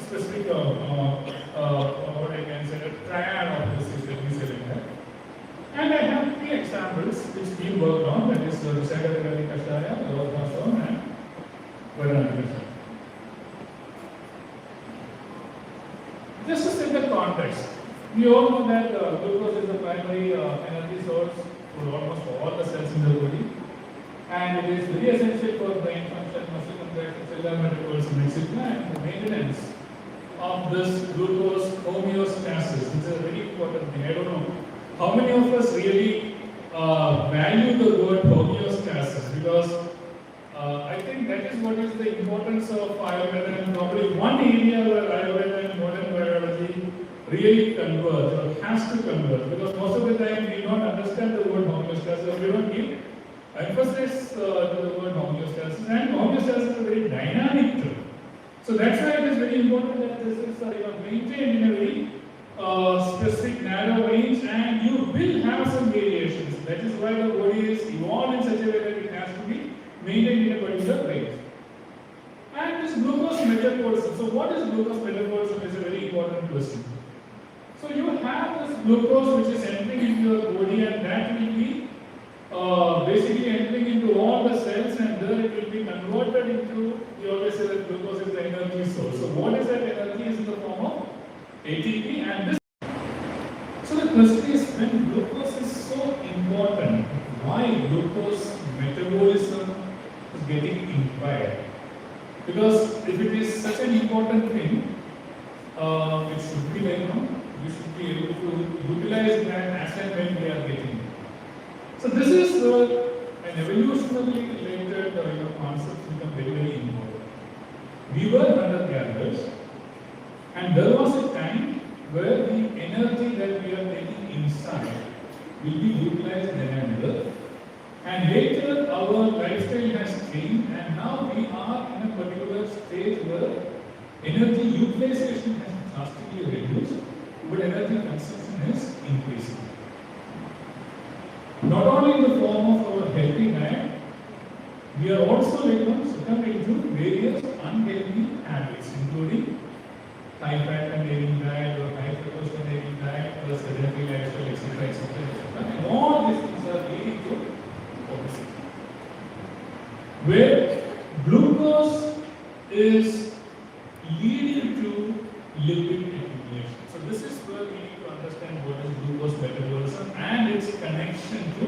specific, what I can say, a triad of this is that we say like that. And I have 3 examples which we worked on, that is the Sagaragari Kashaya, Rovasam, and Varana Kashaya. Just to set the context, we all know that glucose is the primary energy source for almost all the cells in the body, and it is very essential for brain function, muscle contraction, cellular metabolism, etc. And the maintenance of this glucose homeostasis is a very important thing. I don't know how many of us really value the word homeostasis, because I think that is what is the importance of Ayurveda, and probably one area where Ayurveda and modern biology really converge or has to converge, because most of the time we don't understand the word homeostasis, or we don't give emphasis to the word homeostasis, and homeostasis is a very dynamic term. So that's why it is very important that this is maintained in a very specific narrow range, and you will have some variations. That is why the body is evolved in such a way that it has to be maintained in a particular range. And this glucose metabolism. So what is glucose metabolism is a very important question. So you have this glucose which is entering into your body, and that will be basically entering into all the cells, and there it will be converted into, we always say that glucose is the energy source. So what is that energy? Is in the form of ATP, and this. So the question is, when glucose is so important, why glucose metabolism is getting impaired? Because if it is such an important thing, it should be like, we should be able to utilize that as and when we are getting it. So this is an evolutionarily related concept become very, very important. We were hunter-gatherers, and there was a time where the energy that we are taking inside will be utilized then and there. And later our lifestyle has changed, and now we are in a particular stage where energy utilization has drastically reduced, but energy consumption is increasing. Not only in the form of our healthy diet, we are also succumbing to various unhealthy habits, including high fat containing diet or high fructose containing diet, plus sedentary lifestyle, etc., etc. And all these things are leading to obesity, where glucose is leading to lipid accumulation. So this is where we need to understand what is glucose metabolism and its connection to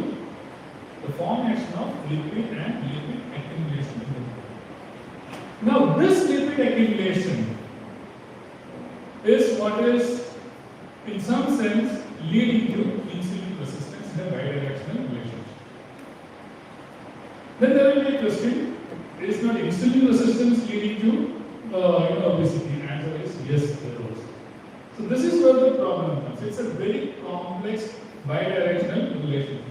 the formation of lipid and lipid accumulation in the body. Now this lipid accumulation is what is in some sense leading to insulin resistance in a bidirectional relationship. Then there will be a question, is not insulin resistance leading to obesity? The answer is yes, there was. So this is where the problem comes. It's a very complex bidirectional relationship.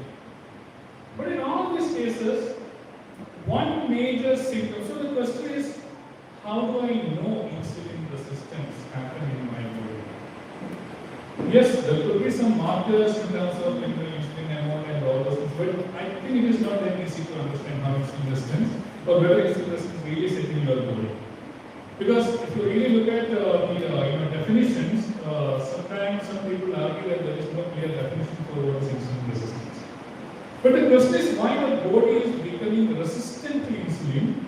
But in all these cases, one major symptom, so the question is, how do I know insulin resistance happened in my body? Yes, there could be some markers in terms of insulin amount and all those things, but I think it is not that easy to understand how insulin resistance or whether insulin resistance really sits in your body. Because if you really look at the definitions, sometimes some people argue that there is no clear definition for what is insulin resistance. But the question is, why the body is becoming resistant to insulin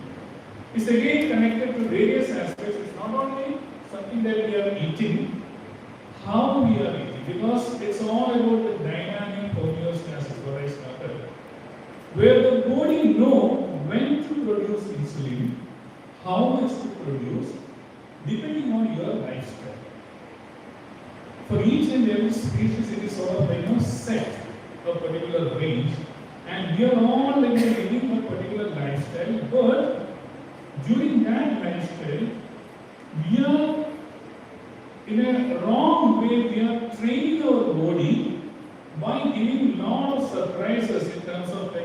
is again connected to various aspects. It's not only something that we are eating, how we are eating, because it's all about the dynamic homeostasis, what I started, where the body knows when to produce insulin, how much to produce, depending on your lifestyle. For each and every species, it is sort of set a particular range, and we are all living a particular lifestyle, but during that lifestyle, we are in a wrong way, we are training our body by giving a lot of surprises in terms of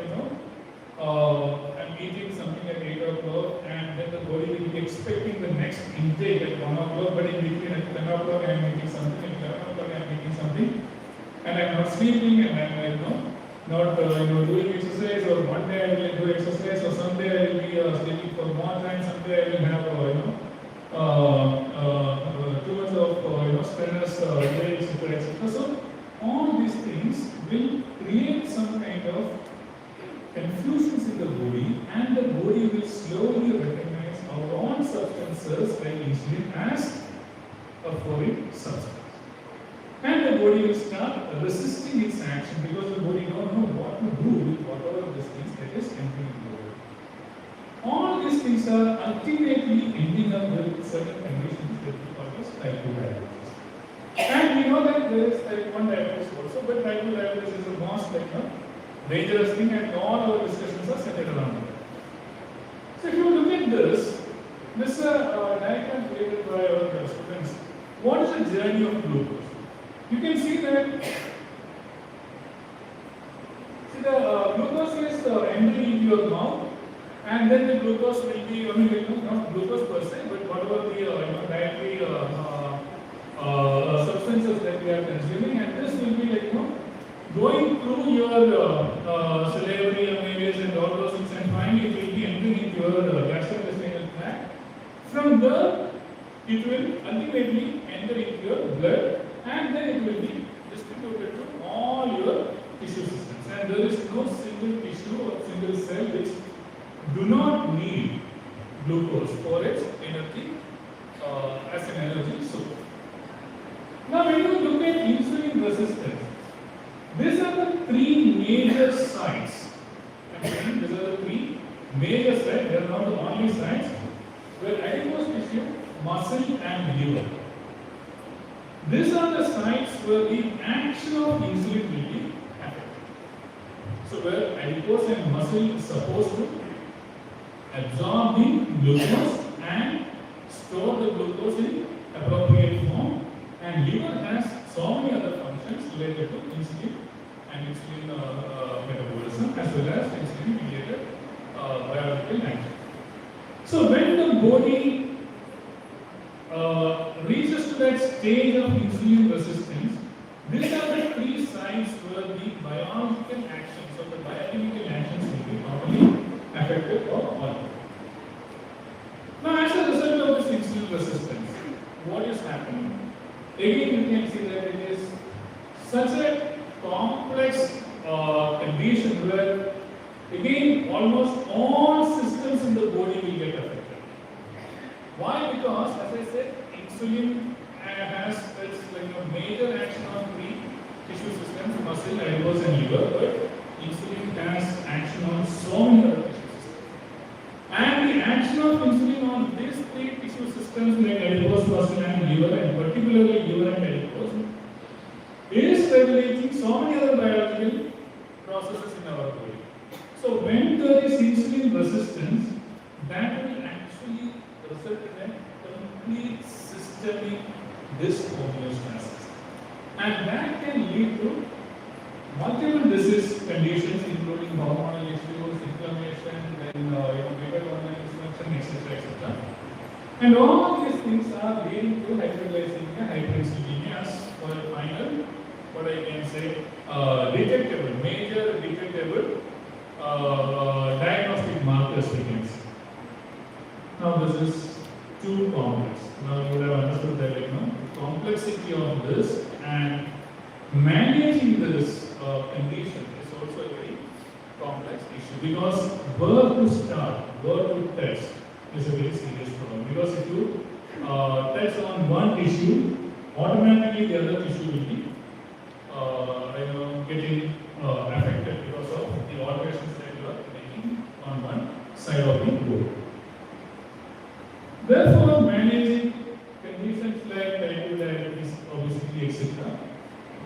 I'm eating something at 8 o'clock, and then the body will be expecting the next intake at 1 o'clock, but in between at 10 o'clock I am eating something, at 11 o'clock I am eating something, and I am not sleeping, and I am not doing exercise, or one day I will do exercise, or someday I will be sleeping for more time, someday I will have things will create some kind of confusions in the body, and the body will slowly recognize our own substances like insulin as a foreign substance. And the body will start resisting its action because the body don't know what to do with whatever these things that is entering into the body. All these things are ultimately ending up with certain conditions that we call as type 2 diabetes. And we know that there is type 1 diabetes also, but type 2 diabetes is the most dangerous thing, and all our discussions are centered around it. So if you look at this is a diagram created by our students. What is the journey of glucose? You can see that the glucose is entering into your mouth, and then the glucose will be, not glucose per se, but whatever the dietary substances that we are consuming, and this will be going through your salivary amylase and all those things, and finally it will be entering into your gastrointestinal tract. From there, it will ultimately enter into your blood, and then it will be distributed to all your tissue systems. And there is no single tissue or single cell which do not need glucose for its energy as an energy source. Now, when you look at insulin resistance, these are the three major sites. These are the three major sites. They are not the only sites where adipose tissue, muscle, and liver. These are the sites where the action of insulin will be happening. So, where adipose and muscle is supposed to absorb the glucose and store the glucose in appropriate form, and liver has so many other functions related to insulin and insulin metabolism, as well as insulin mediated biological action. So when the body reaches to that stage of insulin resistance, these are the three sites where the biological actions or the biochemical actions will be normally affected or altered. Now, as a result of this insulin resistance, what is happening? Again, you can see that it is such a complex condition where, again, almost all systems in the body will get affected. Why? Because, as I said, insulin has its major action on three tissue systems: muscle, adipose, and liver. But insulin has action on so many other tissue systems. And the action of insulin on these three tissue systems like adipose, muscle, and liver, and particularly liver and adipose, is regulating so many other biological processes in our body. So when there is insulin resistance, that will actually result in a complete systemic dyshomeostasis, and that can lead to multiple disease conditions, including hormonal issues, inflammation, then liver organ dysfunction, etc., etc. And all these things are leading to hyperglycemia, hyperinsulinemia, as for a final, what I can say, detectable, major detectable diagnostic markers we can see. Now this is too complex. Now you would have understood that the complexity of this and managing this condition is also a very complex issue, because where to start, where to test is a very serious problem. Because if you test on one tissue, automatically the other tissue will be getting affected because of the alterations that you are making on one side of the board. Therefore, managing conditions like type 2 diabetes, obesity, etc.,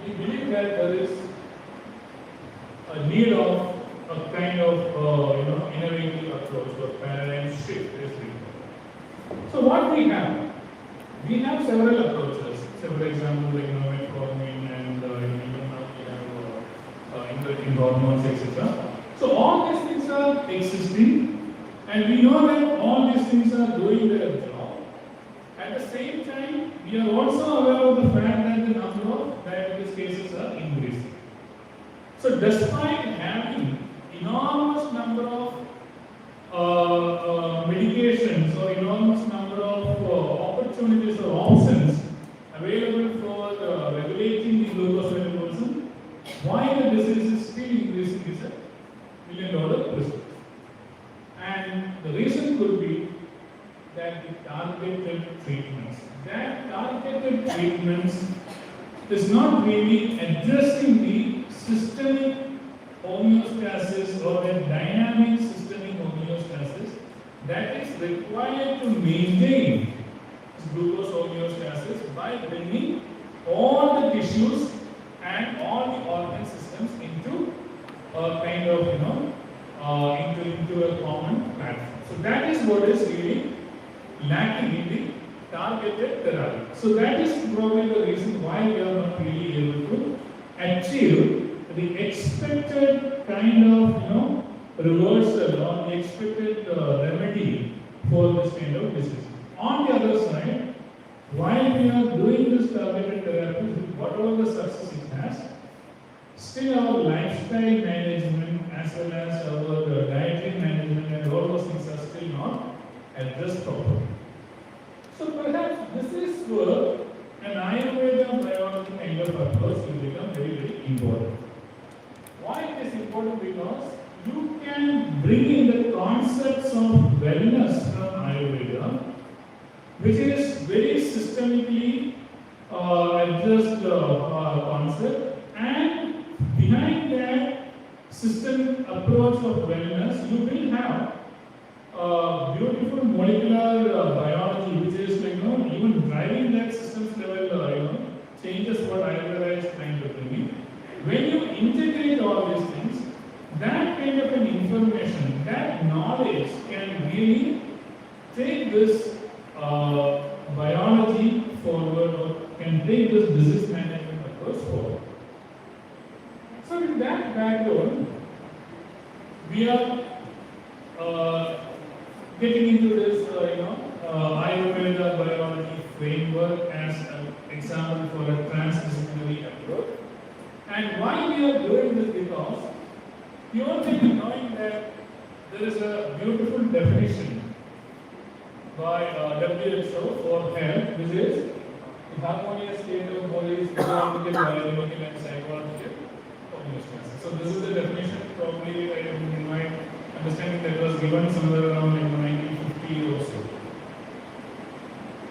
we believe that there is a need of a kind of innovative approach or paradigm shift is required. So what we have several approaches. Say for example, like metformin and even now we have inverting hormones, etc. So all these things are existing, and we know that all these things are doing their job. At the same time, we are also aware of the fact that the number of diabetes cases are increasing. So despite having enormous number of medications or enormous number of opportunities or options available for regulating the glucose metabolism, targeted treatments is not really addressing the systemic homeostasis or the dynamic systemic homeostasis that is required to maintain glucose homeostasis by bringing all the tissues and all the organ systems into a kind of, into a common platform. So that is what is really lacking in the targeted therapy. So that is probably the reason why we are not really able to achieve the expected kind of, reversal or the expected remedy for this kind of disease. On the other side, while we are doing this targeted therapy, whatever the success it has, still our lifestyle management as well as our dietary management and all those things are still not addressed properly. So perhaps this is where an Ayurveda biology kind of approach will become very, very important. Why it is important? Because you can bring in the concepts of wellness from Ayurveda, which is very systemically addressed concept, and behind that systemic approach of wellness, you will have beautiful molecular biology, which is even driving that systems level, changes what Ayurveda is trying to bring in. When you integrate all these things, that kind of an information, that knowledge can really take this biology forward or can take this disease management approach forward. So with that background, we are getting into this Ayurveda biology framework as an example for a transdisciplinary approach. And why we are doing this? Because you all may be knowing that there is a beautiful definition by WHO for health, which is the harmonious state of bodies, physiological, biological, and psychological homeostasis. So this is the definition. Probably in my understanding that was given somewhere around 1950 or so.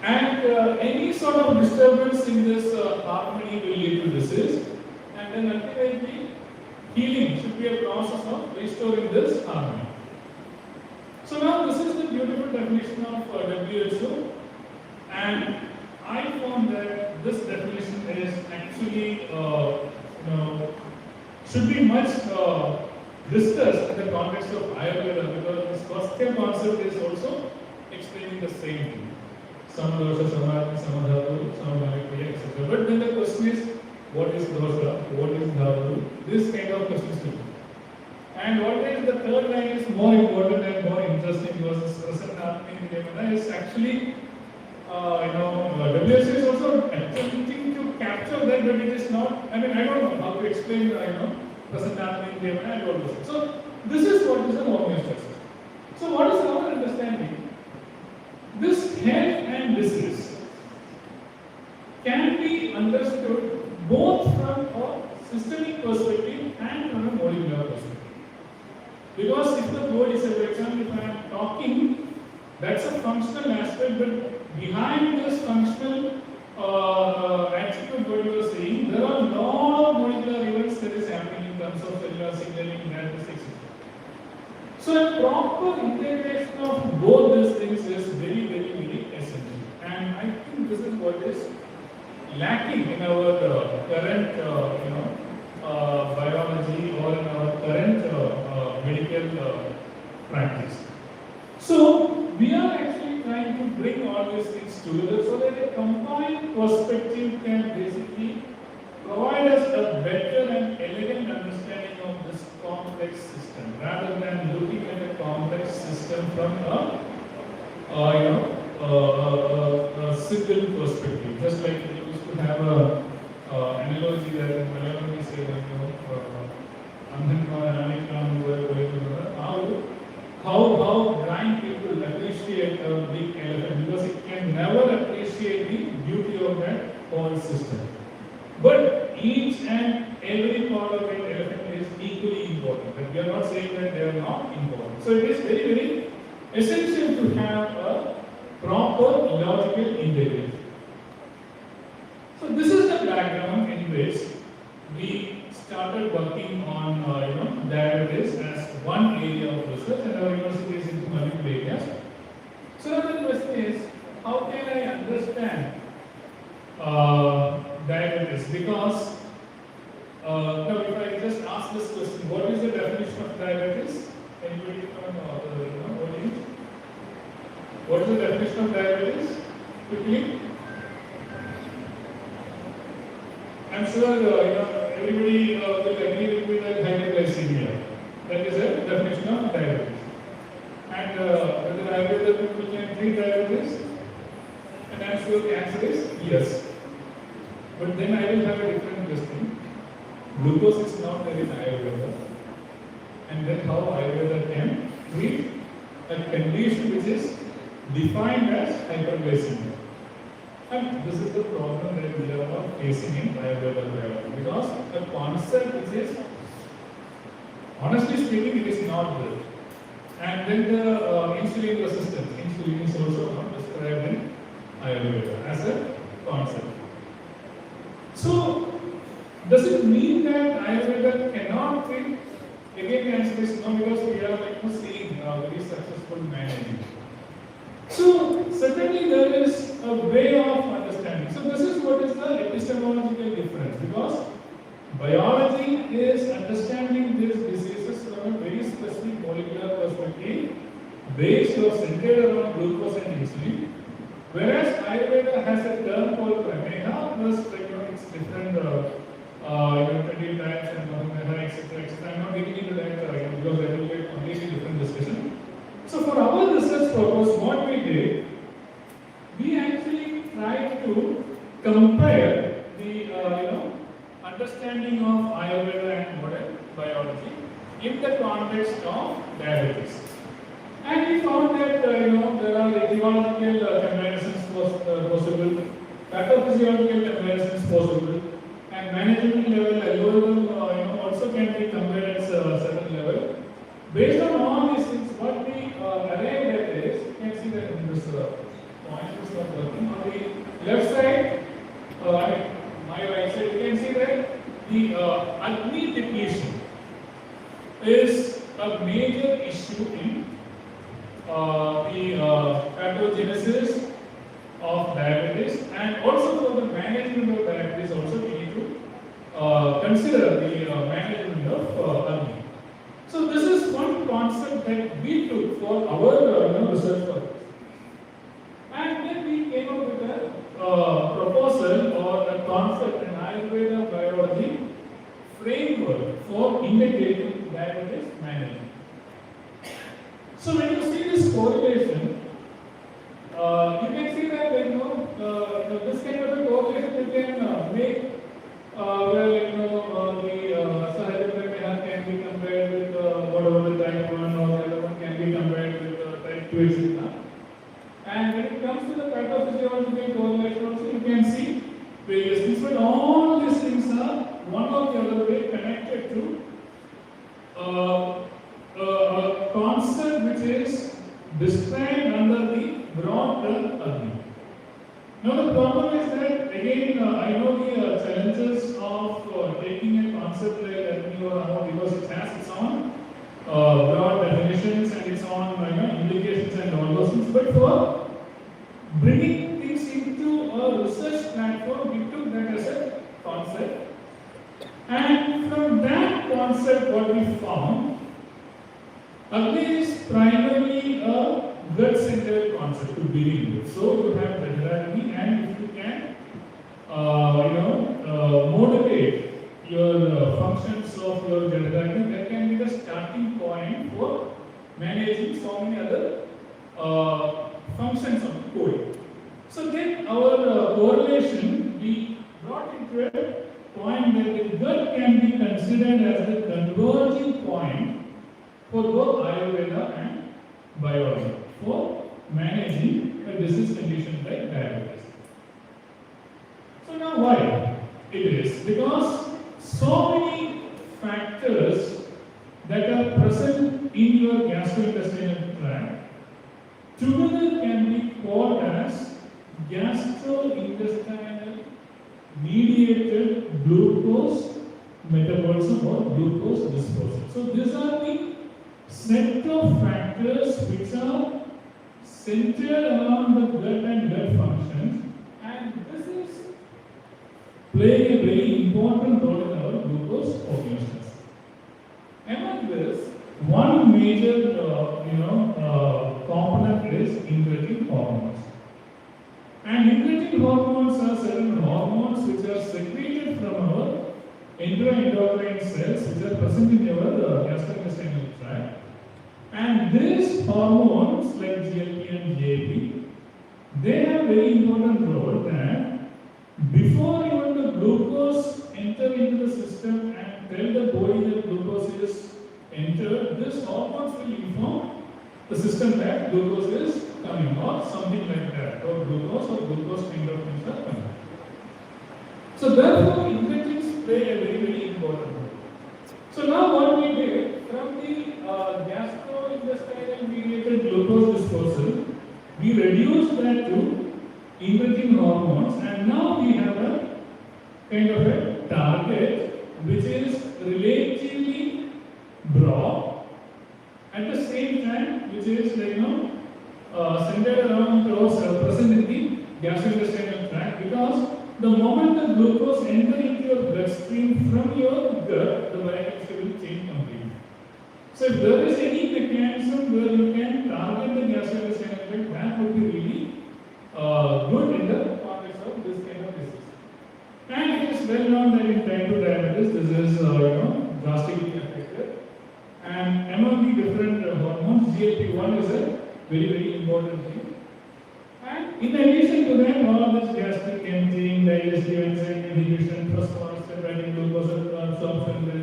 And any sort of disturbance in this harmony will lead to disease, and then ultimately healing should be a process of restoring this harmony. So now this is the beautiful definition of WHO, and I found that this definition is actually should be much discussed in the context of Ayurveda, because this first concept is also explaining the same thing. Samadosha, Samadhi, Samadhatu, Samadhi, etc. But then the question is, what is dosha? What is dhatu? This kind of questions to be. And always the third line is more important and more interesting, because this Prasanna is actually, WHO is also attempting to capture that, but it is not. I mean, I don't know how to explain, Prasanna and all this. So this is what is the homeostasis. So what is our understanding? This health and disease can be understood both from a systemic perspective and from a molecular perspective. Because if the goal is, for example, if I am talking, that's a functional aspect, but behind this functional attribute what you are saying, there are a lot of molecular events that is happening in terms of cellular signaling, etc. So a proper integration of both these things is very, very, very essential. And I think this is what is lacking in our current, biology or in our current medical practice. So we are actually trying to bring all these things together so that a combined perspective can basically provide us a better and elegant understanding of this complex system, rather than looking at a complex system from a single perspective. Just like we used to have a analogy that in Malayalam we say that how blind people appreciate a big elephant, because it can never appreciate the beauty of that whole system. But each and every part of an elephant is equally important. But we are not saying that they are not important. So it is very, very essential to have a proper logical integration. diabetes, because now if I just ask this question, what is the definition of diabetes? Anybody from the audience? What is the definition of diabetes? Quickly. I'm sure everybody will agree with me that hyperglycemia. That is a definition of diabetes. And whether Ayurveda people can treat diabetes? And I'm sure the answer is yes. But then I will have a different question. Glucose is not there in Ayurveda. And then how Ayurveda can treat a condition which is defined as hyperglycemia. And this is the problem that we are facing in Ayurveda biology, because a concept which is, honestly speaking, it is not there. And then the insulin resistance, insulin is also not described in Ayurveda as a concept. So, does it mean that Ayurveda cannot treat? Again, the answer is no, because we are seeing very successful managing. So, certainly there is a way of understanding. So, this is what is the epistemological difference, because biology is understanding these diseases from a very specific molecular perspective, based or centered around glucose and insulin, whereas Ayurveda has a term called prameha, plus it's different 20 types and madhumeha, etc. I'm not getting into that because that will be a completely different discussion. So for our research purpose, what we did, we actually tried to compare the understanding of Ayurveda and modern biology in the context of diabetes. And we found that there are etiological comparisons possible, pathophysiological comparisons possible, and management level algorithm also can be compared at a certain level. Based on all these things, what we arrived at is, you can see that in this point is not working. On the left side, my right side, you can see that the Agni depletion is a major issue in the pathogenesis of diabetes, and also for the management of diabetes also we need to consider the management of Agni. So this is one concept that we took for our research purpose. And then we came up with a proposal or a concept in Ayurveda biology framework for integrating diabetes management. So when you see this correlation, you can see that this kind of a correlation you can make the Sahajya can be compared with whatever the type 1 or the other one can be compared with type 2, etc. And when it comes to the pathophysiological correlation also, you can see various things, but all these things are one or the other way connected to a concept which is described under the broad term Agni. Now the problem is that, again, I know the challenges of taking a concept like Agni or Amo, because it has its own broad definitions and its own implications and all those things. But for bringing things into a research platform, we took that as a concept. And from that concept, what we found, Agni is primarily a gut-centered concept to begin with. So you have Agni, and if you can, motivate your functions of your Agni, that can be the starting point for managing so many other functions of the body. So then our correlation, we brought into a point that the gut can be considered as the converging point for both Ayurveda and biology for managing a disease condition like diabetes. So now why it is? Because so many factors that are present in your gastrointestinal tract together can be called as gastrointestinal mediated glucose metabolism or glucose disposal. So these are the set of factors which are centered around the gut and gut functions, and this is play a very important role in our glucose homeostasis. Among this, one major component is incretin hormones. And incretin hormones are certain hormones which are secreted from our endocrine cells which are present in our gastrointestinal tract. And these hormones like GLP and GAP, they have very important role that before even the glucose enter into the system and tell the body that glucose is entered, these hormones will inform the system that glucose is coming or something like that, or glucose kind of things are coming. So therefore, incretins play a very important role. So now what we did, from the gastrointestinal mediated glucose dispersal, we reduced that to incretin hormones, and now we have a kind of a target which is relatively broad, at the same time which is centered around those present in the gastrointestinal tract, because the moment the glucose enters into your bloodstream from your gut, the biochemistry will change completely. So if there is any mechanism where you can target the gastrointestinal tract, that would be really good in the context of this kind of disease. And it is well known that in type 2 diabetes, this is drastically affected. And among the different hormones, GLP-1 is a very important thing. And in addition to that, all this gastric emptying, digestive enzyme inhibition, first one step adding glucose absorption, then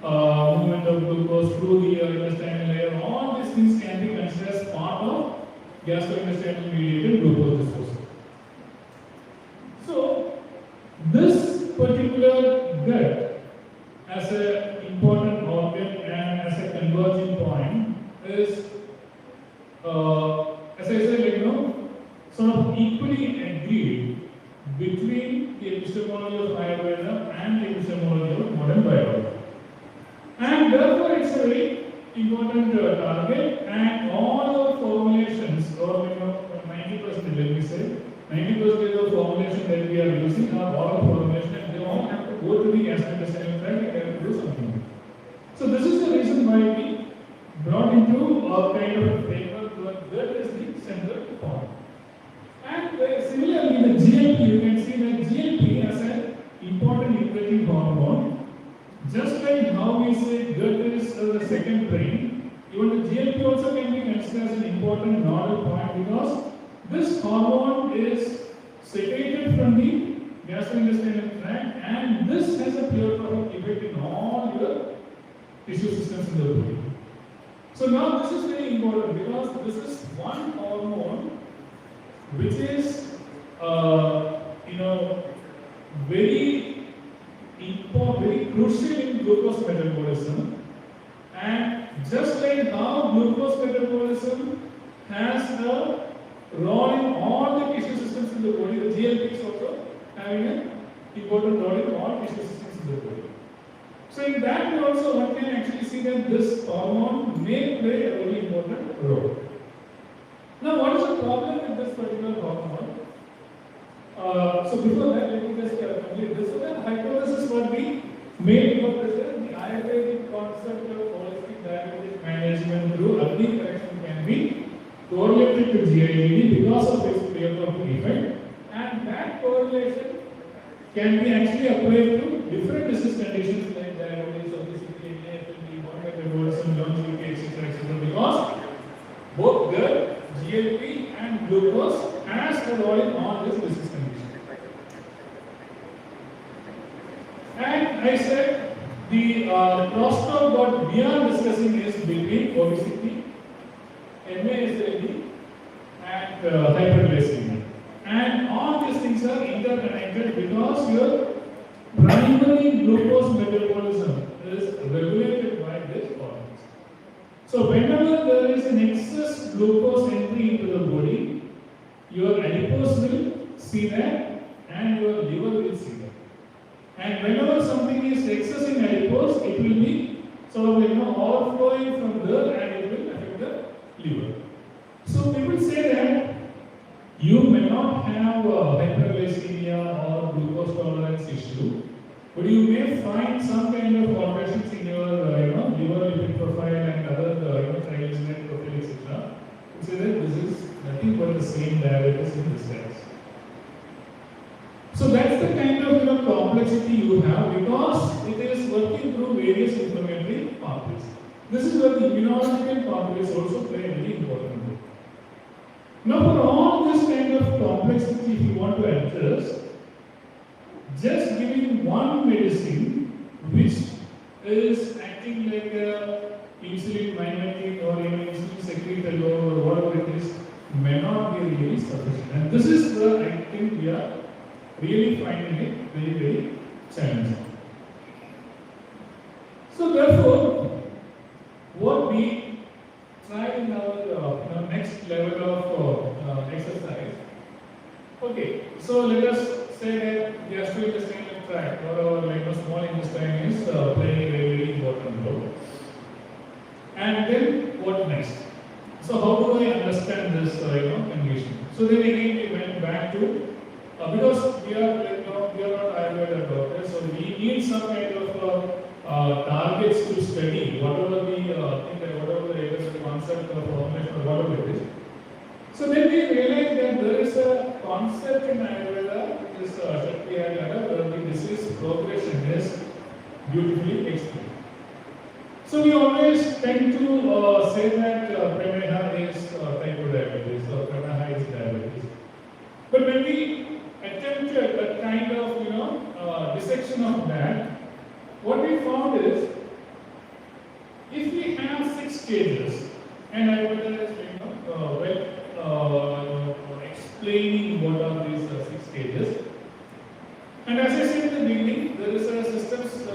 movement of glucose through the intestinal layer, all these things can be considered as part of gastrointestinal mediated glucose dispersal. So, this particular gut as an important organ and as a converging point is, as I said, sort of equally agreed between the epistemology of Ayurveda and the epistemology of modern biology. And therefore, it's a very important target, and all our formulations, or 90%, let me say, 90% of formulation that we are using are oral formulation, and they all have to go to the gastrointestinal tract and they have to do something. So this is the reason why we brought into a kind of a framework where that is the central point. And similarly, the GLP, you can see that GLP as an important incretin hormone. Just like how we say gut is the second brain, even the GLP also can be considered as an important nodal point, because this hormone is secreted from the gastrointestinal tract, and this has a pleiotropic effect in all your tissue systems in the body. So now this is very important, because this is one hormone which is very important, very crucial in glucose metabolism. And just like how glucose metabolism has a role in all the tissue systems in the body, the GLP is also having an important role in all tissue systems in the body. So in that way also one can actually see that this hormone may play a very important role. Now what is the problem with this particular hormone? So before that, let me just complete this. So that hypothesis what we made about this is the Ayurvedic concept of holistic diabetic management through early correction can be correlated to GIGD because of its pleiotropic effect, and that correlation can be actually applied to different disease conditions like diabetes, obesity, AFLD, bone metabolism, longevity, etc. Because both gut, GLP and glucose has a role in all these disease conditions. And I said the crosstalk what we are discussing is between obesity, MASLD and hyperglycemia. And all these things are interconnected because your primary glucose metabolism is regulated by these organs. So whenever there is an excess glucose entry into the body, your adipose will see that and your liver will see that. And whenever something is excess in adipose, it will be sort of overflowing from there and it will affect the liver. So people say that you may not have hyperglycemia or glucose tolerance But you may find some kind of alterations in your liver lipid profile and other triglyceride profile, etc. You say that this is nothing but the same diabetes in this case. So that's the kind of complexity you have because it is working through various inflammatory pathways. This is where the immunological pathways also play a very important role. Now, for all this kind of complexity, if you want to address, just giving one medicine which is acting like a insulin mimicking or insulin secretagogue or whatever it is may not be really sufficient. And this is where I think we are really finding it very, very challenging. So therefore, what we try in our next level of exercise. Okay, so let us say that gastrointestinal tract or our small intestine is playing a very important role. And then what next? So how do I understand this condition? So then again we went back to because we are we are not Ayurveda doctors, so we need some kind of targets to study whatever whatever the concept of formation or whatever it is. So then we realized that there is a concept in Ayurveda, which is where the disease progression is beautifully explained. So we always tend to say that Prameha is type 2 diabetes or Prameha is diabetes. But when we attempt a kind of dissection of that, what we found is if we have 6 stages, and Ayurveda is explaining what are these 6 stages. And as I said in the beginning, there is a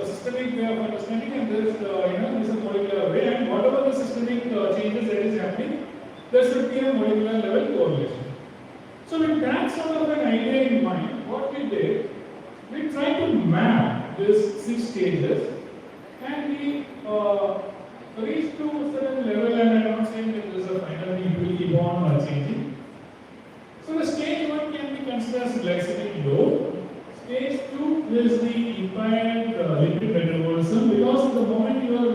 systemic way of understanding, and there is this is a molecular way, and whatever the systemic changes that is happening, there should be a molecular level correlation. So with that sort of an idea in mind, what we did, we tried to map these 6 stages, and we reached to a certain level, and I'm not saying that this is a final thing, it will keep on changing. So the stage 1 can be considered as glycemic load. Stage 2 is the impaired lipid metabolism, because the moment your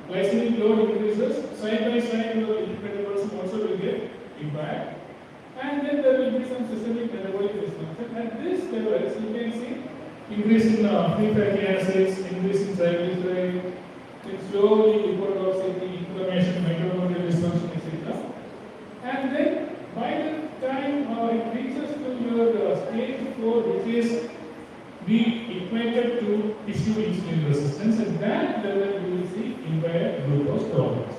glycemic load increases, side by side your lipid metabolism also will get impaired. And then there will be some systemic metabolic dysfunction. At this level, you can see increase in free fatty acids, increase in triglycerides, then slowly lipotoxicity, inflammation, mitochondrial dysfunction, etc. And then by the time it reaches to your stage 4, which is the equated to tissue insulin resistance, at that level you will see impaired glucose tolerance.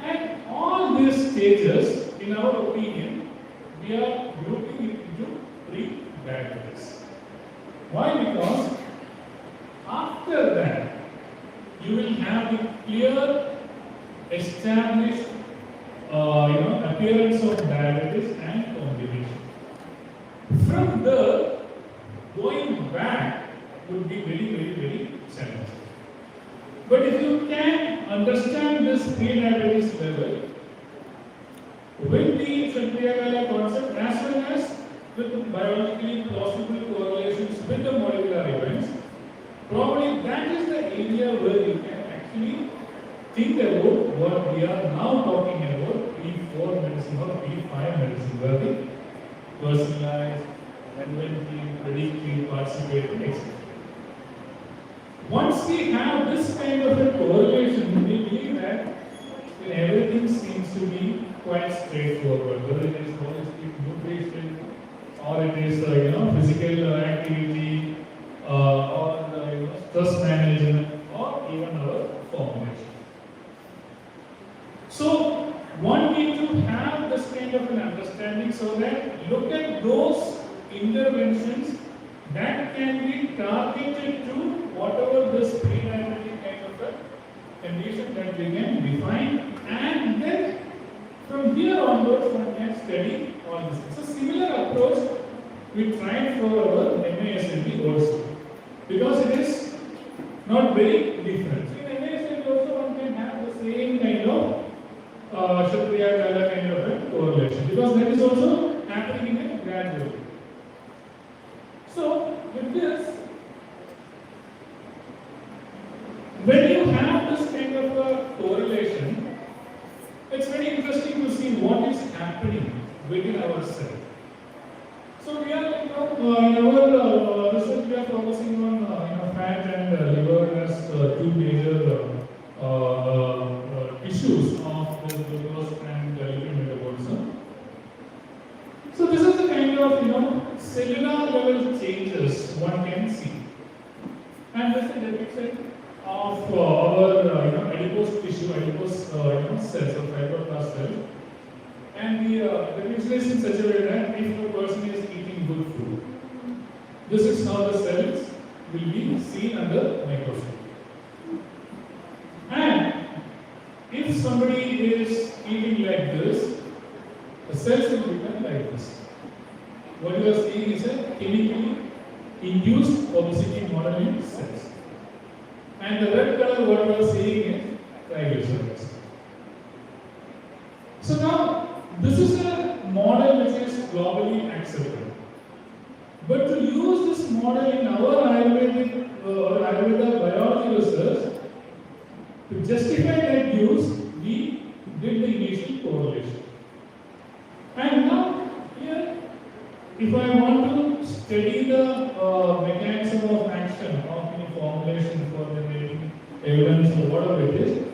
And all these stages, in our opinion, we are grouping it into 3 diabetes. Why? Because after that, you will have the clear, established appearance of diabetes and complication. From there, going back would be very, very, very challenging. But if you can understand this pre-diabetes level, with the Kshatriya concept as well as with biologically plausible correlations with the molecular events, probably that is the area where you can actually think about what we are now talking about, P4 medicine or P5 medicine, where the personalized, inventive, predictive, participative, etc. Once we have this kind of a correlation, we believe that everything seems to be quite straightforward, whether it is holistic nutrition or it is physical activity or stress management or even our formulation. So one need to have this kind of an understanding so that look at those interventions that can be targeted to whatever this pre-diabetic kind of a condition that we can define, and then from here onwards one can study all this. So similar approach we tried for our MASLD also, because it is not very different. So in MASLD also one can have the same kind of Kshatriya kind of a correlation, because that is also happening in a gradual way. So with this, when you have this kind of a correlation, it's very interesting to see what is happening within our cell. So we are, in our research, we are focusing on fat and liver as two major issues of the glucose and lipid metabolism. So this is the kind of cellular level changes one can see, and this is a depiction of our adipose tissue, adipose cells or fibroblast cells. And the picture is in such a way that if a person is eating good food, this is how the cells will be seen under microscope. And if somebody is eating like this, the cells will become like this. What you are seeing is a chemically induced obesity model in cells. And the red color what you are seeing is triglycerides. So now, this is a model which is globally accepted. But to use this model in our Ayurveda biology research, to justify that use, we did the initial correlation. And now, here, if I want to study the mechanism of action of any formulation for generating evidence or whatever it is,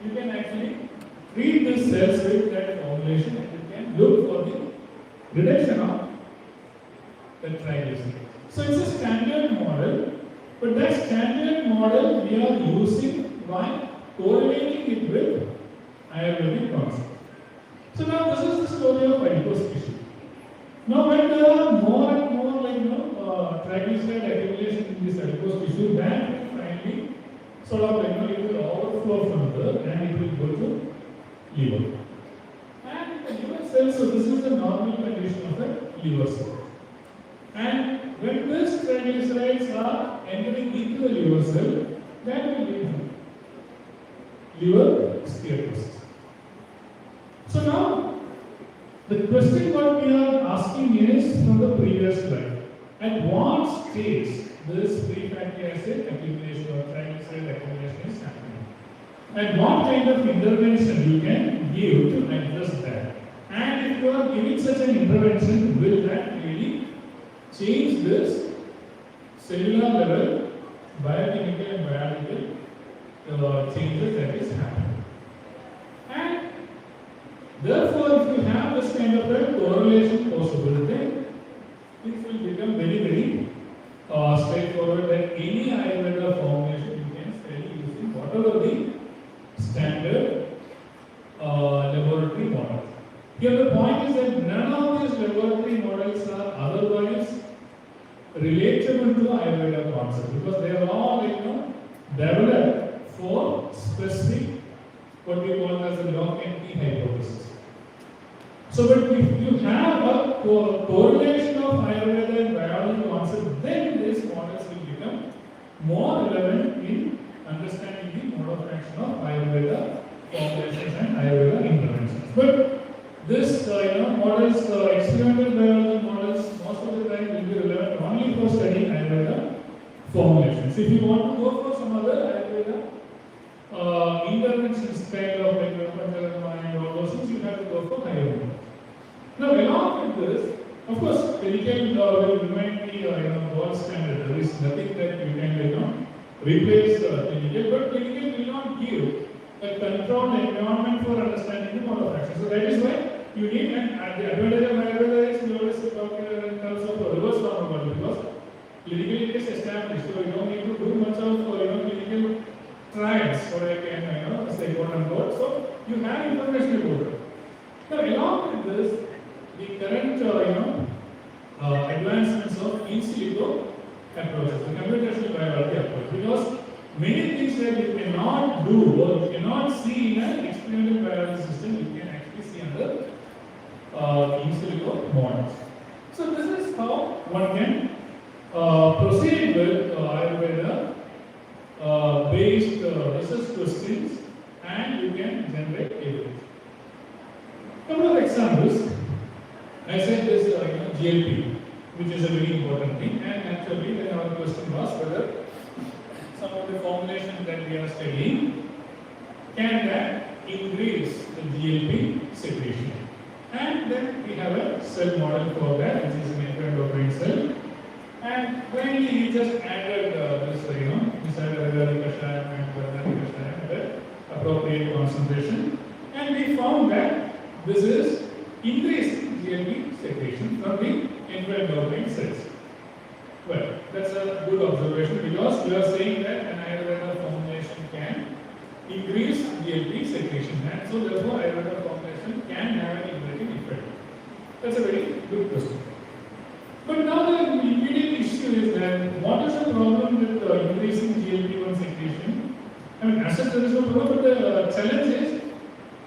you can actually treat these cells with that formulation and you can look for the reduction of the triglycerides. So it's a standard model, but that standard model we are using by correlating it with Ayurvedic concept. So now this is the story of adipose tissue. Now when there are more and more triglyceride accumulation in this adipose tissue, that will finally sort of it will overflow from there and it will go to liver. And the liver cells, so this is the normal condition of the liver cell. And when these triglycerides are entering into the liver cell, that will lead to liver steatosis. So now, the question what we are asking is from the previous slide. At what stage this free fatty acid accumulation or triglyceride accumulation is happening? And what kind of intervention you can give to address that? And if you are giving such an intervention, will that really change this cellular level biochemical and biological changes that is happening? And therefore, if you have this kind of a correlation possibility, it will become very, very straightforward that any Ayurveda formulation you can study using whatever the standard laboratory model. Here the point is that none of these laboratory models are otherwise relatable to Ayurveda concept because they are all developed for specific what we call as the lock and key hypothesis. So, but if you have a correlation of Ayurveda and biology concept, then these models will become more relevant in understanding the mode of action of Ayurveda formulations and Ayurveda interventions. But this models, experimental biology models, most of the time will be relevant only for studying Ayurveda formulations. If you want to go for some other Ayurveda interventions kind of and all those things, you have to go for higher models. Now, along with this, of course, clinical will remain the gold standard. There is nothing that you can replace clinical, but clinical will not give a controlled environment for understanding the mode of action. So that is why you need, and the advantage of Ayurveda is we always talk in terms of reverse pharmacology because clinical it is established, so you don't need to do much of clinical trials, or I can say quote unquote. So you have information about it. Now, along with this, the current advancements of in silico approaches, the computational biology approach, because many things that you cannot do or you cannot see in an experimental biology system, you can actually see under in silico models. So this is how one can proceed with Ayurveda based research questions, and you can generate evidence. Couple of examples. I said this GLP, which is a very important thing, and actually then our question was whether some of the formulations that we are studying can then increase the GLP secretion. And then we have a cell model for that, which is an endocrine cell. And finally, we just added this, this Ayurvedic kashayam and Unani kashayam at the appropriate concentration. And we found that this is increased GLP secretion from the endocrine cells. Well, that's a good observation because we are saying that an Ayurveda formulation can increase GLP secretion, and so therefore Ayurveda formulation can have an inhibiting effect. That's a very good question. But now the immediate issue is that what is the problem with increasing GLP-1 secretion? I mean, as such there is no problem, but the challenge is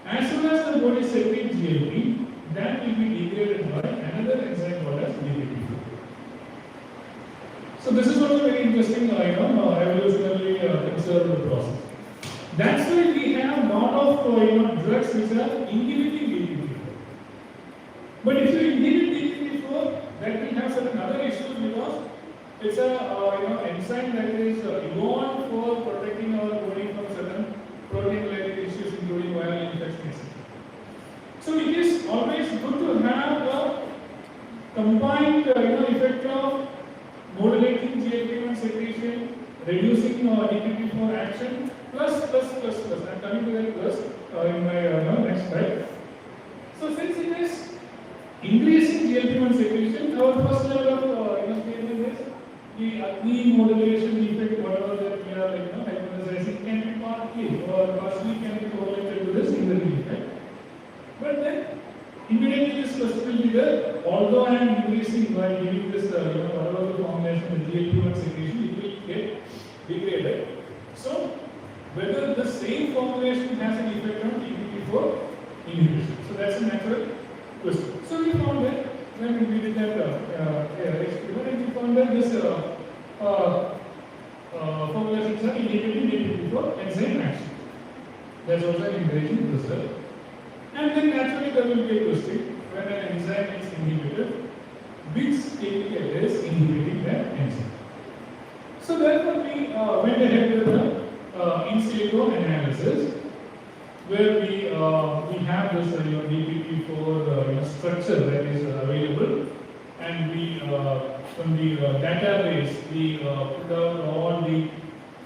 as soon as the body secretes GLP, that will be degraded by another enzyme called as DPP4. So this is also very interesting, evolutionarily conserved process. That's why we have a lot of drugs which are inhibiting DPP4. But if you inhibit DPP4, that will have certain other issues because it's a enzyme that is evolved for protecting our body from certain protein-related issues, including viral infections. So it is always good to have a combined effect of modulating GLP-1 secretion, reducing DPP4 action, plus. I'm coming to that plus in my next slide. So since it is increasing GLP-1 secretion, our first level of statement is the Agni modulation effect, whatever that we are hypothesizing, can be partly or partially can be correlated to this inhibiting effect. But then immediately this question will be there. Although I am increasing by giving this whatever the formulation, the GLP-1 secretion, it will get degraded. So whether the same formulation has an effect on DPP4 inhibition. So that's a natural question. So we found that when we did that experiment, we found that this formulations are inhibiting DPP4 enzyme action. That's also an encouraging result. And then naturally there will be a question, when an enzyme is inhibited, which chemical is inhibiting that enzyme? So therefore we went ahead with the in silico analysis, where we have this DPP4 structure that is available, and we from the database we put out all the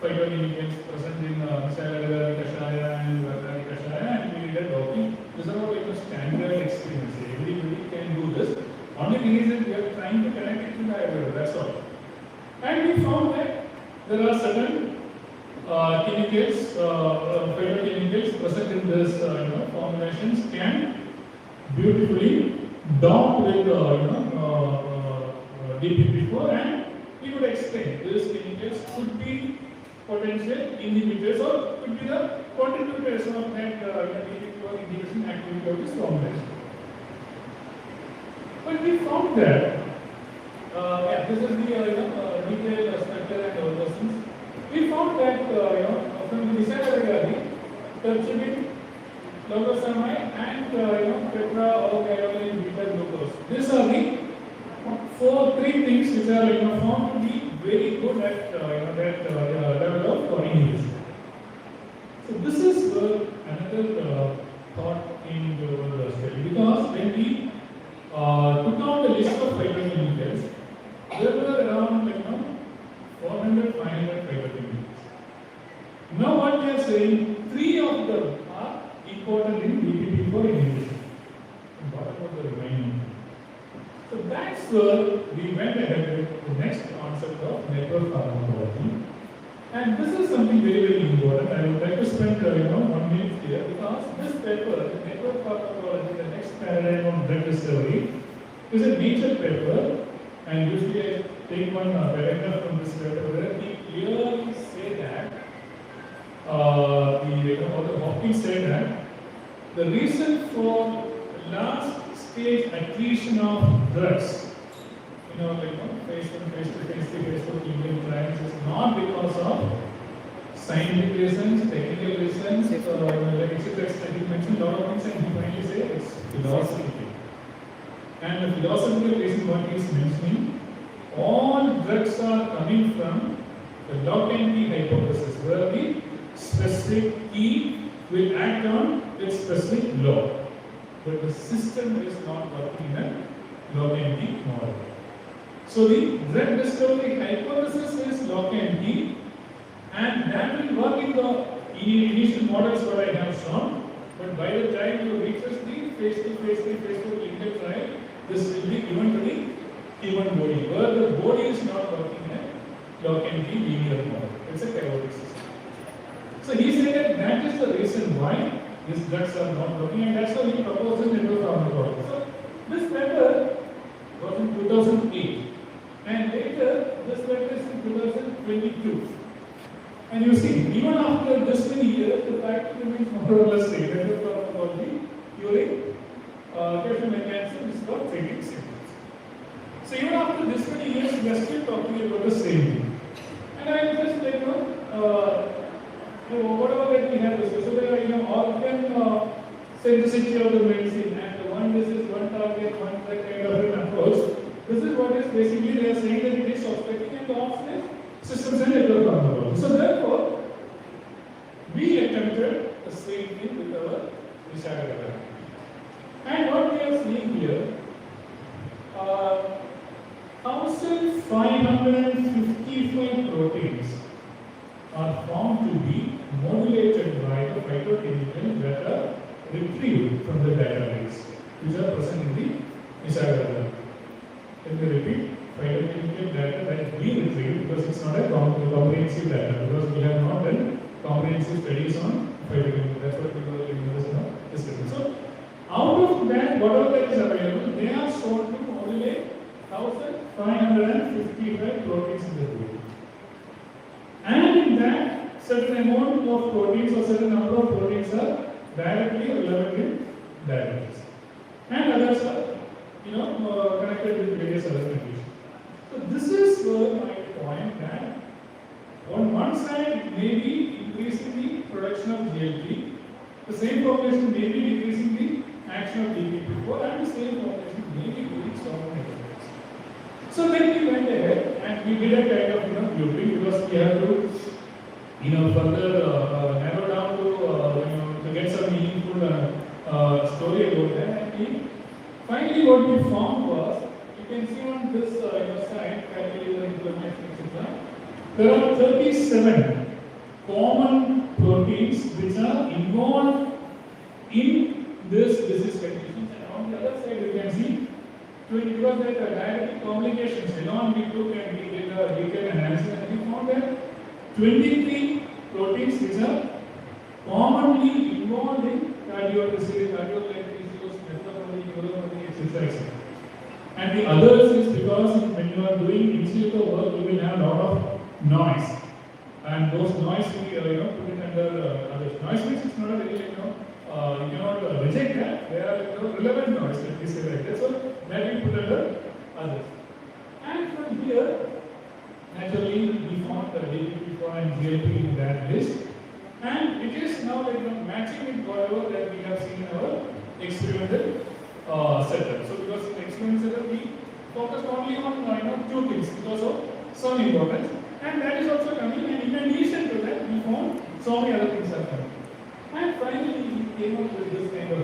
phytochemicals present in Ayurvedic kashaya and Unani kashaya, and we did a docking. This is all standard experience. Everybody can do this. Only thing is that we are trying to connect it to the Ayurveda. That's all. And we found that there are certain chemicals, phytochemicals present in this formulations can beautifully dock with DPP4, and we would explain these chemicals could be potential inhibitors or could be the contributors of that DPP4 inhibition activity of this formulation. But we found that this is the detailed structure and all those things. We found that from the Ayurveda, terpsivin, glucosamine, and tetra-O-guanylate beta glucose. These are the three things which are found to be very good at that level of inhibition. So this is another thought in the study, because when we took out the list of phytochemicals, there were around 400, 500 phytochemicals. Now what we are saying, 3 of them are important in DPP4 inhibition. And what about the remaining? So that's where we went ahead with the next concept of network pharmacology. And this is something very, very important. I would like to spend 1 minute here, because this paper, the network pharmacology, the next paradigm of drug discovery, is a Nature paper. And usually I take one paragraph from this paper where we clearly say that Hopkins said that the reason for last stage accretion of drugs, phase 1, phase 2, phase 3, phase 4 clinical trials, is not because of scientific reasons, technical reasons, etc. He mentioned a lot of things, and he finally said it's philosophical. And the philosophical reason what he is mentioning, all drugs are coming from The lock and key hypothesis, where the specific key will act on its specific law, but the system is not working in a lock and key model. So the drug discovery hypothesis is lock and key, and that will work in the initial models what I have shown. But by the time you reach the phase 2 clinical trial, this will be given to the human body, where the body is not working in a lock and key linear model. It's a chaotic system. So he said that that is the reason why these drugs are not working, and that's why he proposed in neuropharmacology. So this paper was in 2008, and later this paper is in 2022. And you see, even after this many years, the fact remains more or less same. Neuropharmacology during patient mechanism is called treating symptoms. So even after this many years, we are still talking about the same thing. And I will just whatever that we have discussed, so there are organ synthesis of the medicine, and one disease, one target, one kind of an approach. This is what is basically they are saying that it is suspecting and the option is systems and neuropharmacology. So therefore, we attempted the same thing with our Vishakhapatnam. And what we are seeing here, 1555 proteins are found to be modulated by the phytochemicals that are retrieved from the database, which are present in the Vishakhapatnam. Let me repeat. Phytochemical data that we retrieve, because it's not a comprehensive data, because we have not done comprehensive studies on phytochemical. That's what people are discussing. So, out of that, whatever that is available, they are shown to modulate 1555 proteins in the body. And in that, certain amount of proteins or certain number of proteins are directly relevant in diabetes. And others are, connected with various other conditions. So this is my point, that on one side may be increasing the production of GLP, the same formulation may be decreasing the action of DPP4, and the same formulation may be doing some metabolites. So then we went ahead and we did a kind of grouping, because we have to further narrow down to get some meaningful story about that. And finally what we found was, you can see on this side, calculator, inflammation, etc. There are 37 common proteins which are involved in this disease condition. And on the other side, you can see, because there are diabetic complications, along we took and we did a detailed analysis, and we found that 23 proteins which are commonly involved in cardiovascular, cardiovascular issues, metabolic, neuropathy, etc. And the others is because when you are doing in silico work, you will have a lot of noise, and those noise we put it under others. Noise means it's not a really you cannot reject that. They are relevant noise, let me say like that. So that we put under others. And from here, naturally we found the DPP4 and GLP in that list, and it is now matching with whatever that we have seen in our experimental setup. So because in the experiment setup we focused only on two things because of some importance, and that is also coming, and in addition to that we found so many other things are coming. And finally we came up with this kind of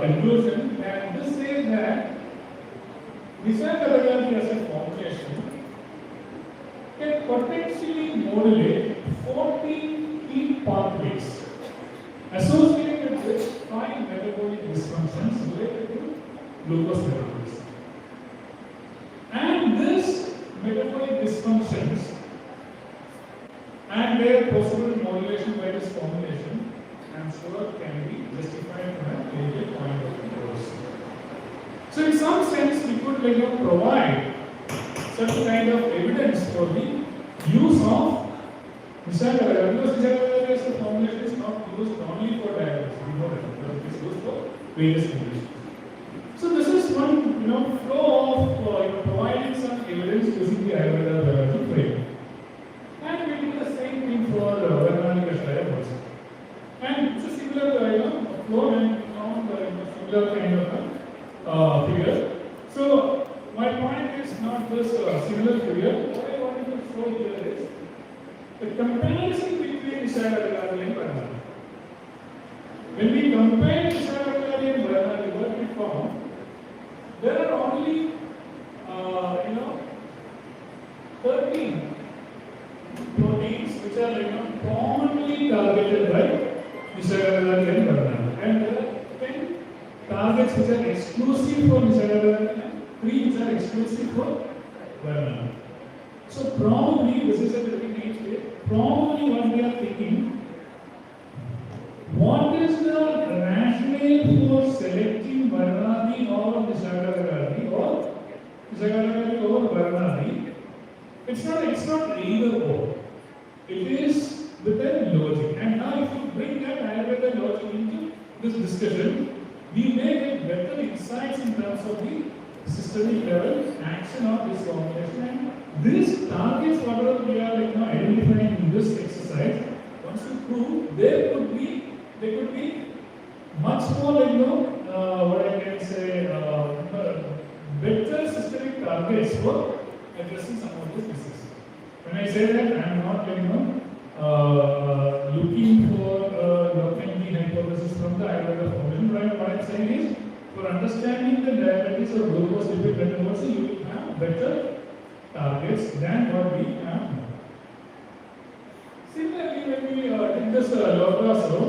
conclusion, and this says that Vishakhapatnam as a formulation can potentially modulate 14 key pathways associated with 5 metabolic dysfunctions related to glucose metabolism. And these metabolic dysfunctions and their possible modulation by this formulation, I am sure can be justified from a clinical point of view. So in some sense we could provide such kind of evidence for the use of Vishakhapatnam, because Vishakhapatnam as a formulation is not used only for diabetes, we know that it is used for various conditions. So this is one flow of providing some evidence using the Ayurveda biology framework. And we do the same thing for Unani Siddha also. And it's a similar flow, and we found similar kind of figure. So my point is not this similar figure. What I wanted to show here is the comparison between Vishakhapatnam and Varnali. When we compare Vishakhapatnam and Varnali, what we found, there are only 13 proteins which are commonly targeted by Vishakhapatnam and Varnali, and there are 10 targets which are exclusive for Vishakhapatnam and 3 which are exclusive for Varnali. So probably, this is a very nice way, probably what we are thinking, what is the rationale for selecting Varnali or Vishakhapatnam or Vishakhapatnam or Varnali? It's not either or. It is with a logic. And now if you bring that Ayurveda logic into this discussion, we may get better insights in terms of the systemic level action of this formulation. And these targets, whatever we are identifying in this exercise, once you prove, they could be much more what I can say, better systemic targets for addressing some of these diseases. When I say that, I am not looking for documenting hypothesis from the Ayurveda formulation. Right? What I am saying is, for understanding the diabetes or glucose lipid metabolism, you will have better targets than what we have now. Similarly, when we did this Lorlaso,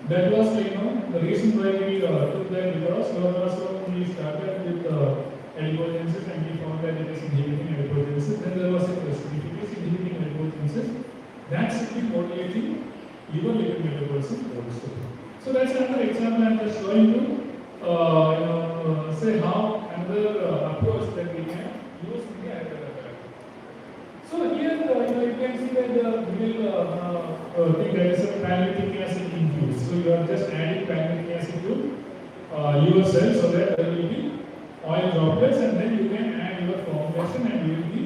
that was the reason why we took that, because Lorlaso we started with adipogenesis and we found that it is inhibiting adipogenesis. Then there was a question: if it is inhibiting adipogenesis, that should be modulating liver lipid metabolism also. So that's another example I am just showing you. Say how another approach that we can use in the Ayurveda therapy. So here you can see that we will think there is a palmitic acid infused. So you are just adding palmitic acid to your cells so that there will be oil droplets, and then you can add your formulation and you will be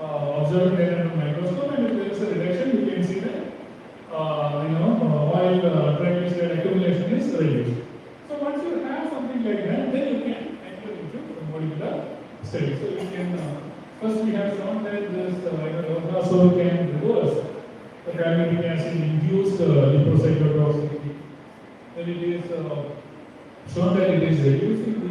observing that under microscope, and if there is a reduction you can see that oil triglyceride accumulation is reduced. So once you have something like that, then you can enter into the molecular study. So you can first we have shown that this also can reverse the palmitic acid induced lymphocytotoxicity. Then it is shown that it is reducing the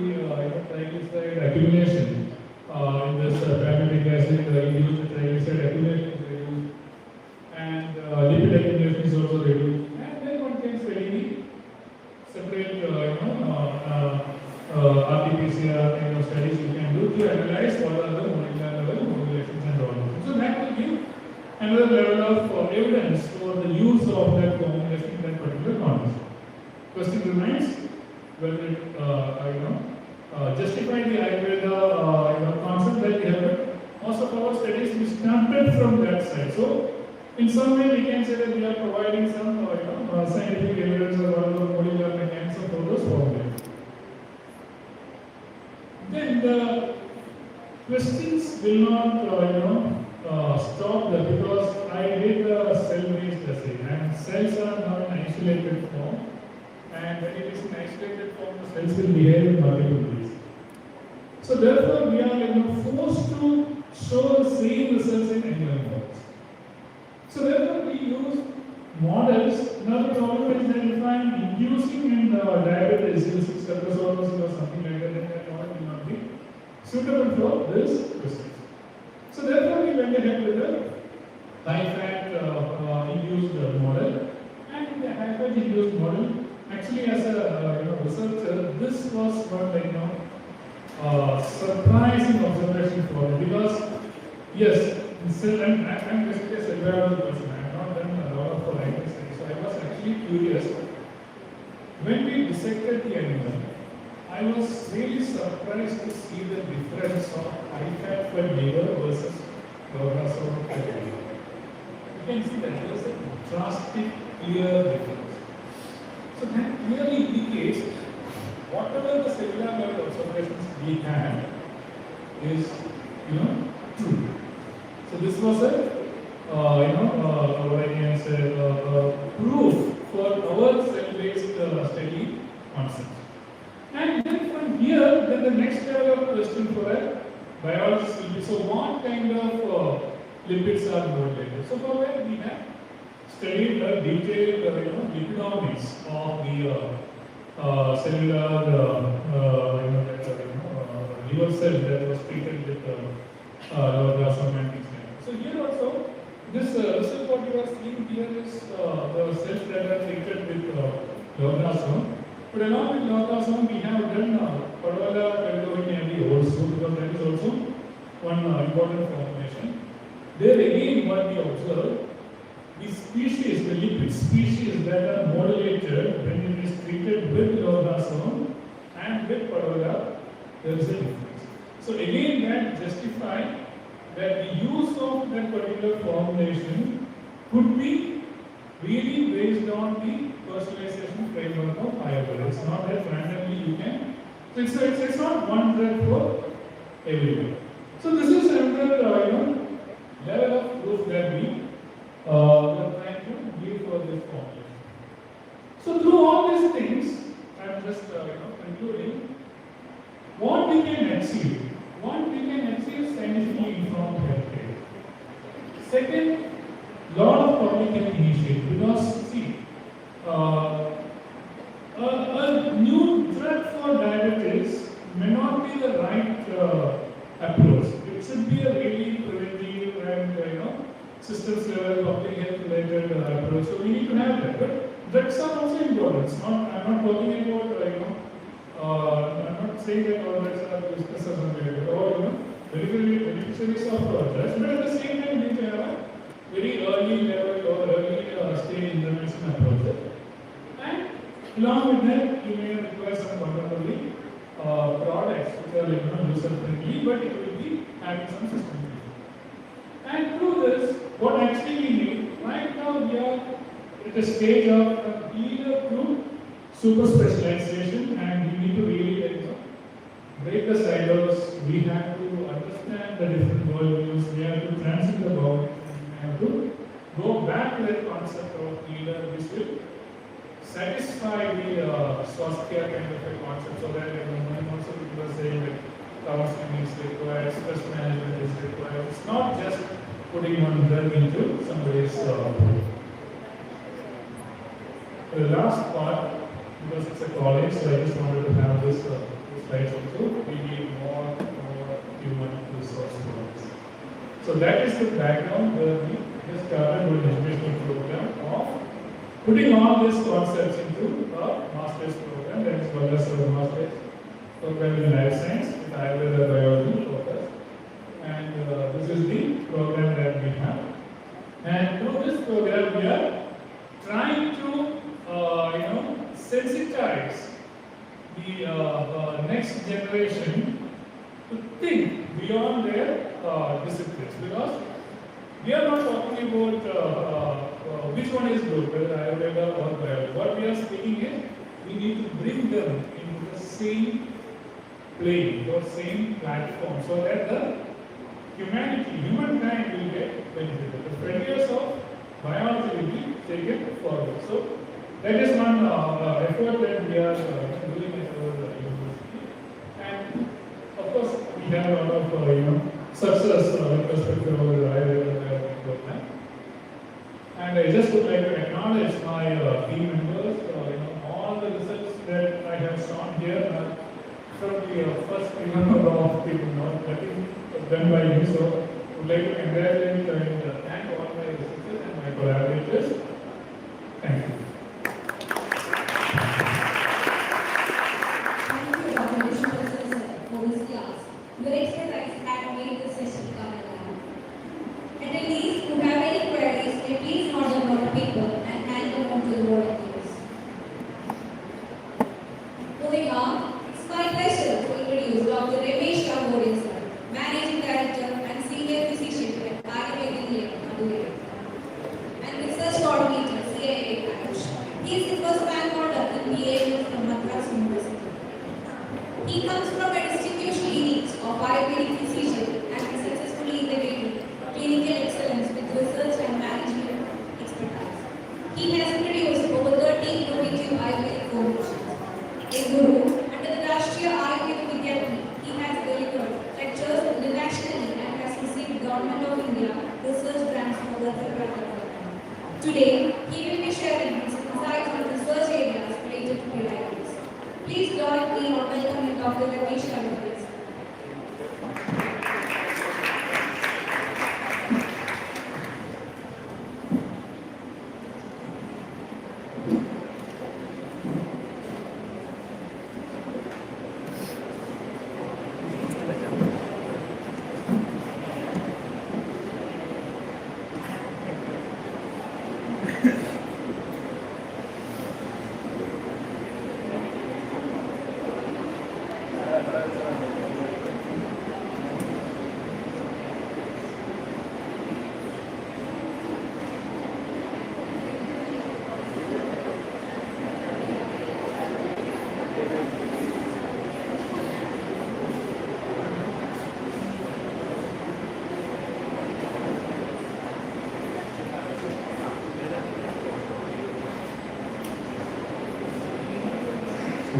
triglyceride accumulation in this palmitic acid induced triglyceride accumulation is reduced, and lipid accumulation is also reduced. And then one can study separate RT-PCR studies you can do to analyze what are the molecular level modulations and all. So that will give another level of evidence for the use of that formulation in that particular context. Question remains whether it justify the Ayurveda concept that we have. Most of our studies we started from that side. So in some way we can say that we are providing some scientific evidence or whatever molecular mechanism for those formulas. Then the questions will not stop there, because I did a cell-based assay, and cells are not in isolated form, and when it is in isolated form, the cells will behave in multiple ways. So therefore, we are forced to show the same results in animal models. So therefore, we use models. Now the problem is that if I am inducing in diabetes, using cephalosporin or something like that, then that model will not be suitable for this question. So therefore, we went ahead with the high-fat induced model, and in the high-fat induced model, actually as a researcher, this was what surprising observation for me, because yes, I'm basically a cell person. I have not done a lot of writing studies, so I was actually curious. When we dissected the animal, I was really surprised to see the difference of high-fat fat liver versus low-fat fat liver. You can see that there is a drastic, clear difference. So that clearly indicates whatever the cellular level observations we had is, true. So this was a, what I can say, proof for our cell-based study concept. And then from here, then the next level of question for a biologist will be, so what kind of lipids are modulated. So for that we have studied the detailed lipidomics of the cellular liver cell that was treated with lorlason and things like that. So here also, this result what you are seeing here is the cells that are treated with lorlason. But along with lorlason, we have done Padavala Peldovinelli also, because that is also one important formulation. There again, what we observe, the species, the lipid species that are modulated when it is treated with lorlason and with Padavala, there is a difference. So again, that justifies that the use of that particular formulation could be really based on the personalization framework of Ayurveda. It's not that randomly you can. So it's not one drug for everyone. So this is another level of proof that we are trying to give for this formulation. So through all these things, I'm just concluding what we can achieve. One, we can achieve scientifically informed healthcare. Second, lot of public health initiatives, because see, a new drug for diabetes may not be the right approach. It should be a really preventive and systems level public health related approach. So we need to have that. But drugs are also important. It's not. I'm not talking about I'm not saying that all drugs are useless or something, or beneficiaries of drugs, but at the same time we need to have a very early level or early stage intervention approach. And along with that, you may require some contemporary products which are user friendly, but it will be having some system. And through this, what actually we need, right now we are at a stage of either through super specialization, and we need to really break the silos. We have to understand the different worldviews. We have to transit the boundary. We have to go back to that concept of either which will satisfy the swasthya kind of a concept, so that also people are saying that counseling is required, stress management is required. It's not just putting one drug into somebody's the last part, because it's a college, so I just wanted to have this slides also. We need more human resource programs. So that is the background where we just started with an educational program of putting all these concepts into a master's program, that is called as a master's program in life science with Ayurveda biology focus. And this is the program that we have. And through this program, we are trying to sensitize the next generation to think beyond their disciplines, because we are not talking about which one is good, whether Ayurveda or biology. What we are speaking is we need to bring them into the same plane or same platform, so that the humankind will get benefited. The frontiers of biology will be taken forward. So that is one effort that we are doing at our university. And of course, we have a lot of success with respect to our Ayurveda program. And I just would like to acknowledge my team members. All the results that I have shown here are from the first of people, nothing done by me. So I would like to congratulate and thank all my researchers and my collaborators. Thank you. Your expertise had made the session come alive. Attendees who have any queries may please note them on paper and hand them on to the volunteers. Moving on, it's my pleasure to introduce Dr. Ramesh sir, Managing Director and Senior Physician at Ayurvedic and Research Coordinator, AYUSH. He is the first man holder in BHMS from Madras University. He comes from a distinguished lineage of Ayurvedic physician and has successfully integrated clinical excellence with research and management expertise. He has introduced over 30 innovative Ayurvedic formulations. A guru under the Rashtriya Ayurveda Vidyapith, he has delivered lectures internationally and has received Government of India research grants for the therapeutic development. Today, he will be sharing his insights on research areas related to prediabetes. Please join me in welcoming Dr. Ramesh Chandra.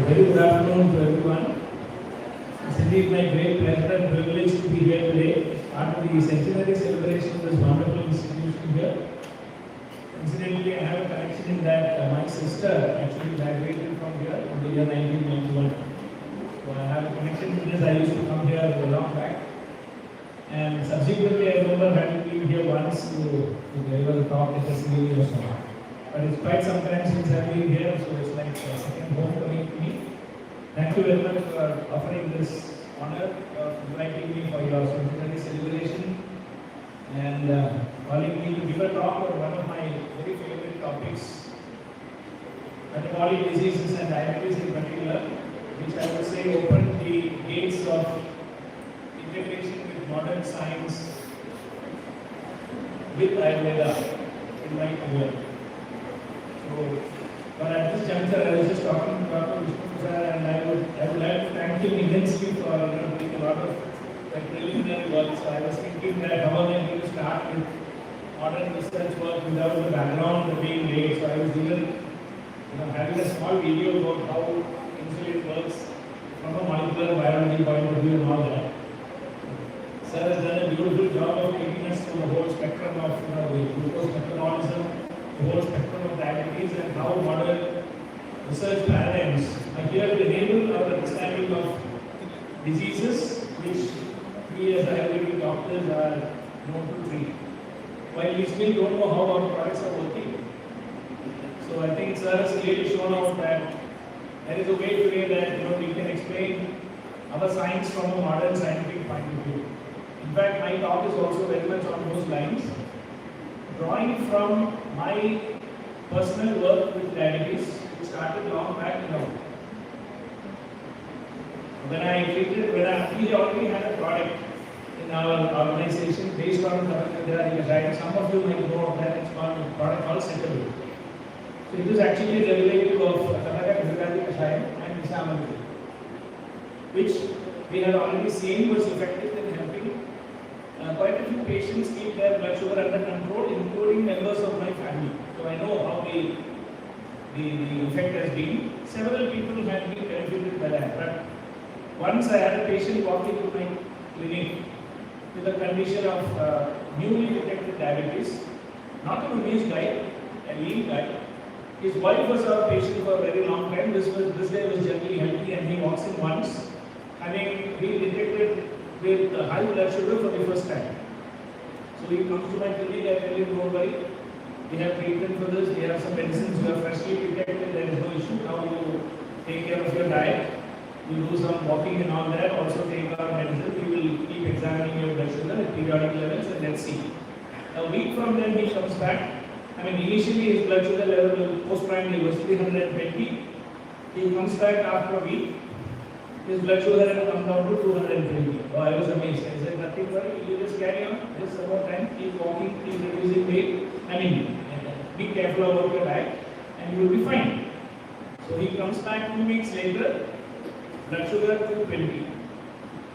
Very good afternoon to everyone. It's indeed my great pleasure and privilege to be here today after the centenary celebration of this wonderful institution here. Incidentally, I have a connection in that my sister actually graduated from here in the year 1991. So I have a connection with this. I used to come here a long back. And subsequently, I remember having been here once to deliver a talk at the CA or so. But it's quite some time since I've been here, so it's like a second home coming to me. Thank you very much for offering this honor of inviting me for your centenary celebration and calling me to give a talk on one of my very favorite topics, metabolic diseases and diabetes in particular, which I would say opened the gates of integration with modern science with Ayurveda in my career. So, but at this juncture, I was just talking to Dr. Vishnu sir, and I would like to thank him immensely for doing a lot of preliminary work. So I was thinking that how am I going to start with modern research work without the background being laid. So I was even having a small video about how insulin works from a molecular biology point of view and all that. Sir has done a beautiful job of taking us through the whole spectrum of the glucose metabolism, the whole spectrum of diabetes, and how modern research paradigms are here to enable our understanding of diseases which we as Ayurvedic doctors are known to treat. While we still don't know how our products are working. So I think sir has clearly shown out that there is a way today that we can explain our science from a modern scientific point of view. In fact, my talk is also very much on those lines, drawing from my personal work with diabetes, which started long back. When we already had a product in our organization based on the some of you might know of that. It's called a product called Setable. So it is actually a derivative of and Islamabad, which we have already seen was effective in helping quite a few patients keep their blood sugar under control, including members of my family. So I know how the effect has been. Several people have been benefited by that. But once I had a patient walk into my clinic with a condition of newly detected diabetes, not an obese guy, a lean guy. His wife was our patient for a very long time. This guy was generally healthy, and he walks in once, having been detected with high blood sugar for the first time. So he comes to my clinic, I tell him, don't worry, we have treatment for this, we have some medicines, you are freshly detected, there is no issue. Now you take care of your diet, you do some walking and all that, also take our medicine, we will keep examining your blood sugar at periodic levels and let's see. A week from then he comes back. Initially his blood sugar level post-primary was 320. He comes back after a week. His blood sugar had come down to 220. Oh, I was amazed. I said, nothing worry, you just carry on. Just some more time, keep walking, keep reducing weight. Be careful about your diet and you will be fine. So he comes back 2 weeks later, blood sugar 220.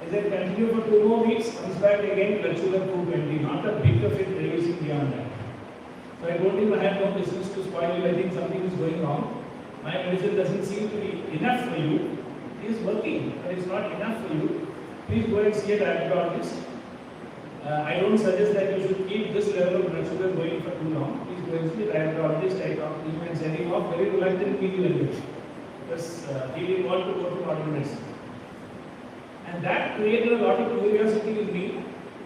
I said, continue for 2 more weeks, comes back again, blood sugar 220. Not a bit of it reducing beyond that. So I told him I have no business to spoil you. I think something is going wrong. My medicine doesn't seem to be enough for you. It is working, but it's not enough for you. Please go and see a diabetologist. I don't suggest that you should keep this level of blood sugar going for too long. He's going to be diabetologist, I talked to him and sending off very reluctantly because he didn't want to go to modern medicine. And that created a lot of curiosity in me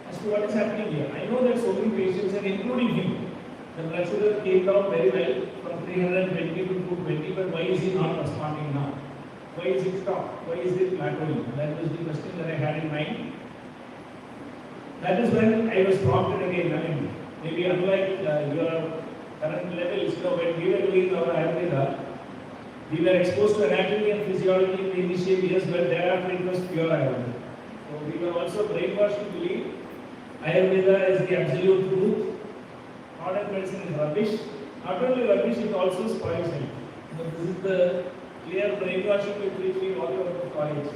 as to what is happening here. I know that so many patients, and including him, the blood sugar came down very well from 320 to 220, but why is he not responding now? Why is it stopped? Why is it plateauing? That was the question that I had in mind. That is when I was prompted again. I mean, maybe unlike your current levels, when we were doing our Ayurveda, we were exposed to anatomy and physiology in the initial years, but thereafter it was pure Ayurveda. So we were also brainwashed to believe Ayurveda is the absolute truth. Modern medicine is rubbish. Not only rubbish, it also spoils health. So this is the clear brainwashing with which we walk out of college.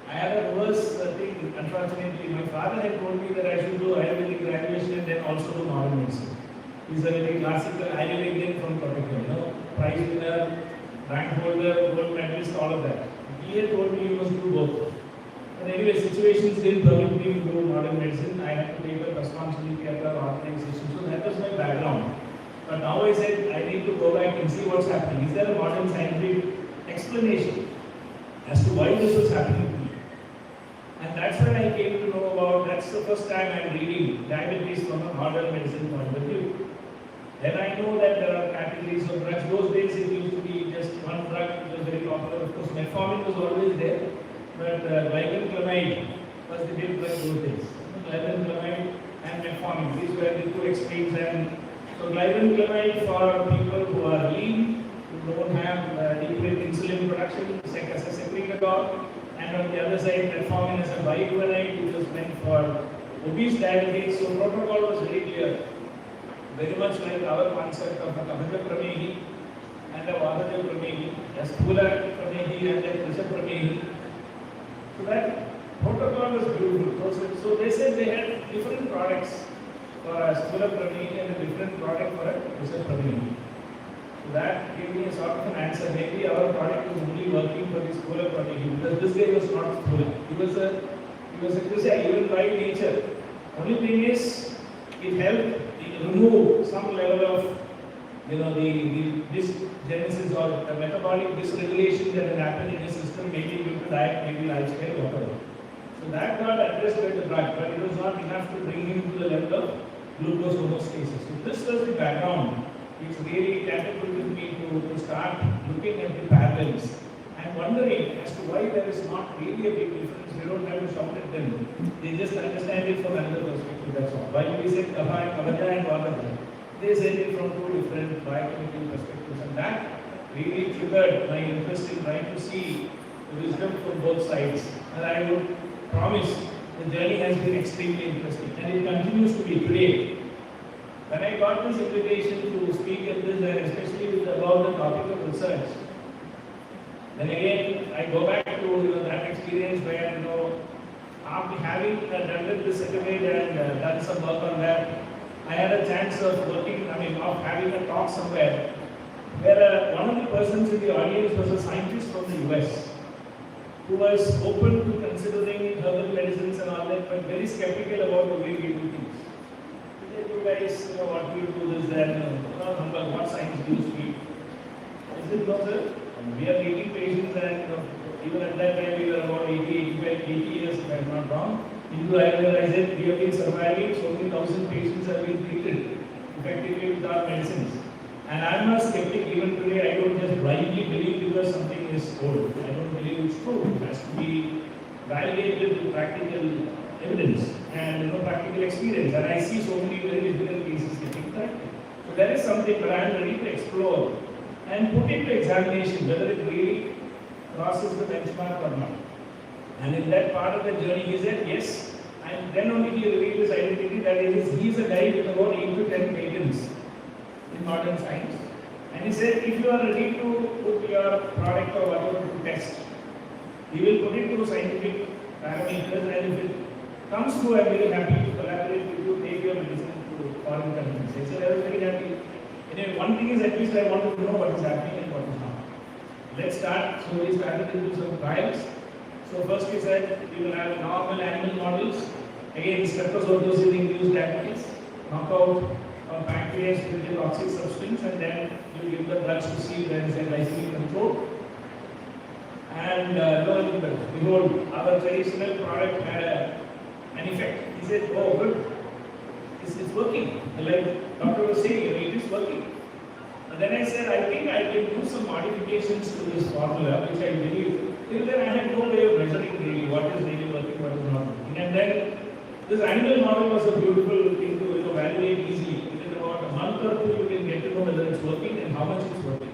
I had a worse thing, unfortunately. My father had told me that I should do Ayurvedic graduation and then also do modern medicine. He's a very classical Ayurvedic from Kottayam, prize winner, rank holder, gold medalist, all of that. He had told me he must do both. But anyway, situations didn't permit me to do modern medicine. I had to take up responsibility at the organization. So that was my background. But now I said I need to go back and see what's happening. Is there a modern scientific explanation as to why this was happening to me? And that's where I came to know about, that's the first time I'm reading diabetes from a modern medicine point of view. Then I know that there are categories of drugs. Those days it used to be just one drug which was very popular. Of course, metformin was always there, but glycosamine was the big drug those days. Glycosamine and metformin, these were the two extremes. And so glycosamine for people who are lean, who don't have adequate insulin production, as a secretagogue, and on the other side, metformin as a biglycinate, which was meant for obese diabetes. So protocol was very clear. Very much like our concept of a Kabhaja Pramehi and a Vadaja Pramehi, a Sthula Pramehi and a Krisha Pramehi. So that protocol was beautiful. So they said they had different products for a Sthula Pramehi and a different product for a Krisha Pramehi. So that gave me a sort of an answer. Maybe our product was only working for the Sthula Pramehi because this guy was not Sthula. He was a Krisha even by nature. Only thing is, it helped remove some level of, the dysgenesis or the metabolic dysregulation that had happened in the system, maybe due to diet, maybe lifestyle, whatever. So that got addressed by the drug, but it was not enough to bring him to the level of glucose homeostasis. So this was the background which really catapulted me to start looking at the parallels and wondering as to why there is not really a big difference. We don't have to shout at them. They just understand it from another perspective, that's all. While we said Kabhaja and Vadaja, they said it from two different biochemical perspectives. And that really triggered my interest in trying to see the wisdom from both sides. And I would promise the journey has been extremely interesting. And it continues to be today. When I got this invitation to speak at this, and especially about the topic of research, then again, I go back to that experience where, after having done this certificate and done some work on that, I had a chance of of having a talk somewhere where one of the persons in the audience was a scientist from the US who was open to considering herbal medicines and all that, but very skeptical about the way we do things. He said, you guys, what do you do this, that, what science do you speak? I said, no, sir. We are treating patients and even at that time we were about 80 years, if I am not wrong. Into Ayurveda, I said, we have been surviving, so many thousand patients have been treated effectively with our medicines. And I am not skeptic even today. I don't just blindly believe because something is told. I don't believe it's true. It has to be validated with practical evidence and practical experience. And I see so many very difficult cases getting corrected. So there is something, but I am ready to explore and put it to examination whether it really crosses the benchmark or not. And in that part of the journey, he said yes, and then only he revealed his identity, that he is a guy with about 8 to 10 patents in modern science. And he said, if you are ready to put your product or whatever to test, he will put it to scientific parameters, and if it comes through, I am very happy to collaborate with you, take your medicine to foreign countries. He said, I was very happy. Anyway, one thing is at least I want to know what is happening and what is not. Let's start. So we started to do some trials. So first we said we will have normal animal models, Again, streptozotocin induced diabetes, knockout of pancreas with the toxic substance, and then you give the drugs to see there is a glycemic control. And lo and behold, our traditional product had an effect. He said, oh good, this is working. Like doctor was saying, it is working. And then I said, I think I can do some modifications to this formula, which I believe. Till then I had no way of measuring really what is really working, what is not working. And then this animal model was a beautiful thing to evaluate easily. Within about a month or two, you can get to know whether it's working and how much it's working.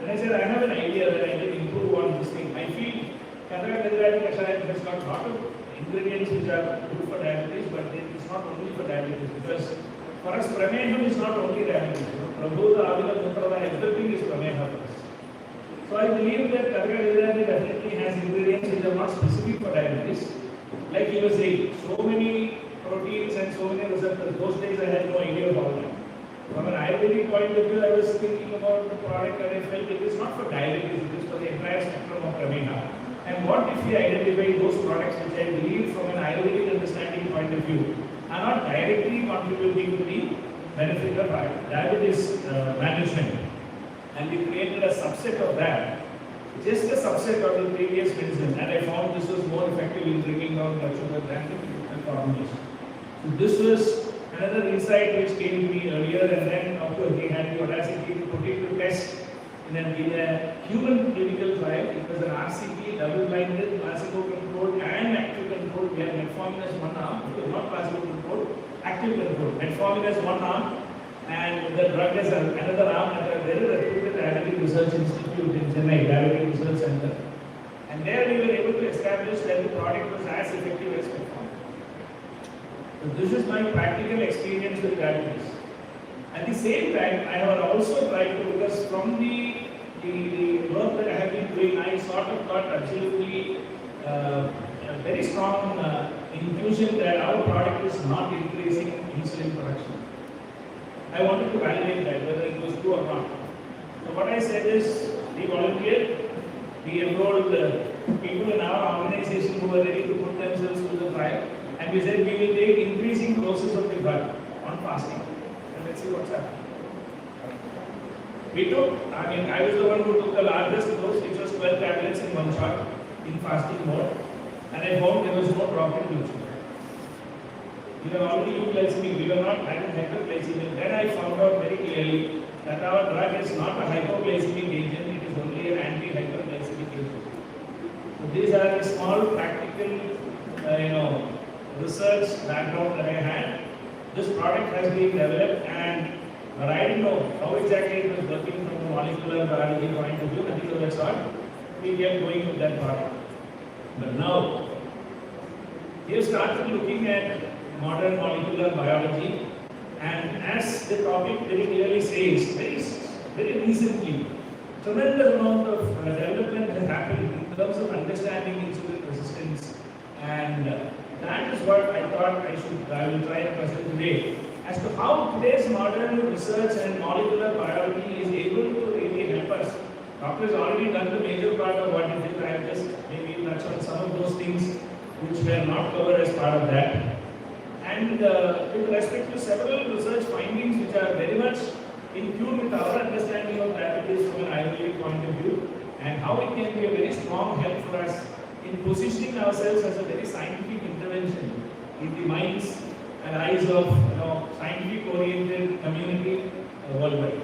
And I said, I have an idea that I can improve on this thing. I feel prediabetic has got a lot of ingredients which are good for diabetes, but it's not only for diabetes. Because for us, prameha is not only diabetes. Prabhu, Avila, Mutrava, everything is prameha for us. So I believe that prediabetic definitely has ingredients which are not specific for diabetes. Like he was saying, so many proteins and so many receptors. Those days I had no idea about them. From an Ayurvedic point of view, I was thinking about the product and I felt it is not for diabetes, it is for the entire spectrum of prameha. And what if we identify those products which I believe from an Ayurvedic understanding point of view are not directly contributing to the benefit of diabetes management. And we created a subset of that, just a subset of the previous medicine, and I found this was more effective in bringing down blood sugar than the formulation. So this was another insight which came to me earlier, and then of course we had the audacity to put it to test in a human clinical trial. It was an RCT, double-blinded, placebo-controlled and active controlled. We had metformin as one arm, not placebo-controlled, active controlled. Metformin as one arm, and the drug as another arm at a very reputed Diabetic Research Institute in Chennai, Diabetic Research Center. And there we were able to establish that the product was as effective as metformin. So this is my practical experience with diabetes. At the same time, I have also tried to, because from the work that I have been doing, I sort of got absolutely a very strong intuition that our product is not increasing insulin production. I wanted to validate that, whether it was true or not. So what I said is, we volunteered, we enrolled people in our organization who were ready to put themselves through the trial, and we said we will take increasing doses of the drug on fasting. And let's see what's happening. We took, I was the one who took the largest dose, which was 12 tablets in one shot in fasting mode, and I found there was no drop in blood sugar. We were already euglycemic, we were not having hyperglycemic. Then I found out very clearly that our drug is not a hypoglycemic agent, it is only an anti-hyperglycemic agent. So these are the small practical, research background that I had. This product has been developed, and but I didn't know how exactly it was working from a molecular biology point of view, nothing of that sort. We kept going with that product. But now, we have started looking at modern molecular biology, and as the topic very clearly says, very recently, tremendous amount of development has happened in terms of understanding insulin resistance, and that is what I thought I will try and present today, as to how today's modern research and molecular biology is able to really help us. Doctor has already done the major part of what he did. I have just maybe touched on some of those things which were not covered as part of that. And with respect to several research findings which are very much in tune with our understanding of diabetes from an Ayurvedic point of view, and how it can be a very strong help for us in positioning ourselves as a very scientific intervention in the minds and eyes of scientific-oriented community worldwide.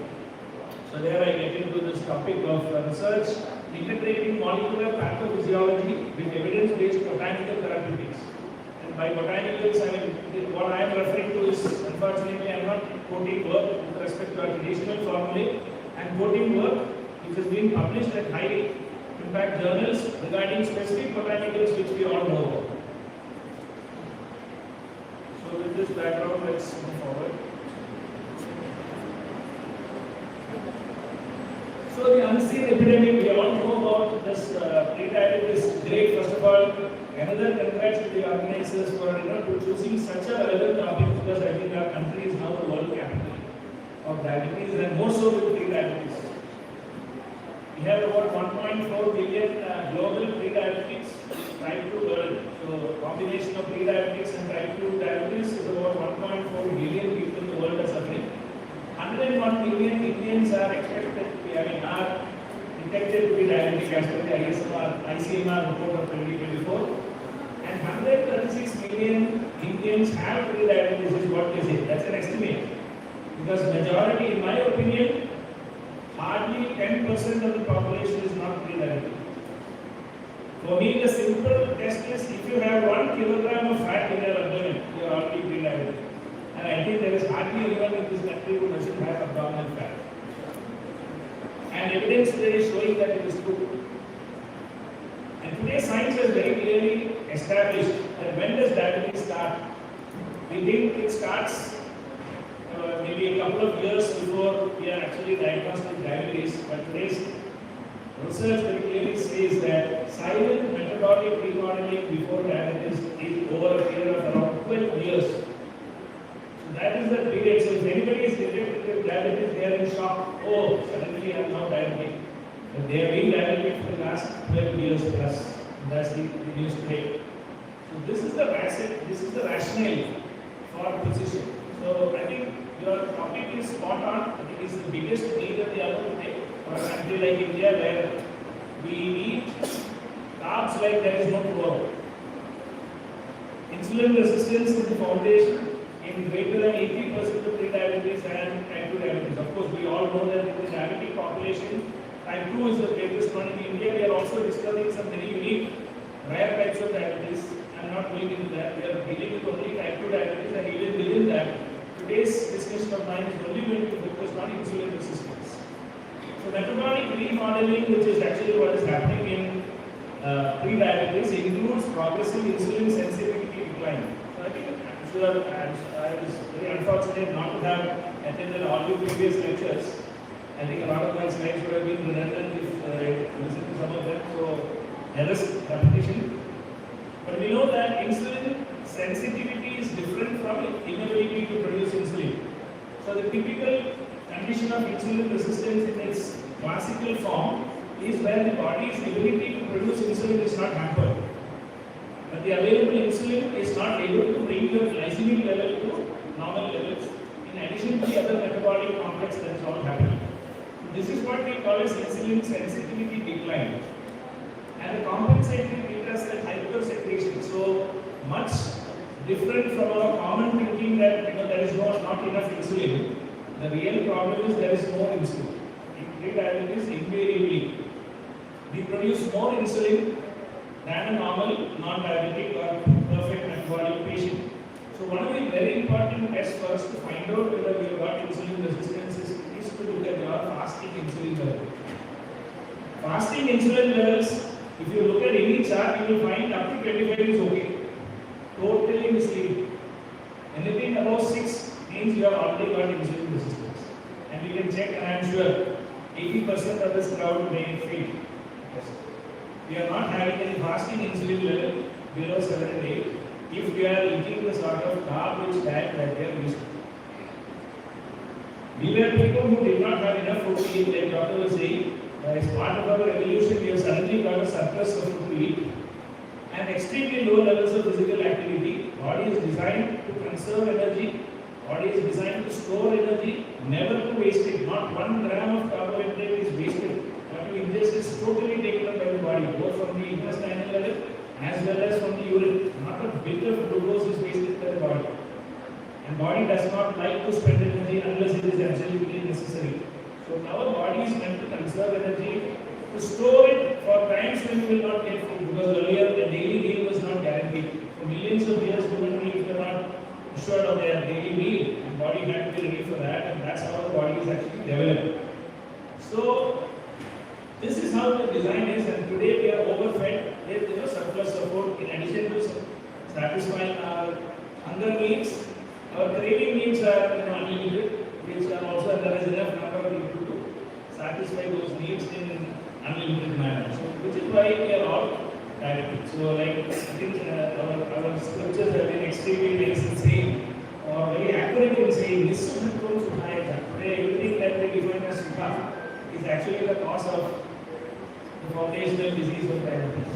So there I get into this topic of research, integrating molecular pathophysiology with evidence-based botanical therapeutics. And by botanicals, I mean, what I am referring to is, unfortunately, I am not quoting work with respect to our traditional formulae. I am quoting work which has been published at high impact journals regarding specific botanicals which we all know about. So with this background, let's move forward. So the unseen epidemic, we all know about this prediabetic. Great. First of all, another congrats to the organizers for choosing such a relevant topic, because I think our country is now the world capital of diabetes, and more so with prediabetes. We have about 1.4 billion global pre-diabetics type 2 burden. So combination of pre-diabetics and type 2 diabetes is about 1.4 billion people in the world are suffering. 101 million Indians are expected to be, are detected to be diabetic as per the ICMR report of 2024. And 136 million Indians have pre-diabetes is what they say. That's an estimate. Because majority, in my opinion, hardly 10% of the population is not pre-diabetic. For me, the simple test is if you have 1 kilogram of fat in your abdomen, you are already pre-diabetic. And I think there is hardly anyone in this country who doesn't have abdominal fat. And evidence today is showing that it is true. And today science has very clearly established that when does diabetes start? We think it starts maybe a couple of years before we are actually diagnosed with diabetes, but today's research very clearly says that silent metabolic remodeling before diabetes is over a period of around 12 years. So that is the period. So if anybody is detected with diabetes, they are in shock. Oh, suddenly I am now diabetic. But they have been diabetic for the last 12 years plus. That's the news today. So this is the rationale for precision. So I think your topic is spot on. I think it's the biggest need of the hour today for a country like India where we need carbs like there is no tomorrow. Insulin resistance is the foundation in greater than 80% of pre-diabetes and type 2 diabetes. Of course, we all know that in the diabetic population, type 2 is the greatest one in India. We are also discovering some very unique rare types of diabetes. I am not going into that. We are dealing with only type 2 diabetes, and even within that, today's discussion of mine is only going to focus on insulin resistance. So metabolic remodeling, which is actually what is happening in pre-diabetes, includes progressive insulin sensitivity decline. So I think I was very unfortunate not to have attended all the previous lectures. I think a lot of my slides would have been redundant if I listened to some of them. So there is repetition. But we know that insulin sensitivity is different from inability to produce insulin. So the typical condition of insulin resistance in its classical form is where the body's ability to produce insulin is not hampered. But the available insulin is not able to bring your glycemic level to normal levels, in addition to the other metabolic complex that is all happening. This is what we call as insulin sensitivity decline. And the compensatory beta cell hypersecretion. So much different from our common thinking that there is not enough insulin. The real problem is there is more insulin. In pre-diabetes, invariably, we produce more insulin than a normal non-diabetic or perfect metabolic patient. So one of the very important tests for us to find out whether we have got insulin resistance is to look at your fasting insulin level. Fasting insulin levels, if you look at any chart, you will find up to 25 is okay. Totally misleading. Anything above 6 means you have already got insulin resistance. And we can check, and I am sure 80% of this crowd may fail. Yes. We are not having any fasting insulin level below 7 and 8 if we are eating the sort of carb-rich diet that they are used to. We were people who did not have enough food to eat, like Doctor was saying. As part of our evolution, we have suddenly got a surplus of food to eat. And extremely low levels of physical activity. Body is designed to conserve energy. Body is designed to store energy, never to waste it. Not 1 gram of carbohydrate is wasted. What you ingest is totally taken up by the body, both from the intestinal level as well as from the urine. Not a bit of glucose is wasted by the body. And body does not like to spend energy unless it is absolutely necessary. So our body is meant to conserve energy, to store it for times when we will not get food, because earlier the daily meal was not guaranteed. For millions of years, human beings were not assured of their daily meal, and body had to be ready for that, and that's how the body is actually developed. So this is how the design is, and today we are overfed with surplus of food. In addition to satisfying our hunger needs, our craving needs are unlimited, which are also there is enough number of people to satisfy those needs in unlimited manner. So, which is why we are all diabetic. So, like I think our scriptures have been extremely nice in saying, or very accurate in saying, this is the truth. Today, everything that we define as sukha is actually the cause of foundational disease of diabetes.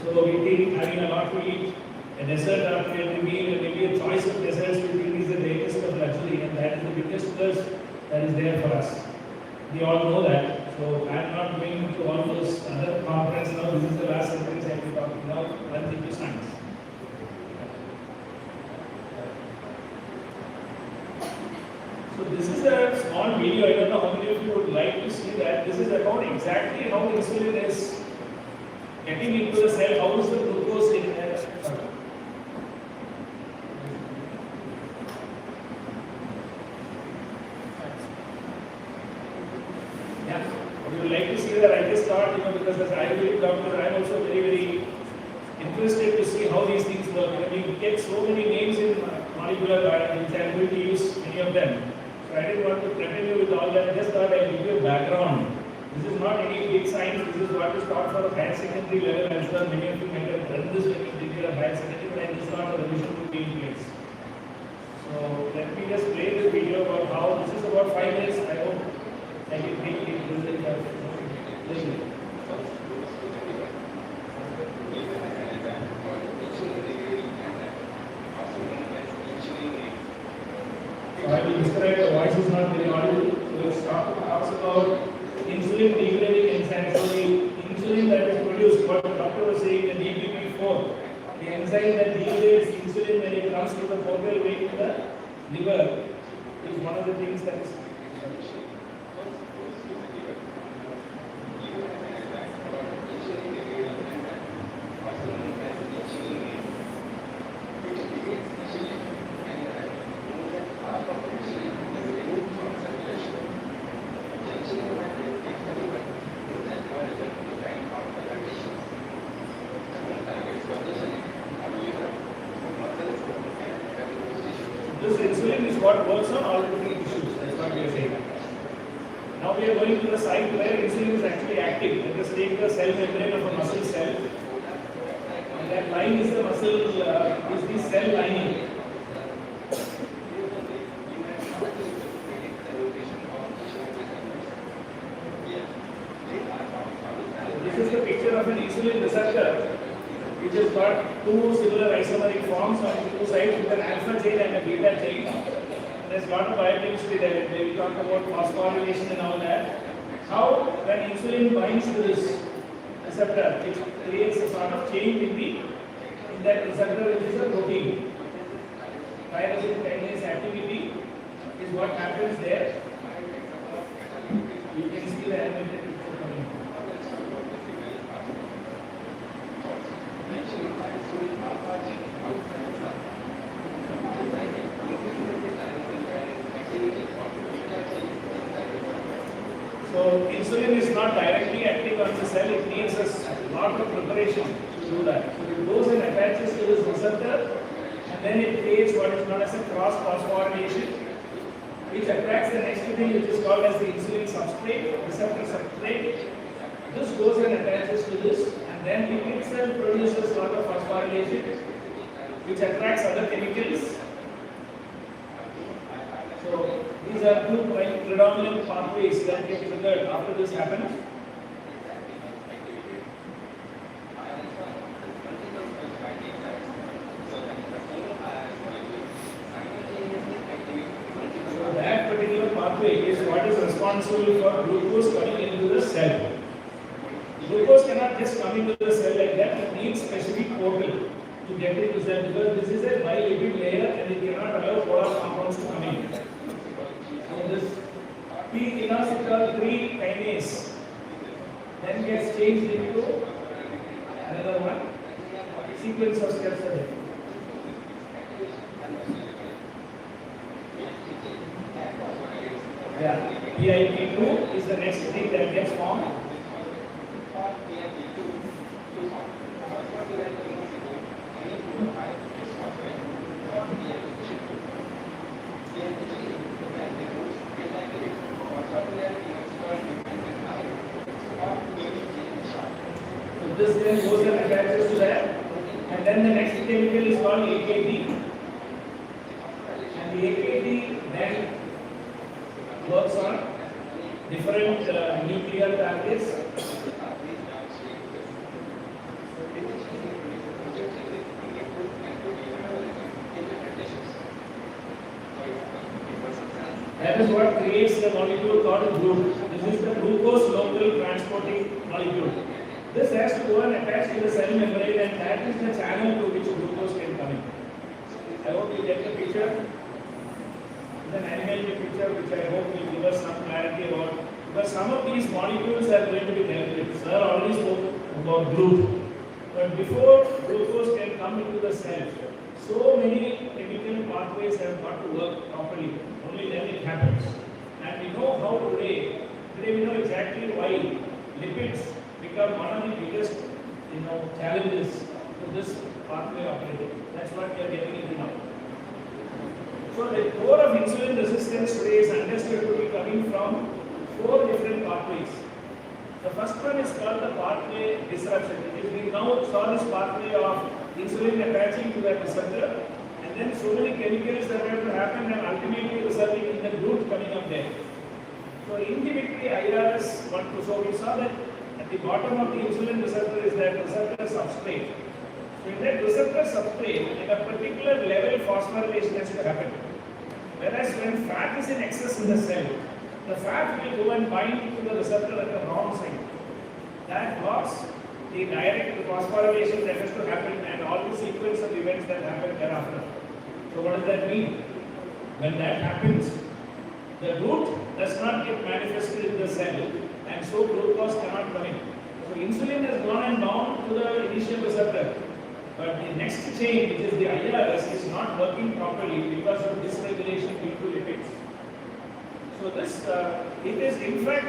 So eating, having a lot to eat, a dessert after every meal, and maybe a choice of desserts we think is the greatest of luxury, and that is the biggest curse that is there for us. We all know that. So I am not going into all those other conference now. This is the last sentence I will be talking now. One thing to science. So this is a small video. I don't know how many of you would like to see that. This is about exactly how insulin is getting into the cell. How is the glucose in there? Yeah, we would like to see that. I just thought, because as Ayurvedic doctor, I am also very, very interested to see how these things work. We get so many names in molecular biology, which I am going to use many of them. So I didn't want to threaten you with all that. I just thought I'll give you a background. This is not any big science. This is what is taught for higher secondary level. I'm sure many of you might have done this when you did your higher secondary, but I just thought a revision would be in place. So let me just play this video about how this is about 5 minutes. I hope I can make it listen. So I will describe, the voice is not very audible. So let's talks about insulin degrading enzyme. So the insulin that is produced, what the doctor was saying, the DPP4, the enzyme that degrades insulin when it comes to the portal way to the liver, is one of the things that is. This insulin is what works on all different tissues. That's what we are saying. Now we are going to the site where insulin is actually active. Let us take the cell membrane of a muscle cell. And that line is the muscle, is the cell lining. This is the picture of an insulin receptor, which has got two similar isomeric forms on two sides with an alpha chain and a beta chain. And there's a lot of biochemistry there. We talk about phosphorylation and all that. How, when insulin binds to this receptor, it creates a sort of change in that receptor, which is a protein. Tyrosine kinase activity is what happens there. You can see the animated picture coming. So insulin is not directly acting on the cell, it needs a lot of preparation to do that. So it goes and attaches to this receptor, and then it creates what is known as a cross phosphorylation, which attracts the next thing, which is called as the insulin substrate, receptor substrate. This goes and attaches to this, and then it itself produces a lot of phosphorylation, which attracts other chemicals. So these are two predominant pathways that get triggered after this happens. So that particular pathway is what is responsible for glucose coming into the cell. Glucose cannot just come into the cell like that, it needs specific portal to get into the cell, because this is a bilipid layer and it cannot allow polar compounds to come in. So this P-inositol 3 kinase then gets changed into another one. Sequence of steps are there. Yeah, PIP2 is the next thing that gets formed. So this then goes and attaches to that, and then the next chemical is called AKT, and the AKT then works on different nuclear targets. That is what creates the molecule called glucose. This is the glucose local transporting molecule. This has to go and attach to the cell membrane, and that is the channel through which glucose can come in. I hope you get the picture. It's an animated picture which I hope will give us some clarity about, because some of these molecules are going to be dealt with. Sir already spoke about glucose. But before glucose can come into the cell, so many chemical pathways have got to work properly. Only then it happens. And we know how today we know exactly why lipids become one of the biggest challenges to this pathway operating. That's what we are getting into now. So the core of insulin resistance today is understood to be coming from 4 different pathways. The first one is called the pathway disruption. We now saw this pathway of insulin attaching to that receptor, and then so many chemicals that have to happen and ultimately resulting in the glucose coming up there. So inhibitory IRS 1, 2. So we saw that at the bottom of the insulin receptor is that receptor substrate. So in that receptor substrate, at a particular level, phosphorylation has to happen. Whereas when fat is in excess in the cell, the fat will go and bind to the receptor at the wrong side. That blocks the direct phosphorylation that has to happen and all the sequence of events that happen thereafter. So what does that mean? When that happens, the root does not get manifested in the cell, and so glucose cannot come in. So insulin has gone and bound to the initial receptor, but the next chain, which is the IRS, is not working properly because of dysregulation due to lipids. So this, it is in fact,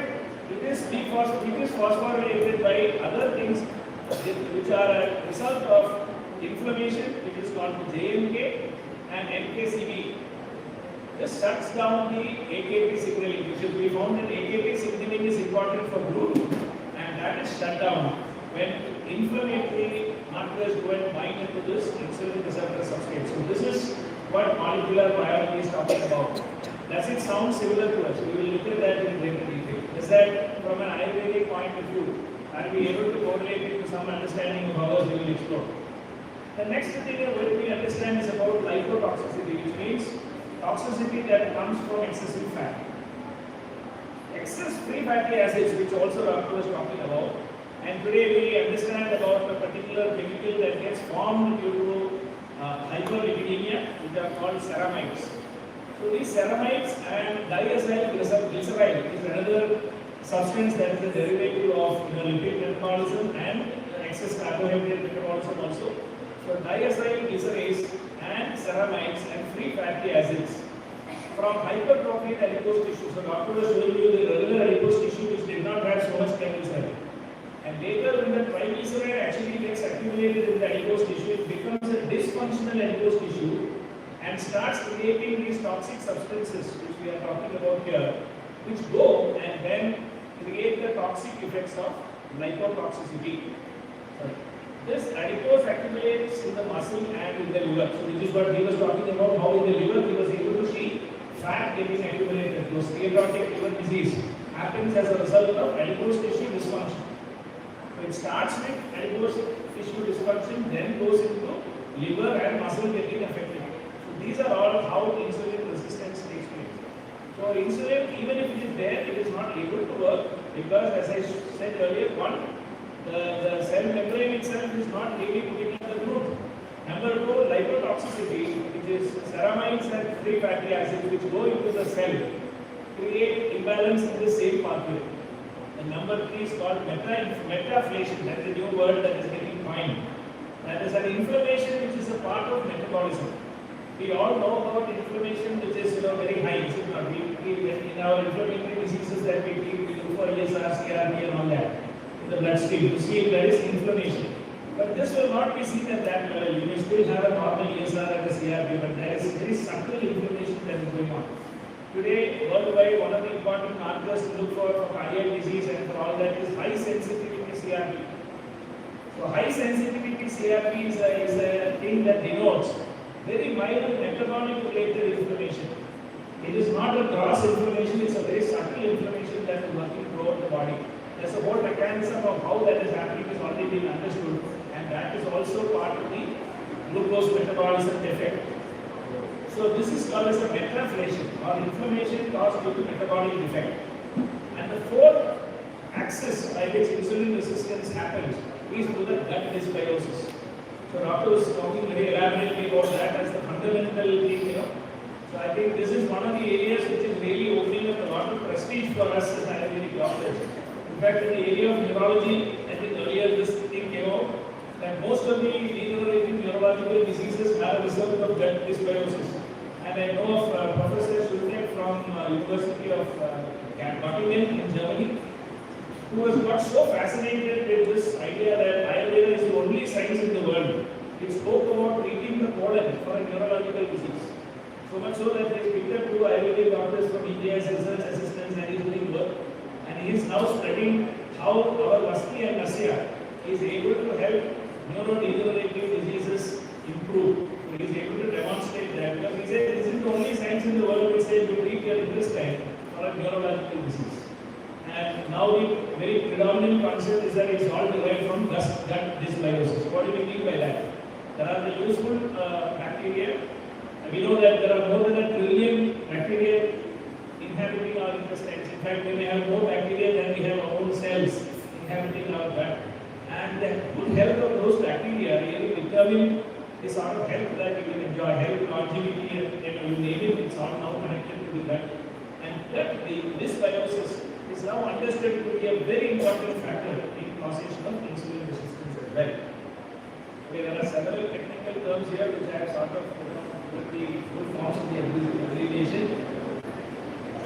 it is phosphorylated by other things which are a result of inflammation, which is called JNK and NKCB. This shuts down the AKP signaling, which is we found that AKP signaling is important for glucose, and that is shut down when inflammatory markers go and bind into this insulin receptor substrate. So this is what molecular biology is talking about. Does it sound similar to us? We will look at that in greater detail. Is that from an Ayurvedic point of view, are we able to correlate it to some understanding of ours we will explore? The next thing that we understand is about lipotoxicity, which means toxicity that comes from excessive fat. Excess free fatty acids, which also Dr. was talking about, and today we understand about a particular chemical that gets formed due to hyperlipidemia, which are called ceramides. So these ceramides and diacylglyceride is another substance that is a derivative of lipid metabolism and excess carbohydrate metabolism also. So diacylglycerides and ceramides and free fatty acids from hypertrophic adipose tissue. So doctor was showing you the regular adipose tissue which did not have so much triglyceride. And later when the triglyceride actually gets accumulated in the adipose tissue, it becomes a dysfunctional adipose tissue and starts creating these toxic substances which we are talking about here, which go and then create the toxic effects of lipotoxicity. This adipose accumulates in the muscle and in the liver. So which is what he was talking about, how in the liver he was able to see fat getting accumulated. So steatotic liver disease happens as a result of adipose tissue dysfunction. So it starts with adipose tissue dysfunction, then goes into liver and muscle getting affected. So these are all how insulin resistance takes place. So insulin, even if it is there, it is not able to work because, as I said earlier, the cell membrane itself is not really putting up the glucose. Number 2, lipotoxicity, which is ceramides and free fatty acids which go into the cell, create imbalance in the same pathway. And number 3 is called metaflation. That is a new word that is getting coined. That is an inflammation which is a part of metabolism. We all know about inflammation which is very high. Is it not? In our inflammatory diseases that we treat, we look for ESR, CRP and all that in the bloodstream to see if there is inflammation. But this will not be seen at that level. You may still have a normal ESR and a CRP, but there is very subtle inflammation that is going on. Today, worldwide, one of the important markers to look for cardiac disease and for all that is high sensitivity CRP. So high sensitivity CRP is a thing that denotes very mild metabolic related inflammation. It is not a gross inflammation, it's a very subtle inflammation that is working throughout the body. There's a whole mechanism of how that is happening is already being understood, and that is also part of the glucose metabolism effect. So this is called as a metaflation or inflammation caused due to metabolic defect. And the fourth axis by which insulin resistance happens is through the gut dysbiosis. So doctor was talking very elaborately about that as the fundamental thing. So I think this is one of the areas which is really opening up a lot of prestige for us as Ayurvedic doctors. In fact, in the area of neurology, I think earlier this thing came out that most of the degenerative neurological diseases are a result of gut dysbiosis. And I know of Professor Schultek from University of Göttingen in Germany, who has got so fascinated with this idea that Ayurveda is the only science in the world which spoke about treating the colon for a neurological disease. So much so that they picked up two Ayurvedic doctors from India as research assistants and he's doing work. And he is now spreading how our Vasti and Nasya is able to help neurodegenerative diseases improve. So he is able to demonstrate that because he said this is the only science in the world which says you treat your intestine for a neurological disease. And now the very predominant concept is that it's all derived from gut dysbiosis. What do we mean by that? There are the useful bacteria. We know that there are more than 1 trillion bacteria inhabiting our intestines. In fact, we may have more bacteria than we have our own cells inhabiting our gut. And the good health of those bacteria really determine the sort of health that we will enjoy. Health, longevity, and you name it, it's all now connected to the gut. And that dysbiosis is now understood to be a very important factor in causation of insulin resistance as well. Okay, there are several technical terms here which I have sort of with the full forms of the abbreviation. I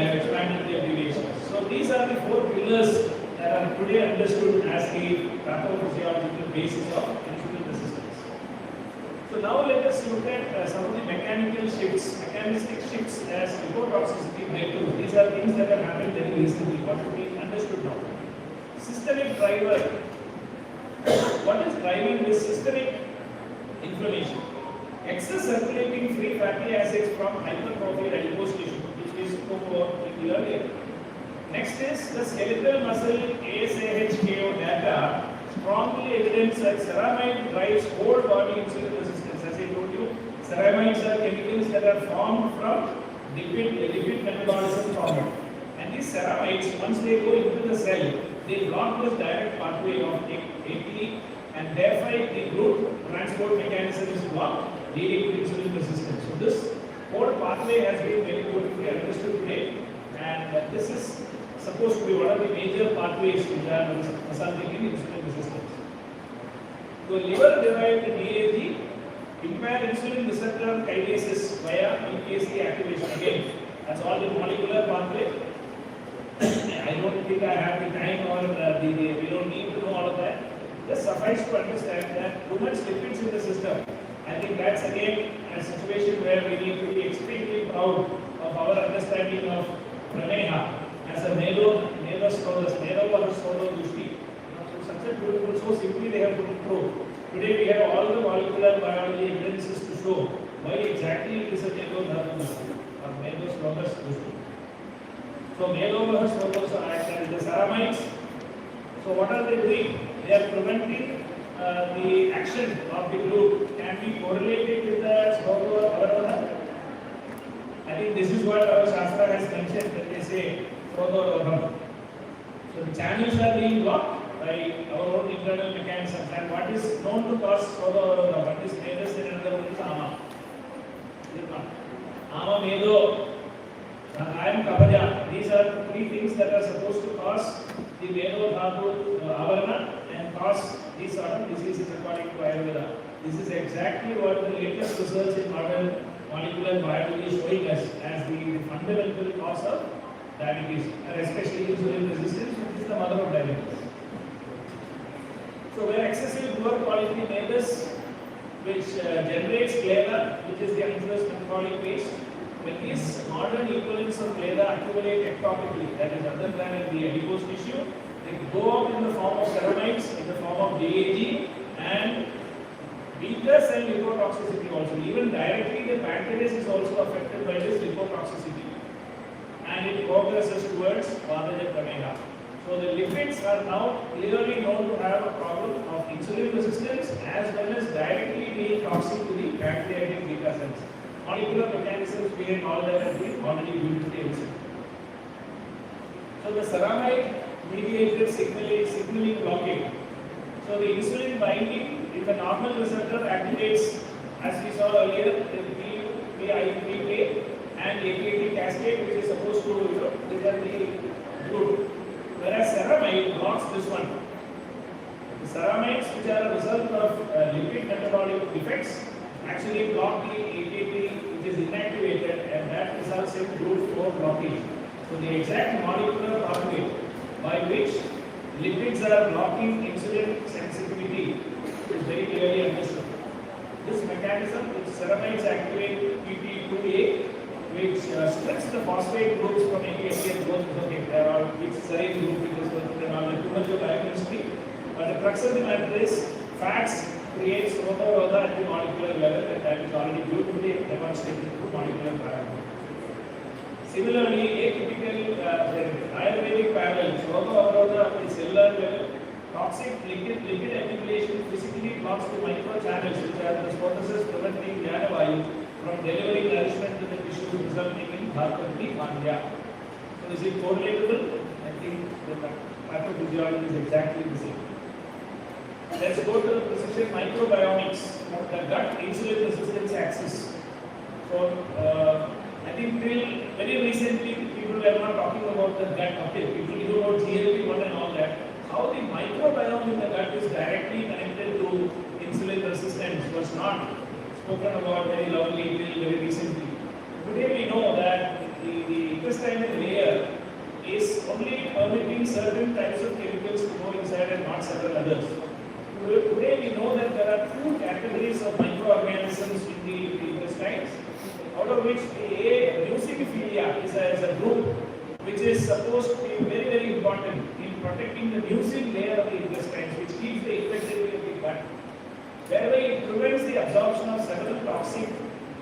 have expanded the abbreviation. So these are the four pillars that are today understood as the pathophysiological basis of insulin resistance. So now let us look at some of the mechanical shifts, mechanistic shifts as lipotoxicity breakthrough. These are things that have happened very recently, what should be understood now. Systemic driver. What is driving this systemic inflammation? Excess circulating free fatty acids from hypertrophied adipose tissue, which we spoke about earlier. Next is the skeletal muscle ASAHKO data strongly evidence that ceramide drives whole body insulin resistance. As I told you, ceramides are chemicals that are formed from lipid metabolism format. And these ceramides, once they go into the cell, they block this direct pathway of ATP, and therefore the group transport mechanism is blocked, leading to insulin resistance. So this whole pathway has been very beautifully understood today, and this is supposed to be one of the major pathways which are resulting in insulin resistance. So liver-derived DAG impair insulin receptor kinases via PKC activation. Again, that's all the molecular pathway. I don't think I have the time or we don't need to know all of that. Just suffice to understand that too much lipids in the system. I think that's again a situation where we need to be extremely proud of our understanding of Prameha as a Melo Dushti. So such a beautiful, so simply they have put it through. Today we have all the molecular biology evidences to show why exactly it is a Melo Dushti or Melo Dushti. So Melo act as the ceramides. So what are they doing? They are preventing the action of the group can be correlated with the Srodha. I think this is what our Shastra has mentioned when they say Srodha. So the channels are being blocked by our own internal mechanisms, and what is known to cause Srodha, what is Medas and another one is Ama. Is it not? Ama Medo, Ayam Kapaja. These are three things that are supposed to cause the Medo Dhatu Avarana and cause these sort of diseases according to Ayurveda. This is exactly what the latest research in modern molecular biology is showing us as the fundamental cause of diabetes, and especially insulin resistance, which is the mother of diabetes. So where excessive poor quality Medas, which generates cleda, which is the anhydrous metabolic waste, when these modern equivalents of cleda accumulate ectopically, that is other than in the adipose tissue, they go out in the form of ceramides, in the form of DAG, and beta cell lipotoxicity also. Even directly the pancreas is also affected by this lipotoxicity, and it progresses towards Vadaja Prameha. So the lipids are now clearly known to have a problem of insulin resistance as well as directly being toxic to the pancreatic beta cells. molecular mechanisms behind all that have been already beautifully explained. So the ceramide mediated signaling blockade. So the insulin binding, if a normal receptor activates, as we saw earlier, the PI3K and AKT cascade, which is supposed to trigger the group. Whereas ceramide blocks this one. The ceramides, which are a result of lipid metabolic defects, actually block the AKT, which is inactivated, and that results in group 4 blockage. So the exact molecular pathway by which lipids are blocking insulin sensitivity is very clearly understood. This mechanism, which ceramides activate PP2A, which splits the phosphate groups from AKT and goes to the there are which serine group, because there are too much of biochemistry. But the crux of the matter is fats creates Rota at the molecular level, and that is already beautifully demonstrated through molecular parameters. Similarly, atypical Ayurvedic parallels, Rota at the cellular level, toxic lipid accumulation physically blocks the microchannels, which are the photosis preventing Jnana from delivering nourishment to the tissues, resulting in Bharpati Pandya. So, is it correlatable? I think the pathophysiology is exactly the same. Let's go to the precision microbiomics, the gut insulin resistance axis. So, I think till very recently people were not talking about the gut. Okay, people knew about GLP-1 and all that. How the microbiome in the gut is directly connected to insulin resistance was not spoken about very loudly till very recently. Today we know that the intestinal layer is only permitting certain types of chemicals to go inside and not several others. Today we know that there are two categories of microorganisms in the intestines, out of which the muciniphila is a group which is supposed to be very, very important in protecting the mucin layer of the intestines, which keeps the infectivity of the gut. Thereby it prevents the absorption of several toxic,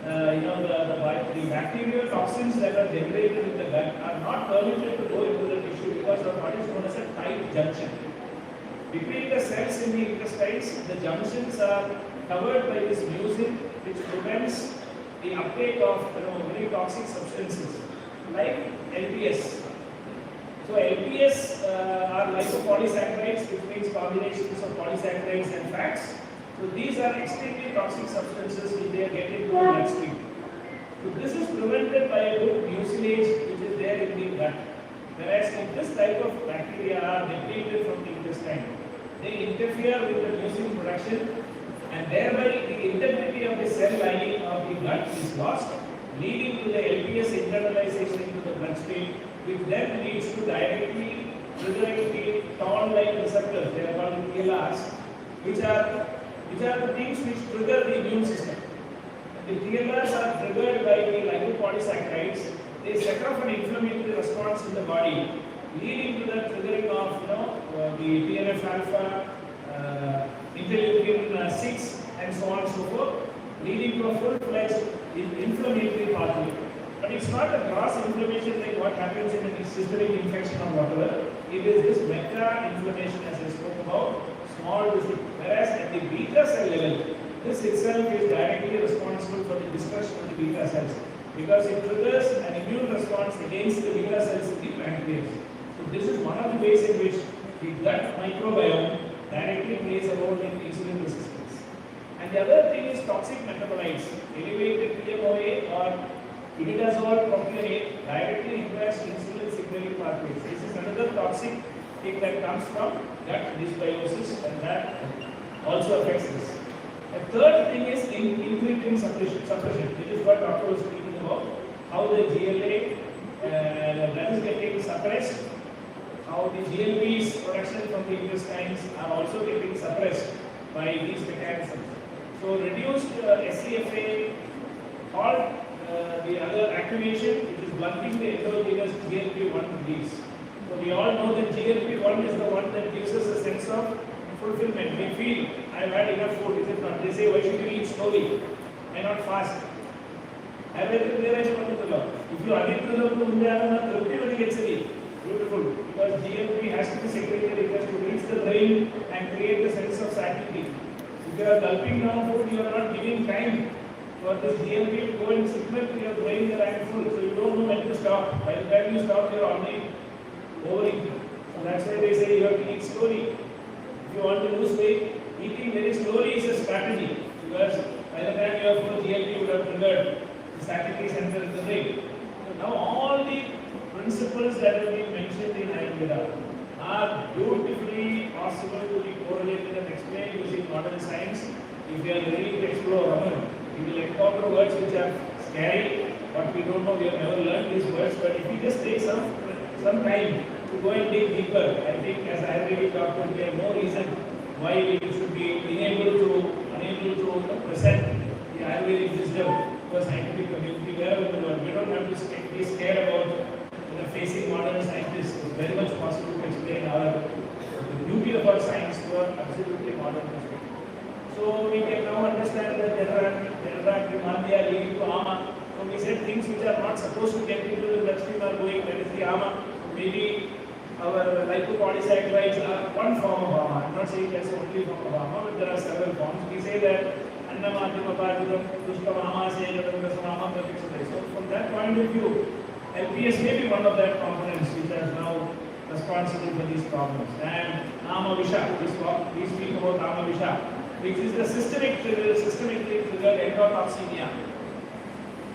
the bacterial toxins that are generated in the gut are not permitted to go into the tissue because of what is known as a tight junction. Between the cells in the intestines, the junctions are covered by this mucin, which prevents the uptake of very toxic substances like LPS. So LPS are lipopolysaccharides, which means combinations of polysaccharides and fats. So these are extremely toxic substances which they get into the bloodstream. So this is prevented by a good mucilage which is there in the gut. Whereas if this type of bacteria are depleted from the intestine, they interfere with the mucin production, and thereby the integrity of the cell lining of the gut is lost, leading to the LPS internalization into the bloodstream, which then leads to directly triggering the toll-like receptors, they are called TLRs, which are the things which trigger the immune system. The TLRs are triggered by the lipopolysaccharides. They set off an inflammatory response in the body, leading to the triggering of the TNF alpha, interleukin 6, and so on and so forth, leading to a full-fledged inflammatory pathway. But it's not a gross inflammation like what happens in a systemic infection or whatever. It is this meta-inflammation, as I spoke about, small disease. Whereas at the beta cell level, this itself is directly responsible for the destruction of the beta cells, because it triggers an immune response against the beta cells in the pancreas. So this is one of the ways in which the gut microbiome directly plays a role in insulin resistance. And the other thing is toxic metabolites. Elevated PMOA or imidazole propionate directly impacts insulin signaling pathways. This is another toxic thing that comes from gut dysbiosis, and that also affects this. The third thing is incretin suppression, which is what Doctor was speaking about, how the GLA that is getting suppressed, how the GLP's production from the intestines are also getting suppressed by these mechanisms. So reduced SCFA or the other activation, which is blunting the endogenous GLP-1 release. So we all know that GLP-1 is the one that gives us a sense of fulfillment. We feel, I have had enough food, is it not? They say, why should you eat slowly? Why not fast? I have realized if you addict to the gets away. Beautiful. Because GLP has to be secreted, it has to reach the brain and create a sense of satiety. If you are gulping down food, you are not giving time For this DMP to go in signal to your brain, the rank full, so you don't know when to stop. By the time you stop, you're already overeating. So that's why they say you have to eat slowly. If you want to lose weight, eating very slowly is a strategy. Because by the time you have full DMP, you would have triggered the satiety center in the brain. So now all the principles that have been mentioned in Ayurveda are beautifully possible to be correlated and explained using modern science. If you are ready to explore Raman, you will encounter words which are scary, but we don't know, we have never learned these words. But if you just take some time to go and dig deeper, I think as Ayurvedic doctors, we have no reason why we should be unable to present the Ayurvedic wisdom to a scientific community wherever in the world. We don't have to be scared about facing modern scientists. It's very much possible to explain the beauty of our science to an absolutely modern perspective. So we can now understand that Janarak, Mandya leading to Ama. So we said things which are not supposed to get into the bloodstream are going, that is the Ama. Maybe our lipopolysaccharides are one form of Ama. I'm not saying that's the only form of Ama, but there are several forms. We say that Annamatimapaditam, Dushkamama, Sejatam, Rasamama, Prakshita. So from that point of view, LPS may be one of that components which are now responsible for these problems. And Namavisha, we speak about Namavisha, which is the systemically triggered endotoxemia.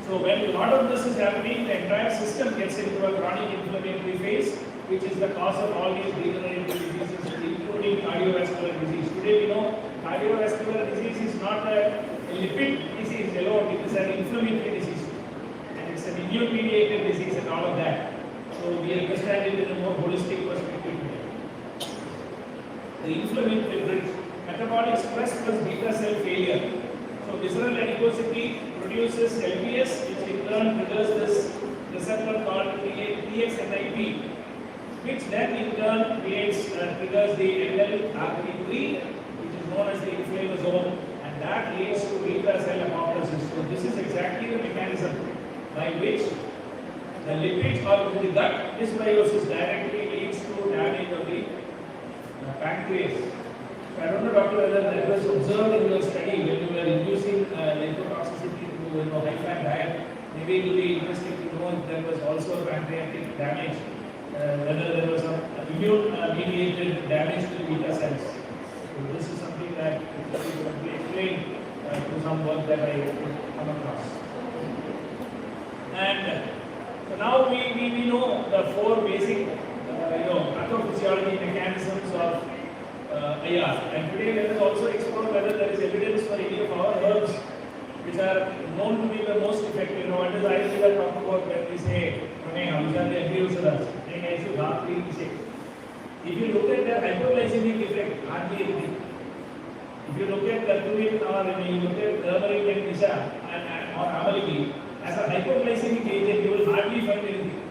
So when a lot of this is happening, the entire system gets into a chronic inflammatory phase, which is the cause of all these degenerative diseases, including cardiovascular disease. Today we know cardiovascular disease is not a lipid disease alone, it is an inflammatory disease. It's an immune-mediated disease and all of that. So we understand it in a more holistic perspective today. The inflammatory bridge, metabolic stress plus beta cell failure. So visceral adiposity produces LPS, which in turn triggers this receptor called TXNIP, which then in turn triggers the NLRP3, which is known as the inflammasome, and that leads to beta cell apoptosis. So this is exactly the mechanism by which the lipids or the gut dysbiosis directly leads to damage of the pancreas. So I don't know, doctor, whether that was observed in your study when you were inducing lipotoxicity through high-fat diet. Maybe it will be interesting to know if there was also pancreatic damage, whether there was some immune-mediated damage to the beta cells. So this is something that will be explained through some work that I come across. And so now we know the four basic pathophysiology mechanisms of IR. And today let us also explore whether there is evidence for any of our herbs which are known to be the most effective. What does Ayurveda talk about when we say, which are the agriculturals? If you look at the hypoglycemic effect, hardly anything. If you look at curcumin or you look at turmeric and Nisha or Amaliki, as a hypoglycemic agent, you will hardly find anything.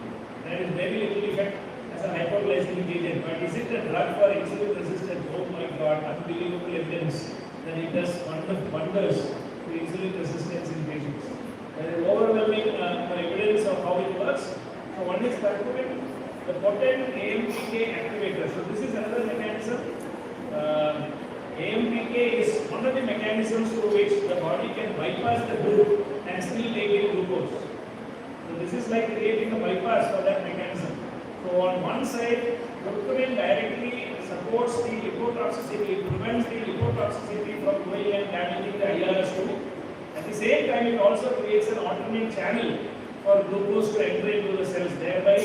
There is very little effect as a hypoglycemic agent. But is it a drug for insulin resistance? Oh my God, unbelievable evidence that it does wonders to insulin resistance in patients. There is overwhelming evidence of how it works. So one is curcumin, the potent AMPK activator. So this is another mechanism. AMPK is one of the mechanisms through which the body can bypass the group and still take in glucose. So this is like creating a bypass for that mechanism. So on one side, curcumin directly supports the lipotoxicity, prevents the lipotoxicity from going and damaging the IRS2. At the same time, it also creates an alternate channel for glucose to enter into the cells, thereby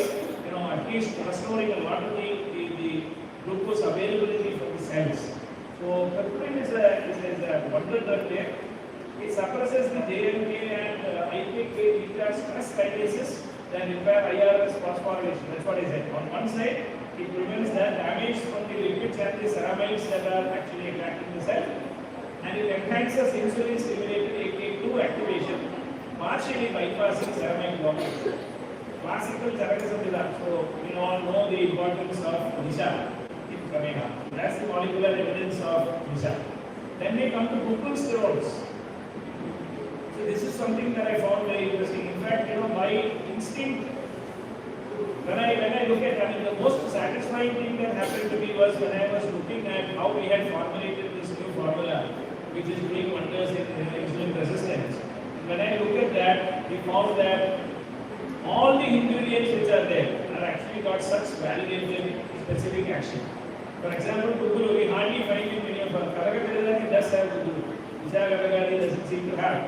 at least restoring a lot of the glucose availability for the cells. So curcumin is a wonder drug there. It suppresses the JNK and IKK beta stress kinases that impair IRS phosphorylation. That's what I said. On one side, it prevents that damage from the lipids and the ceramides that are actually attacking the cell, and it enhances insulin-stimulated AK2 activation, partially bypassing ceramide blockage. Classical Charakism is that. So we all know the importance of Nisha in Pramena. That's the molecular evidence of Nisha. Then we come to buccal steroids. So this is something that I found very interesting. In fact, by instinct, when I look at the most satisfying thing that happened to me was when I was looking at how we had formulated this new formula, which is doing wonders in insulin resistance. when I look at that, we found that all the ingredients which are there are actually got such validated specific action. For example, Kukulu, we hardly find in many of our Karakatirani does have Kukulu. Visakhapatnam doesn't seem to have.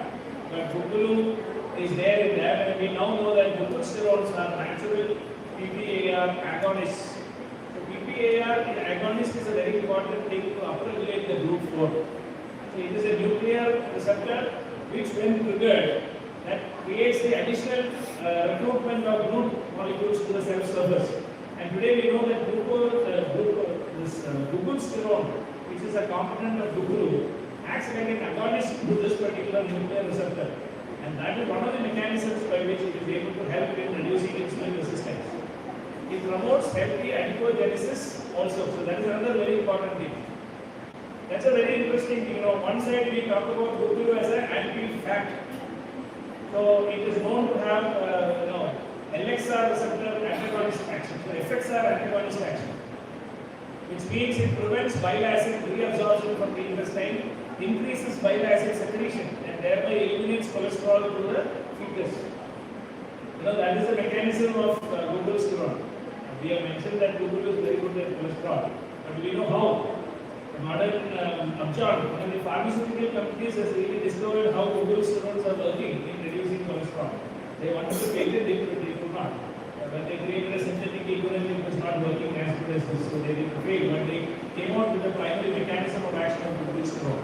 But Kukulu is there in that, and we now know that glucosterols are natural PPAR agonists. So PPAR agonist is a very important thing to upregulate the group 4. So it is a nuclear receptor which when triggered, that creates the additional recruitment of group molecules to the cell surface. And today we know that glucosterol, which is a component of Kukulu, acts like an agonist to this particular nuclear receptor. And that is one of the mechanisms by which it is able to help in reducing insulin resistance. It promotes healthy adipogenesis also. So that is another very important thing. That's a very interesting thing. One side we talk about Kukulu as an anti-fat. So it is known to have, LXR receptor antagonist action. So FXR antagonist action, which means it prevents bile acid reabsorption from the intestine, increases bile acid secretion, and thereby eliminates cholesterol to the fetus. That is the mechanism of glucosterol. We have mentioned that glucose is very good at cholesterol, but we know how. The modern upjohn, one of the pharmaceutical companies has really discovered how glucosterols are working in reducing cholesterol. They wanted to make it, they could not. When they created a synthetic equivalent, it was not working as good as this, so they didn't fail. But they came out with the primary mechanism of action of glucosterol.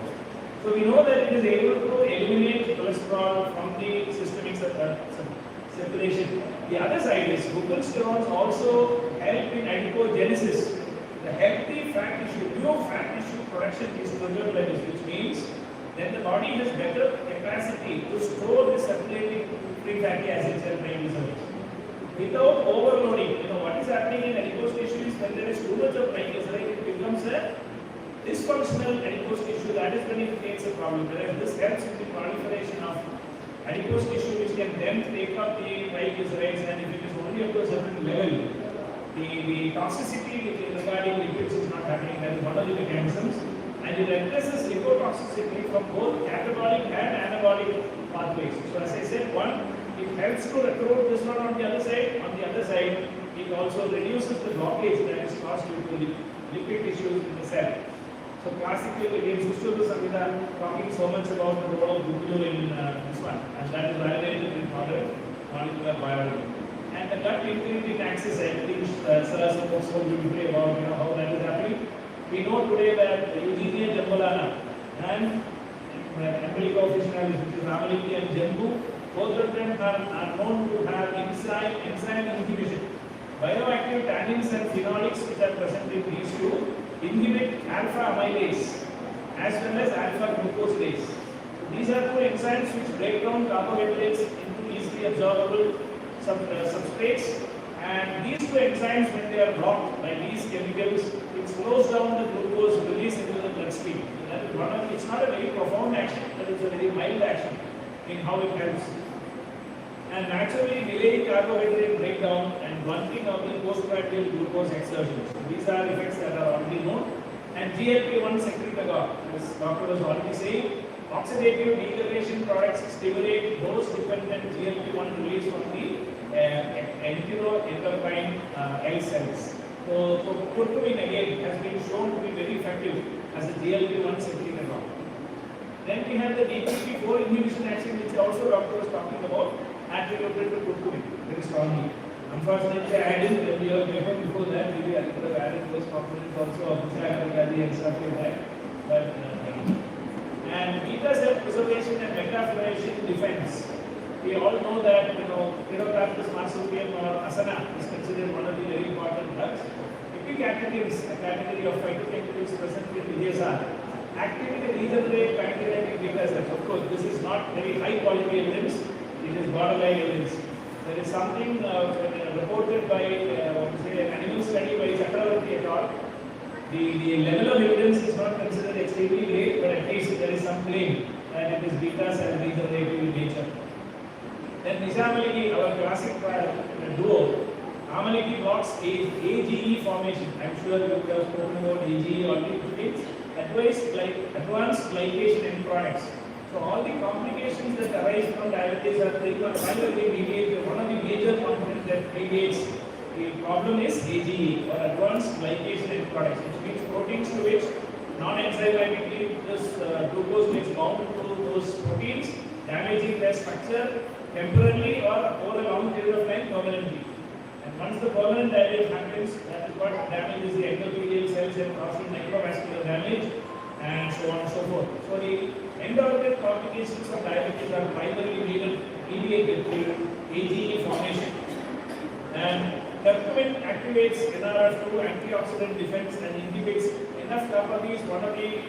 So we know that it is able to eliminate cholesterol from the systemic circulation. The other side is glucosterols also help in adipogenesis. The healthy fat tissue, pure fat tissue production is triggered by this, which means that the body has better capacity to store the circulating free fatty acids and triglycerides without overloading. What is happening in adipose tissue is when there is too much of triglyceride, it becomes a dysfunctional adipose tissue. That is when it creates a problem. Whereas this helps in the proliferation of adipose tissue, which can then take up the triglycerides, and if it is only up to a certain level, the toxicity regarding lipids is not happening. That is one of the mechanisms, and it addresses lipotoxicity from both catabolic and anabolic pathways. So as I said, one, it helps to recruit this one on the other side. On the other side, it also reduces the blockage that is caused due to lipid tissues in the cell. So classically, again, Sushruta Samhita talking so much about the role of glucose in this one, and that is validated in modern molecular biology. And the gut incretin axis, I think Sir spoke briefly about how that is happening. We know today that Eugenia jambolana and Empirica officinalis, which is Amaliki and Jambu, both of them are known to have enzyme inhibition. Bioactive tannins and phenolics, which are present in these two, inhibit alpha amylase as well as alpha glucosidase. These are two enzymes which break down carbohydrates into easily absorbable substrates, and these two enzymes, when they are blocked by these chemicals, it slows down the glucose release into the bloodstream. That is one of, it's not a very profound action, but it's a very mild action in how it helps. And naturally delaying carbohydrate breakdown and blunting of the postprandial glucose exertion. So these are effects that are already known. And GLP-1 secretagogue, as doctor was already saying, oxidative degradation products stimulate dose-dependent GLP-1 release from the enteroendocrine L cells. So curcumin again has been shown to be very effective as a GLP-1 secretagogue. Then we have the DPP-4 inhibition action, which also doctor was talking about, attributed to curcumin very strongly. Unfortunately, I didn't when we were before that. Maybe I could have added those components also of Visakhapatnam and stuff like that. But and beta cell preservation and metafloration defense. We all know that Pyrocarpus marsupium or asana is considered one of the very important drugs. Epicatechins, a category of phytochemicals present in VSR, actively regenerate pancreatic beta cells. Of course, this is not very high quality evidence. It is borderline evidence. There is something reported by an animal study by Chakravarti et al. The level of evidence is not considered extremely great, but at least there is some claim that it is beta cell regenerative in nature. Then Nizamaliki, our classic duo, Amaliki blocks AGE formation. I am sure you have spoken about AGE already today. Advanced glycation end products. So all the complications that arise from diabetes are primarily mediated. One of the major components that mediates the problem is AGE or advanced glycation end products, which means proteins to which non-enzymatically this glucose gets bound to those proteins, damaging their structure temporarily or over a long period of time permanently. And once the permanent damage happens, that is what damages the endothelial cells and causes microvascular damage and so on and so forth. So the endocrine complications of diabetes are primarily mediated through AGE formation. And curcumin activates NRF2 antioxidant defense and inhibits enough kappa is one of the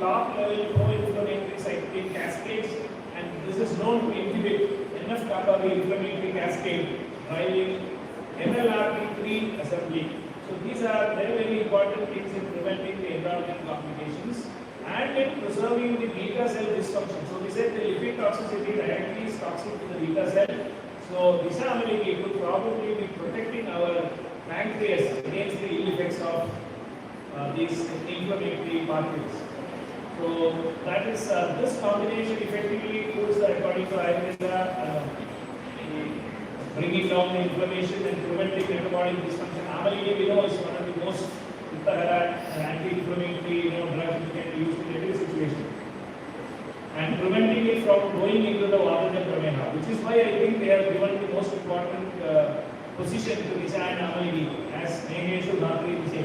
top level pro-inflammatory cytokine cascades, and this is known to inhibit enough kappa inflammatory cascade driving NLRP3 assembly. So these are very, very important things in preventing the endocrine complications and in preserving the beta cell dysfunction. So we said the lipid toxicity directly is toxic to the beta cell. So Disha could probably be protecting our pancreas against the ill effects of these inflammatory pathways. So that is this combination effectively proves that according to Ayurveda, bringing down the inflammation and preventing metabolic dysfunction. Amali we know is one of the most anti-inflammatory drugs which can be used in every situation. And preventing it from going into the Vata Prameha, which is why I think they have given the most important position to Disha and Amali as Neheshu Dhatri Dishe.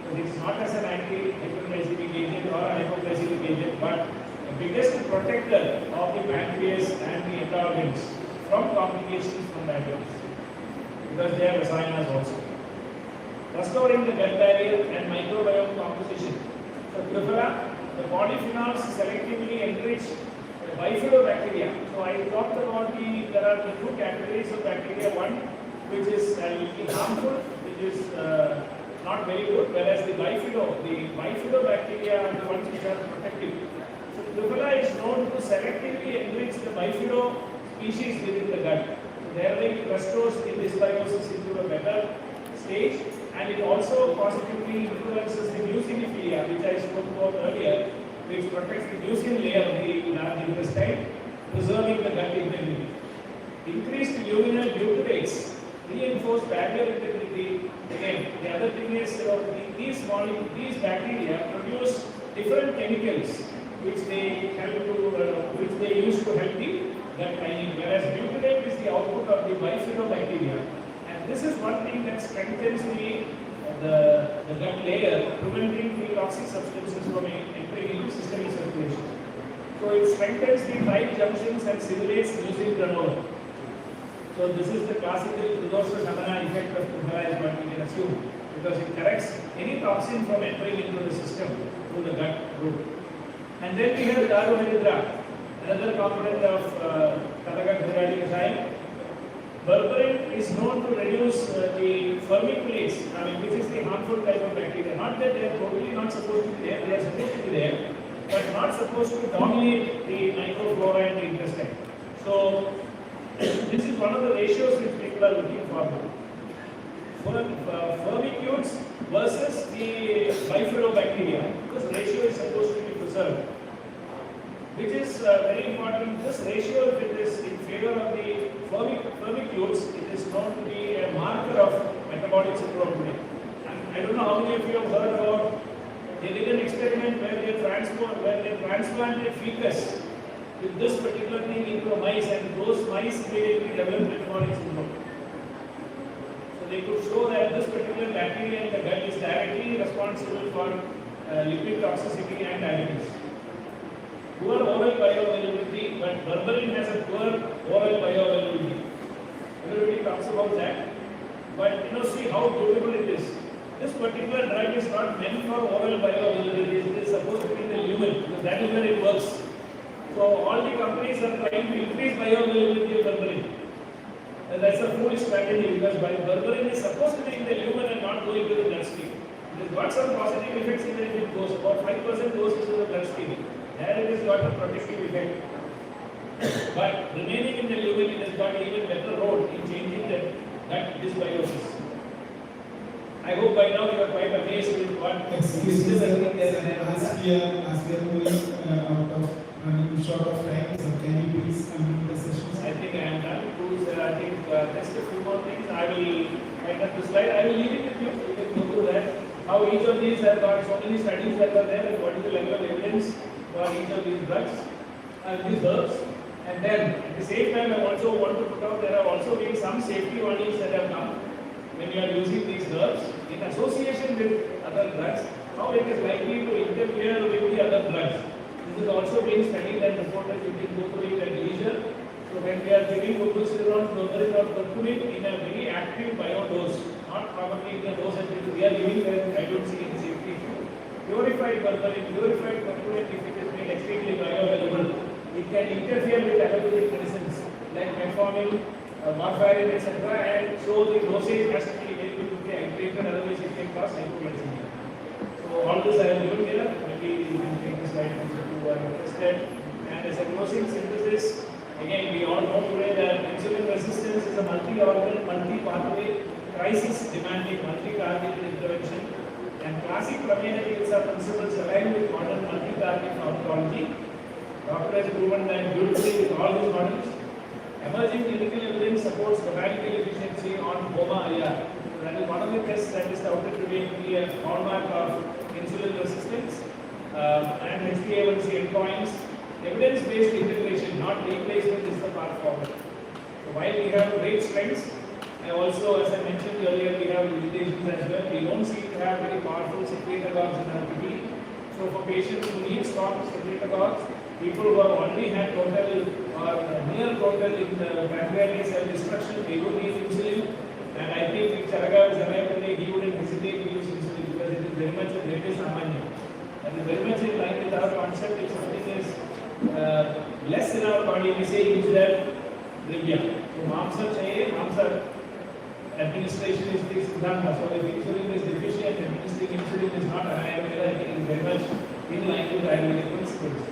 So it is not as an anti-hyperglycemic agent or a hypoglycemic agent, but the biggest protector of the pancreas and the endocrines from complications from diabetes, because they are rasayanas also. Restoring the gut barrier and microbiome composition. So Triphala, the polyphenols selectively enrich the bifidobacteria. So I talked about there are the two categories of bacteria. One which is little harmful, which is not very good, whereas the bifidobacteria are the ones which are protective. So Triphala is known to selectively enrich the bifido species within the gut. So thereby it restores the dysbiosis into a better stage, and it also positively influences the mucinophilia, which I spoke about earlier, which protects the mucin layer of the large intestine, preserving the gut integrity. Increased luminal butyrates reinforce barrier integrity. Again, the other thing is these bacteria produce different chemicals which they use to help the gut lining, whereas butyrate is the output of the bifidobacteria. And this is one thing that strengthens the gut layer, preventing the toxic substances from entering into systemic circulation. So it strengthens the tight junctions and simulates mucin turnover. So this is the classical Trudosha Samana effect of Triphala is what we can assume, because it corrects any toxin from entering into the system through the gut route. And then we have Daru Haridra, another component of Kataka Dhiradi Kasayam. Berberin is known to reduce the formiculates, which is the harmful type of bacteria. Not that they are totally not supposed to be there, they are supposed to be there, but not supposed to dominate the microflora in the intestine. So this is one of the ratios which people are looking for. Firmicutes versus the bifidobacteria, this ratio is supposed to be preserved, which is very important. This ratio, if it is in favor of the firmicutes, it is known to be a marker of metabolic syndrome today. And I don't know how many of you have heard about, they did an experiment where they transplanted fetus with this particular thing into a mice, and those mice immediately developed metabolic syndrome. So they could show that this particular bacteria in the gut is directly responsible for lipid toxicity and diabetes. Poor oral bioavailability, but berberin has a poor oral bioavailability. Everybody talks about that. But see how beautiful it is. This particular drug is not meant for oral bioavailability. It is supposed to be in the lumen, because that is where it works. So all the companies are trying to increase bioavailability of berberin. And that's a foolish strategy, because berberin is supposed to be in the lumen and not going to the bloodstream. It has got some positive effects even if it goes. About 5% goes into the bloodstream. There it has got a protective effect. But remaining in the lumen, it has got an even better role in changing the gut dysbiosis. I hope by now you are quite amazed with what As we are going out of running short of time, so can you please complete the session? I think I am done. I think just a few more things. I will end up the slide. I will leave it with you. You can go through that. How each of these have got so many studies that are there, and what is the level of evidence for each of these drugs and these herbs. And then at the same time, I also want to put out there have also been some safety warnings that have come when you are using these herbs in association with other drugs, how it is likely to interfere with the other drugs. This is also being studied and reported. You can go through it at leisure. So when we are giving glucosidone, chlorine or curcumin in a very active biodose, not probably in a dose at which we are giving them, I don't see any safety issue. Purified curcumin, if it is made extremely bioavailable, it can interfere with allopathic medicines like metformin, warfarin, etc. And so the dosage has to be very quickly activated, otherwise it can cause hypoglycemia. So all this I have given here. Maybe you can take the slide who are interested. And as a closing synthesis, again we all know today that insulin resistance is a multi-organ, multi-pathway crisis demanding multi-targeted intervention. And classic remedies are principles aligned with modern multi-target pharmacology. Doctor has proven that beautifully with all these models. Emerging clinical evidence supports grammatical efficiency on HOMA-IR. That is one of the tests that is touted to be a hallmark of insulin resistance and HbA1c endpoints. Evidence-based integration, not replacement, is the path forward. So while we have great strengths, and also, as I mentioned earlier, we have limitations as well. We don't seem to have very powerful secretagogues in our kitty. So for patients who need strong secretagogues, people who have already had total or near total in the pancreatic cell destruction, they would need insulin. And I think if Charaga was alive today, he wouldn't hesitate to use insulin because it is very much a greatest samanya. That is very much in line with our concept. If something is less in our body, we say use that drivya. So Mamsa chahiye, Mamsa administration is the Siddhanta. So if insulin is deficient, administering insulin is not an Ayurveda, I think it is very much in line with Ayurvedic principles.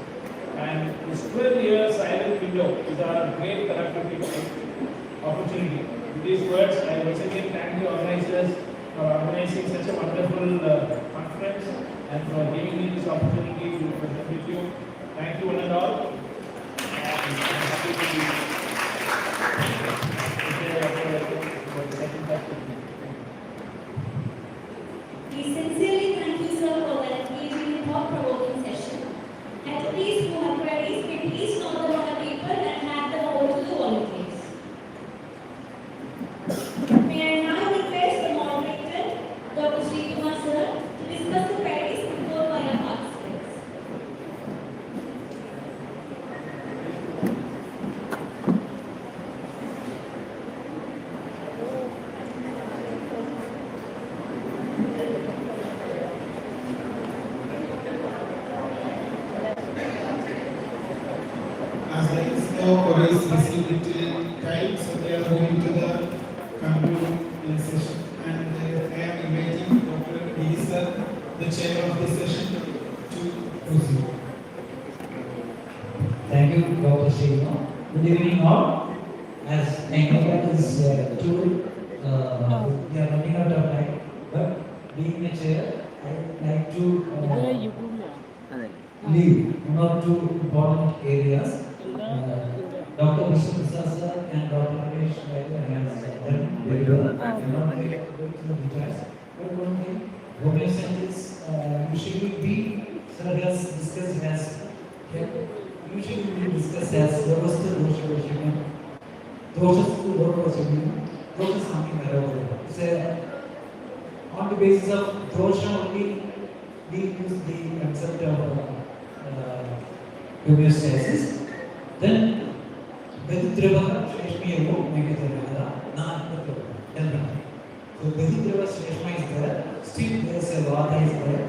And this 12-year silent window is our great therapeutic opportunity. With these words, I once again thank the organizers for organizing such a wonderful conference and for giving me this opportunity to present with you. Thank you one and all. We sincerely thank you, sir, for that engaging and thought-provoking session. Attendees who have queries, may please note them on a paper and hand them over to the volunteers. May I now request the moderator, Dr. Srikumar sir, to discuss the queries before by our participants. As there is no queries received till time, so we are moving to the concluding session. And I am inviting Dr. D. Sir, the chair of this session, to proceed. Thank you, Dr. Srikumar. Good evening, all. As I know that is too, we are running out of time, but being a chair, I would like to leave one or two important areas. Dr. Vishnu sir and Dr. Ramesh has done very well. I am not going to go to the details, but one thing, homeopathy usually we has discussed as usually we discuss as robust dosha. Dosha to dosha is something that it's on the basis of dosha only we use the concept of homeostasis. Then Vedidriva Shreshmi Ego Megathavada Nan. So Vedidriva Shreshma is there, still there is a Vada is there.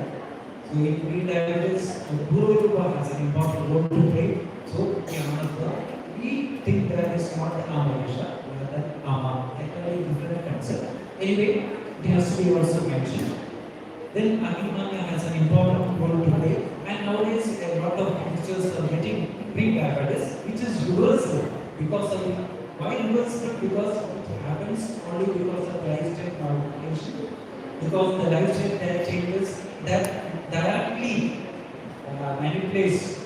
So in pre-diabetes, the Purva has an important role to play. So we think that is not the Amayusha, rather Ama, actually different concept. Anyway, it has to be also mentioned. Then Agimanya has an important role to play. And nowadays a lot of youngsters are getting pre-diabetes, which is reversible because of why reversible? Because it happens only because of lifestyle modification, because the lifestyle changes that directly manipulates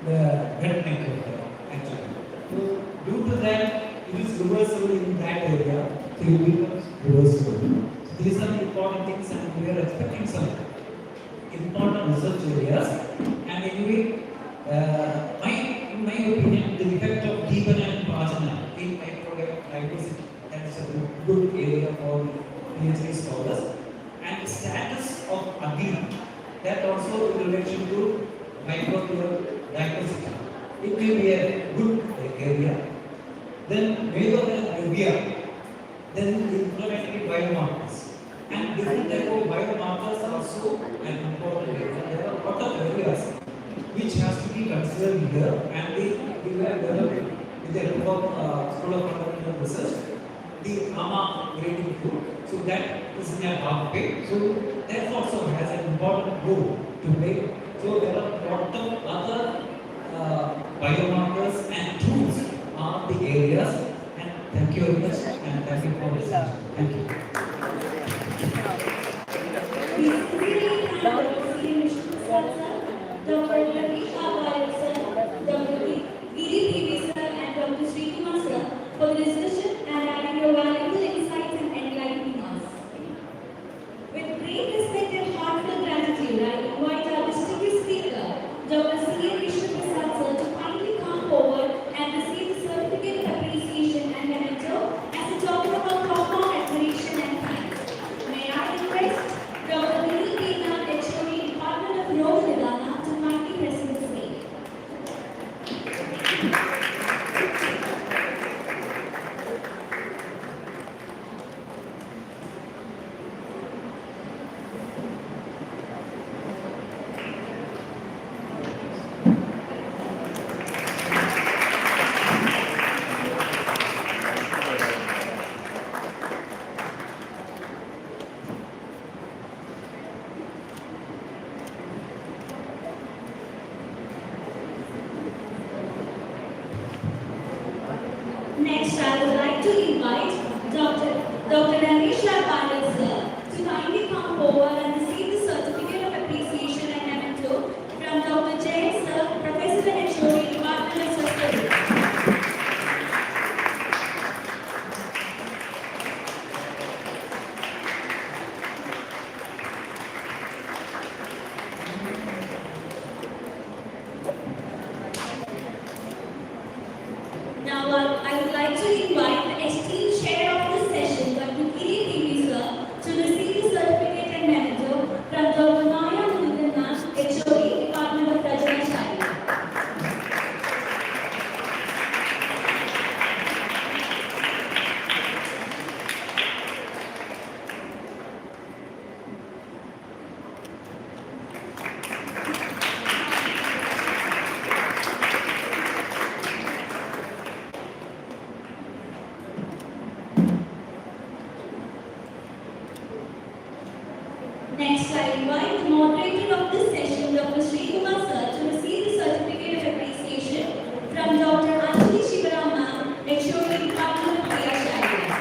the head neck area actually. So due to that, it is reversible in that area, so it becomes reversible. So these are important things and we are expecting some important research areas. And anyway, in my opinion, the effect of Deepan and Pajana in microbiome that is a good area for PhD scholars. And the status of Agni, that also in relation to microbial diversity. It may be a good area. Then Veda and Ayurveda, then inflammatory biomarkers. And different type of biomarkers are also an important area. There are a lot of areas which has to be considered here, and we were developed with the help of School of Fundamental Research, the AMA grading tool. So that is in a halfway. So that also has an important role to play. So there are a lot of other biomarkers and tools are the areas. And thank you very much, and thank you for listening. Thank you. Dr. Ramesh sir, Dr. Giri sir, and Dr. Srikumar sir for the discussion and adding your valuable insights and enlightening us. With great respect and heartfelt gratitude, I invite our distinguished speaker, Dr. C. sir, to kindly come forward and receive the certificate of appreciation and memento as a token of our profound admiration and thanks. May I request Dr. HOD, Department of Ayurveda, to kindly present the stage. Next, I would like to invite Dr. Ramesh sir to kindly come forward and receive the certificate of appreciation and memento from Dr. Jain sir, Professor and HOD, Department of Social. Now, I would like to invite the esteemed chair of this session, Dr. Giri sir, to receive the certificate and memento from Dr. Maya Mudana, HOD, Department of Prajna Shari. Next, I invite the moderator of this session, Dr. Srikumar sir, to receive the certificate of appreciation from Dr. Anjali Shivaram, HOD, Department of Ayurveda.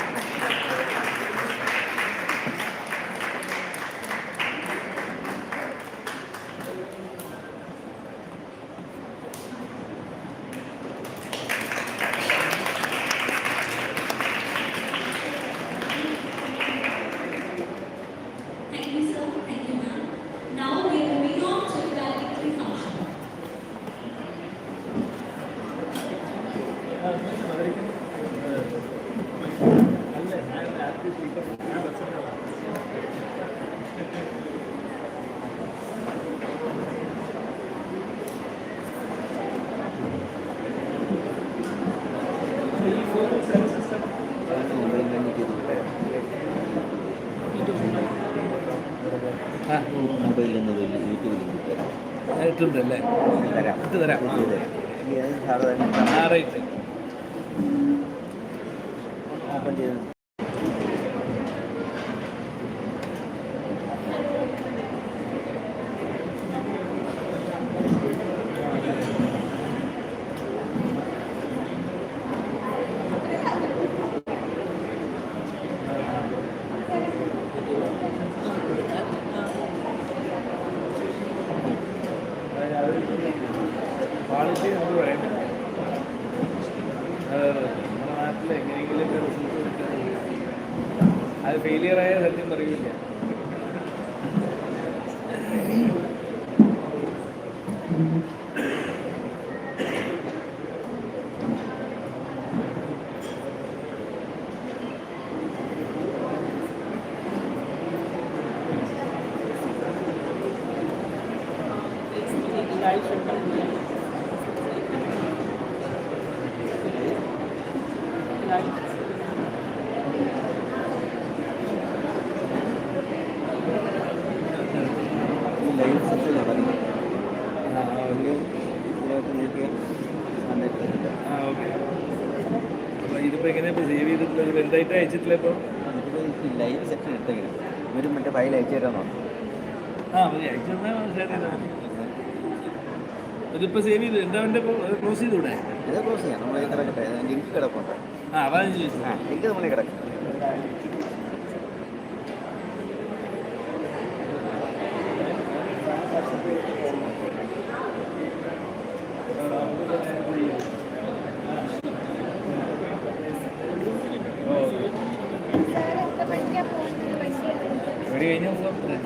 Thank you, sir. Thank you, ma'am. Now we are moving on to the valedictory function. മൊബൈലിൽ നിന്ന് യൂട്യൂബിൽ തരാം ആയിട്ടുണ്ടല്ലേ തരാം ഇത് തരാം ഇനി അത് sir ആ റൈറ്റ് ഓപ്പൺ ചെയ്ത് പാളി അത് ഫെയിലിയറായ സത്യം പറയില്ല. ലൈവ് സെറ്റ് തുടങ്ങി ഇതിലോട്ട് നീക്കിയ ആ ഓക്കെ. അപ്പോൾ ഇതിപ്പോൾ എങ്ങനെയാണ് ഇപ്പോൾ സേവ് ചെയ്തിട്ടുള്ളത്? ഇത് എന്തായിട്ട് അയച്ചിട്ടില്ല ഇപ്പോൾ? ഇത് ലൈവ് സെറ്റ് എടുത്തെങ്കിലും ഇവരും മറ്റേ ഫയൽ അയച്ചു തരാമെന്നോ? ആ മതി, അയച്ചു തന്നാൽ ഷെയർ ചെയ്താൽ മതി. ഇതിപ്പോൾ സേവ് ചെയ്തു എന്താ വേണ്ട? ഇപ്പോൾ ക്ലോസ് ചെയ്തൂടെ? ഇത് ക്ലോസ് ചെയ്യാം. നമ്മൾ കിടക്കട്ടെ, ലിങ്ക് കിടപ്പുണ്ട്. ആ അതാണ് ചോദിച്ചത്. ആ ലിങ്ക് നമ്മളെ കിടക്കും. റെഡി കഴിഞ്ഞാൽ പോകാം.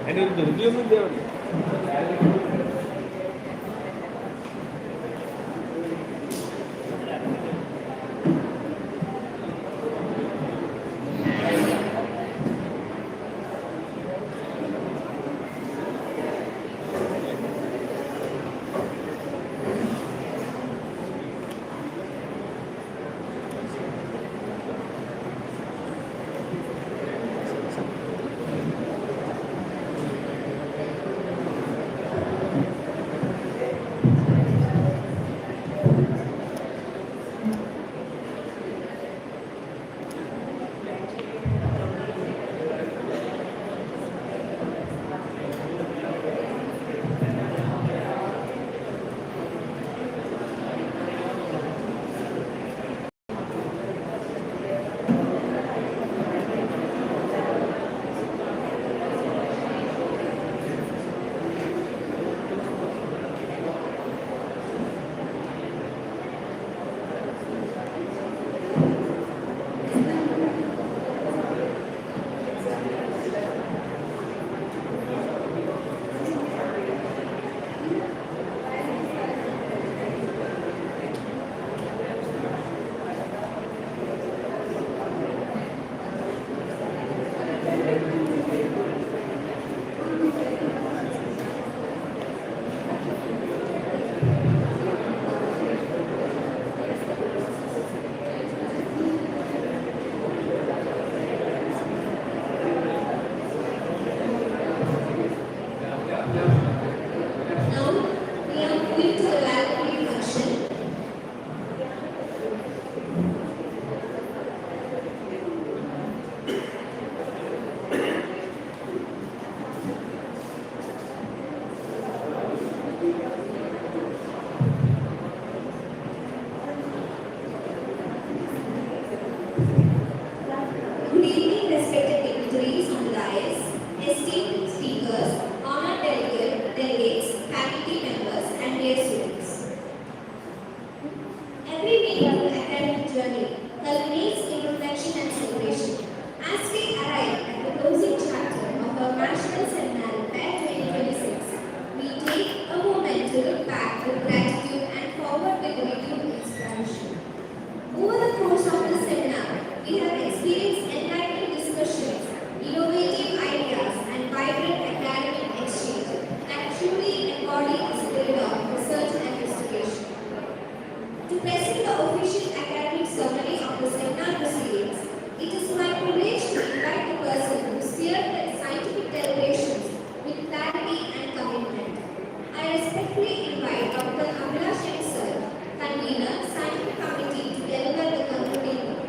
അതിൻ്റെ ഒരു ധൃതിയൊന്നും ഇല്ല അവിടെ. National Seminar Fair 2026, we take a moment to look back with gratitude and forward with renewed inspiration. Over the course of the seminar, we have experienced enlightening discussions, innovative ideas, and vibrant academic exchange that truly embody the spirit of research and investigation. To present the official academic summary of the seminar proceedings, it is my privilege to invite the person who steered the scientific deliberations with clarity and commitment. I respectfully invite Dr. Ayush, sir, convener, scientific committee, to deliver the concluding word.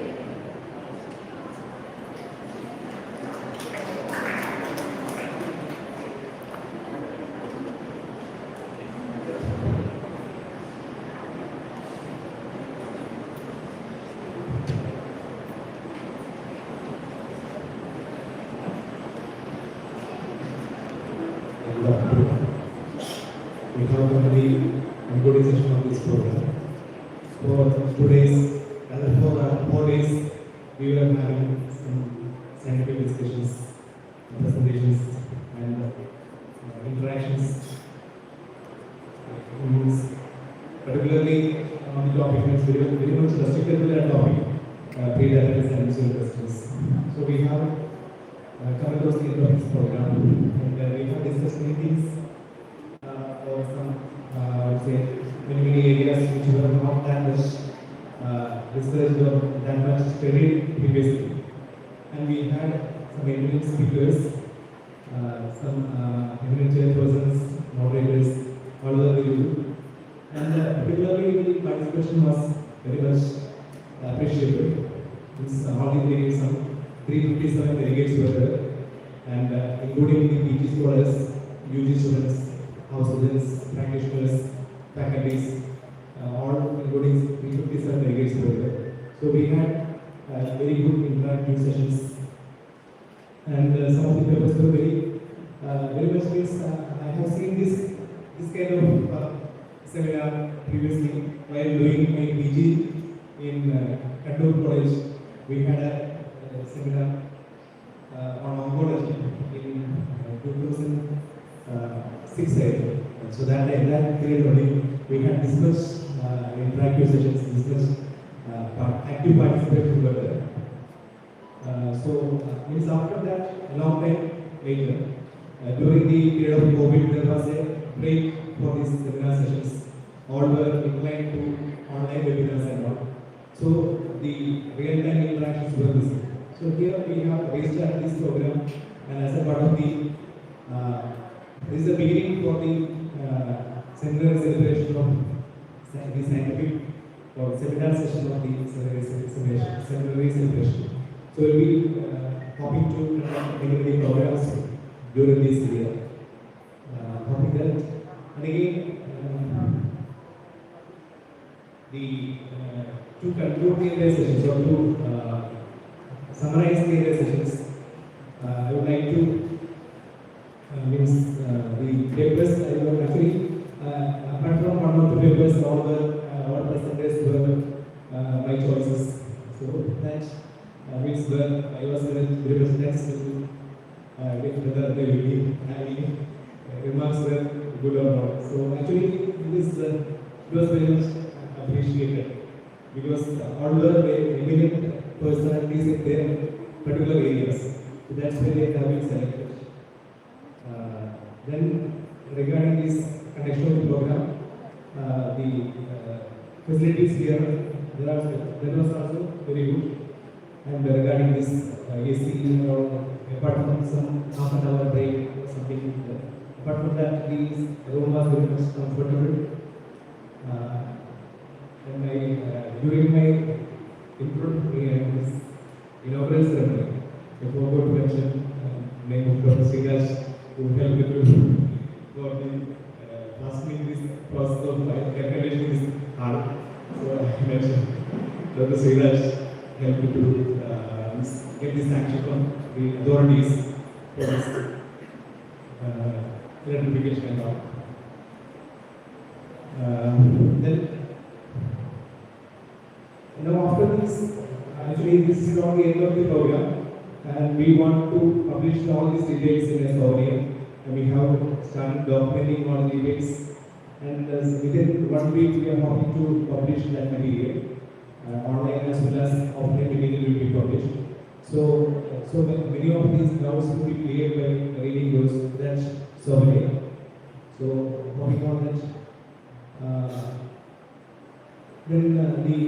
We have already concluded session of this program. For today's, for 4 days, we were having some scientific discussions, presentations, and interactions. Particularly on the topic, it's very much restricted to that topic, prediabetic and questions. So we have come across the end of this program, and we have discussed many things. Or some, I would say, many areas which were not that much researched or that much studied previously. And we had some eminent speakers, some eminent chairpersons, moderators, all over the group. And particularly the participation was very much appreciable. It's all the three, some 357 delegates were there, and including the PG scholars, UG students, house students, practitioners, faculties, all including 357 delegates were there. So we had very good interactive sessions, and some of the papers were very much means I have seen this kind of seminar previously while doing my PG in Kannur College. We had a seminar on oncology in 2006. So that period only we had discussed interactive sessions, discussed active participation were there. Means after that, a long time later, during the period of COVID, there was a break for these seminar sessions. All were inclined to online webinars and all. So the real-time interactions were missing. So here we have restarted this program, and as a part of the this is the beginning for the centenary celebration of the scientific or seminar session of the centenary celebration. So we'll be hoping to conduct many programs during this year. Hoping that, and again, to conclude the area sessions or to summarize the area sessions, I would like to the papers actually apart from one of the papers, all presenters were my choices. So that means that I was very much thanks to whether they will be having remarks were good or not. So actually this was very much appreciated because all were very eminent personalities in their particular areas. So that's why they have been selected. Then regarding this connection program, the facilities here, that was also very good. And regarding this AC, apart from some half an hour break or something, apart from that, the room was very much comfortable. And during my inaugural ceremony, I forgot to mention name of Dr. Sriraj, who helped me to got the passing this process of calculation is hard. So I mentioned Dr. Sriraj helped me to get this action from the authorities for this certification and all. Then now after this, actually this is not the end of the program. and we want to publish all these details in a survey, and we have started documenting all the details, and within 1 week we are hoping to publish that material, online as well as offline material will be published. So many of these doubts will be cleared by reading that survey. So hoping on that. Then the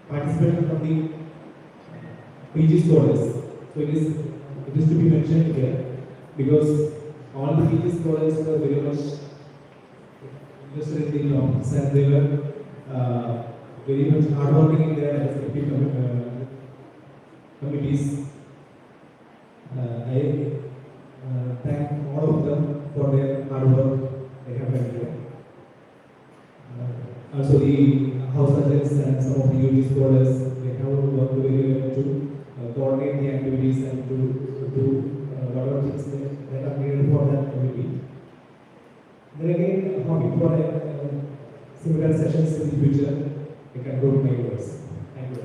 participation from the PG scholars. So it is to be mentioned here because all the PG scholars were very much interested in the topics and they were very much hardworking in their respective committees. I thank all of them for their hard work they have done here. Also the house surgeons and some of the UG scholars, they have worked very well to coordinate the activities and to do whatever things that are needed for that committee. Then again, hoping for similar sessions in the future, I can go to my words. Thank you.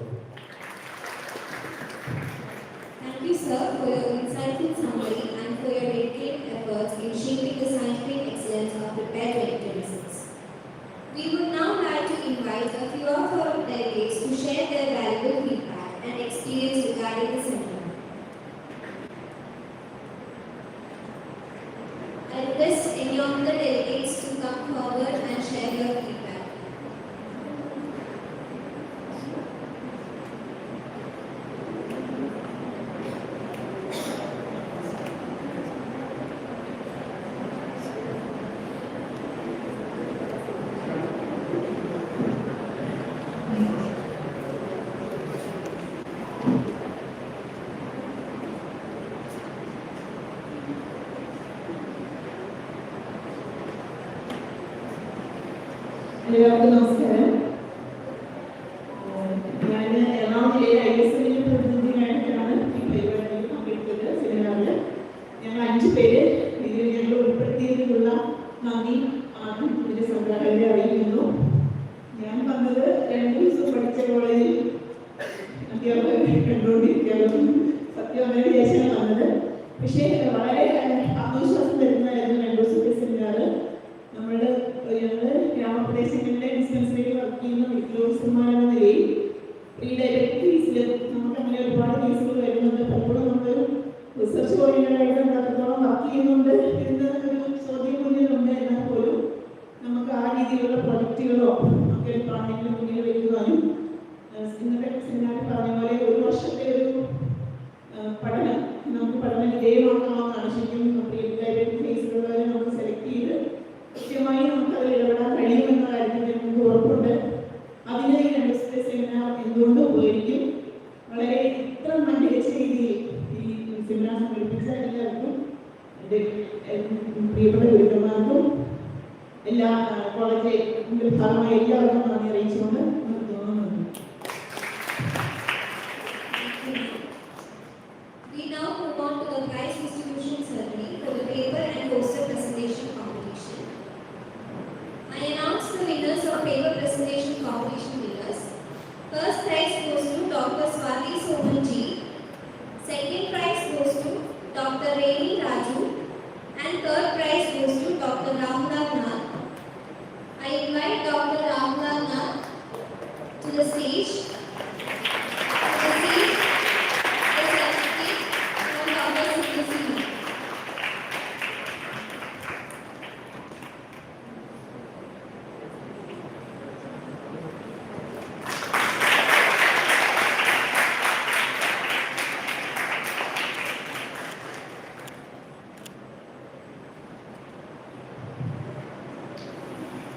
Thank you, sir, for your insightful summary and for your dedicated efforts in shaping the scientific excellence of prepared medical medicines. We would now like to invite a few of our delegates to share their valuable feedback and experience regarding the seminar. I request any of the delegates to come forward and share your feedback. എല്ലാവർക്കും നമസ്കാരം. ഞാൻ എറണാകുളം ജില്ലയിലെ AYUSH പ്രതിനിധിയായിട്ടാണ് ഈ പരിപാടിയിൽ പങ്കെടുത്തത്. സെമിനാറിൽ ഞങ്ങൾ 5 പേര് ഇതിൽ ഞങ്ങൾ ഉൾപ്പെടുത്തിയതിനുള്ള നന്ദി ആദ്യം ഇതിന്റെ സംഘാടകരെ അറിയിക്കുന്നു. ഞാൻ വന്നത് 2 ദിവസം പഠിച്ച കോളേജിൽ അധ്യാപകരെ കണ്ടുകൊണ്ടിരിക്കുകയാണ്. സത്യം അങ്ങനെ വിചാരിച്ചാണ് വന്നത്. പക്ഷേ വളരെ ആത്മവിശ്വാസം തരുന്നതായിരുന്നു 2 ദിവസത്തെ സെമിനാർ. ഞങ്ങൾ ഗ്രാമപ്രദേശങ്ങളിലെ ഡിസ്പെൻസറിയിൽ വർക്ക് ചെയ്യുന്ന മെഡിക്കൽ ഓഫീസർമാരെന്ന നിലയിൽ പ്രീഡയബറ്റിക് കേസിൽ നമുക്ക് അങ്ങനെ ഒരുപാട് കേസുകൾ വരുന്നുണ്ട്. പലപ്പോഴും നമ്മൾ റിസർച്ച് ഓറിയന്റഡായിട്ട് എത്രത്തോളം വർക്ക് ചെയ്യുന്നുണ്ട് എന്ന ഒരു ചോദ്യം മുന്നിലുണ്ട്. എന്നാൽ പോലും നമുക്ക് ആ രീതിയിലുള്ള പ്രൊജക്റ്റുകളോ ഒക്കെ ഡിപ്പാർട്ട്മെന്റിന് മുന്നിൽ വയ്ക്കുവാനും ഇന്നത്തെ സെമിനാറിൽ പറഞ്ഞ പോലെ 1 വർഷത്തെ ഒരു പഠനം നമുക്ക് പഠന വിധേയമാക്കാവുന്നതാണ്. ശരിക്കും പ്രീഡയബറ്റിക് കേസുകളുള്ളവരെ നമുക്ക് സെലക്ട് ചെയ്ത് കൃത്യമായി നമുക്ക് അതിൽ ഇടപെടാൻ കഴിയുമെന്ന കാര്യത്തിൽ നമുക്ക് ഉറപ്പുണ്ട്. അതിന് ഈ 2 ദിവസത്തെ സെമിനാർ എന്തുകൊണ്ട് ഉപകരിക്കും. വളരെ ഇത്ര മികച്ച രീതിയിൽ ഈ സെമിനാർ സംഘടിപ്പിച്ച എല്ലാവർക്കും എൻ്റെ പ്രിയപ്പെട്ട ഗുരുക്കന്മാർക്കും എല്ലാ കോളേജിന്റെ ഭാഗമായ എല്ലാവർക്കും നന്ദി അറിയിച്ചുകൊണ്ട് തോന്നുന്നു. We now move on to the prize distribution ceremony for the paper and poster presentation competition. I announce the winners of paper presentation competition winners. First prize goes to Dr. Swati Somanji. Second prize goes to Dr. Reni Raju. And third prize goes to Dr. Ramlal Nath. I invite Dr. Ramlal Nath to the stage.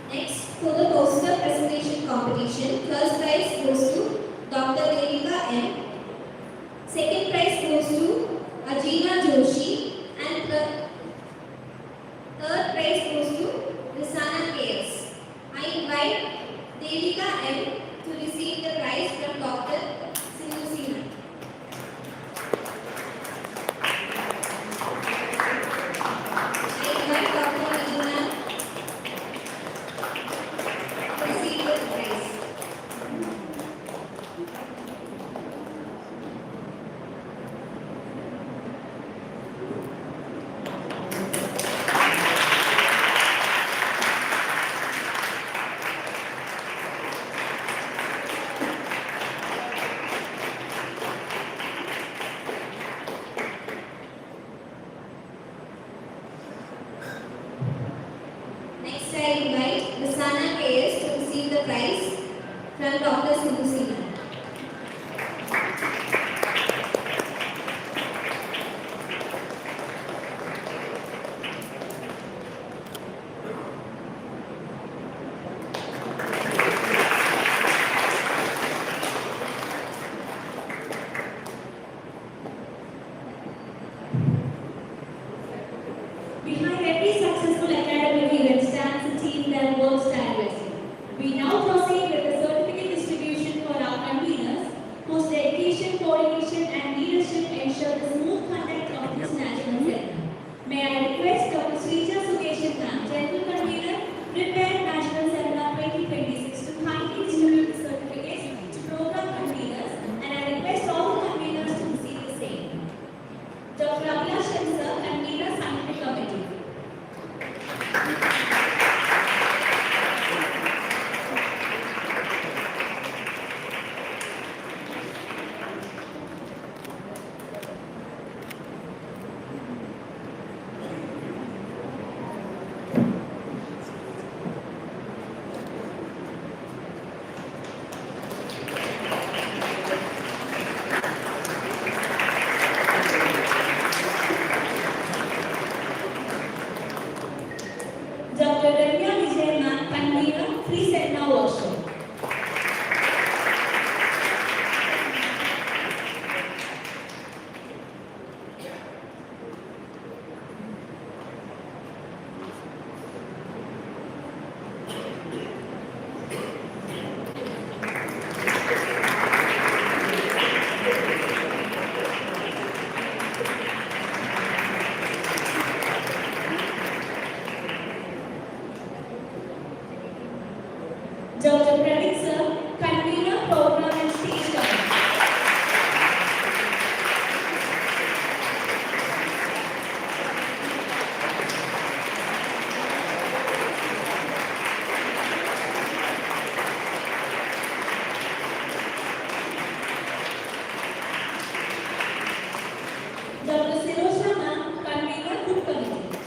Next, for the poster presentation competition, first prize goes to Dr. Devika M. Second prize goes to Ajina Joshi. And third prize goes to Risana KS. I invite Devika M to receive the prize from Dr. Sindhu. I invite Dr. Ajina to receive the prize. Sana KS to receive the prize from Dr. Sindhu. Behind every successful academic event stands a team that works tirelessly. We now proceed with the certificate distribution for our conveners, whose dedication, coordination, and leadership ensure the smooth conduct of this national ceremony. May I request Dr. Srija Suggeshan Ma'am, General Convener, prepare National Seminar 2026 to kindly distribute the certificates to program conveners, and I request all the conveners to receive the same. Dr. Abhilash Sir, Convener, Scientific Committee. Dr. Rania Vijay Ma'am, Convener, Free Seminar Workshop. Dr. Praveen Sir, Convener, Program and Stage Committee. Dr. Sirosha Ma'am, Convener, Food Committee.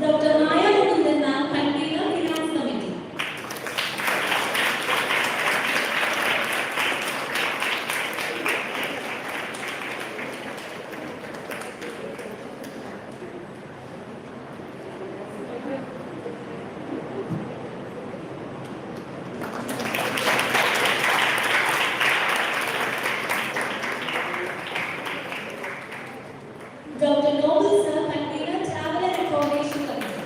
Dr. Maya Mukundan Ma'am, Convener, Finance Committee. Dr. Noble Sir, Convener, Travel and Information Committee.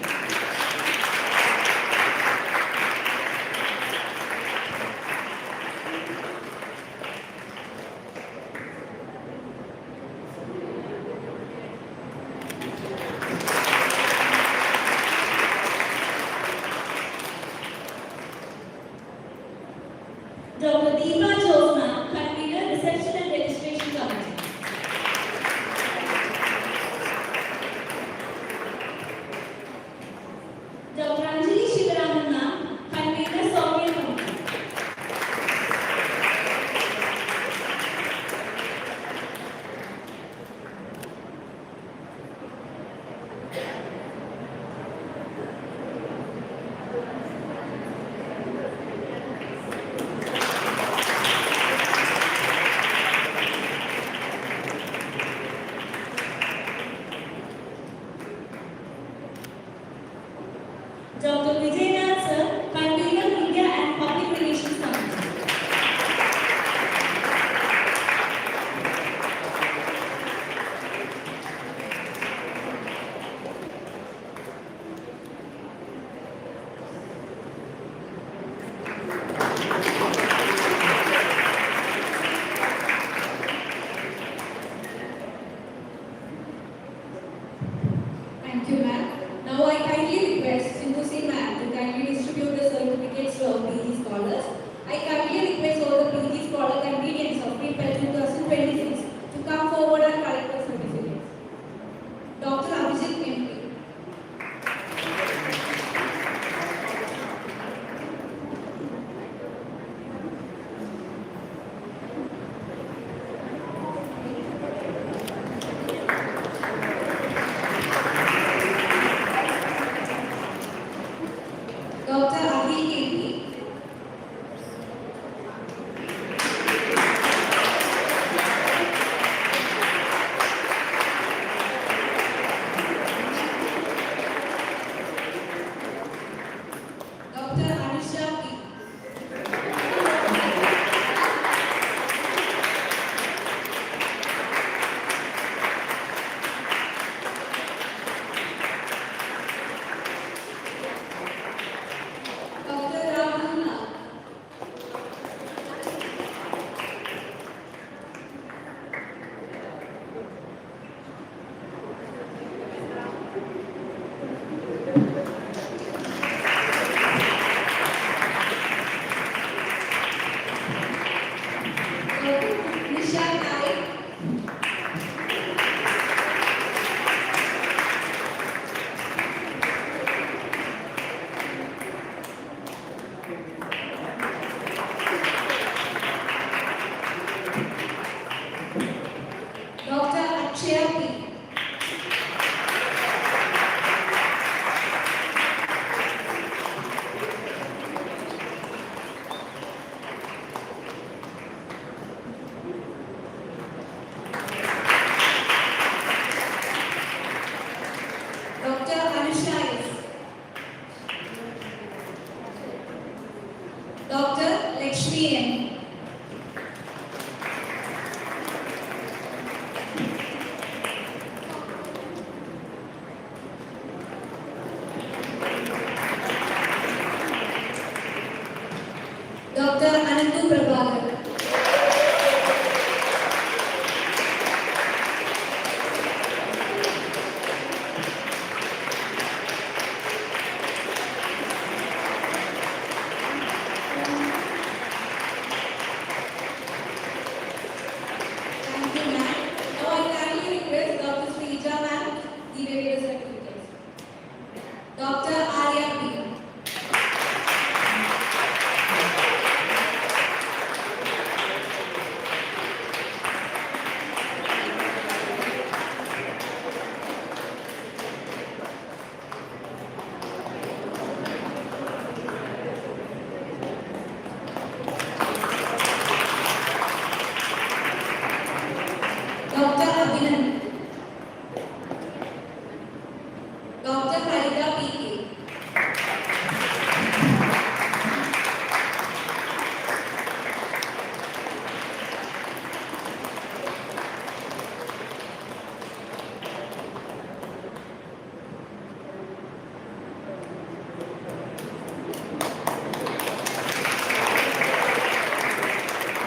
Dr. Deepa Josna, Convener, Reception and Registration Committee. Dr. Anjali Shivaraman Ma'am, Convener, Sonia Committee.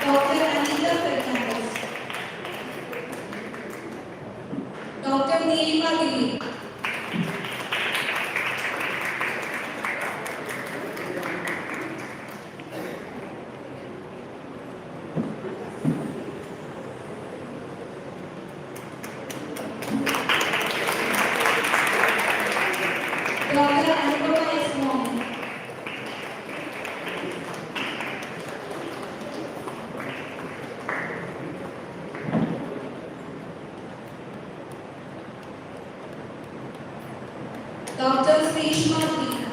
Dr. Anita Fernandez. Dr. Neelima Dilip. Dr. Anupama S. Mohan. Dr. Srishma P.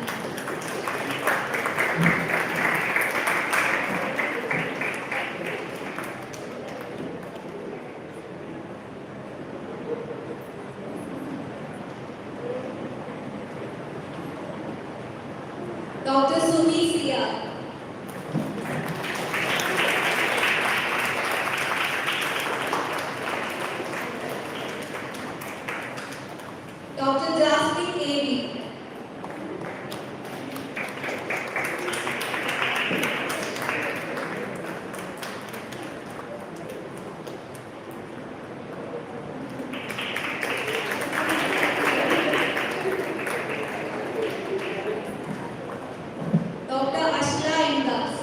Dr. Sumi Sia. Dr. Jasmine A.B. Dr. Ashla Imdas.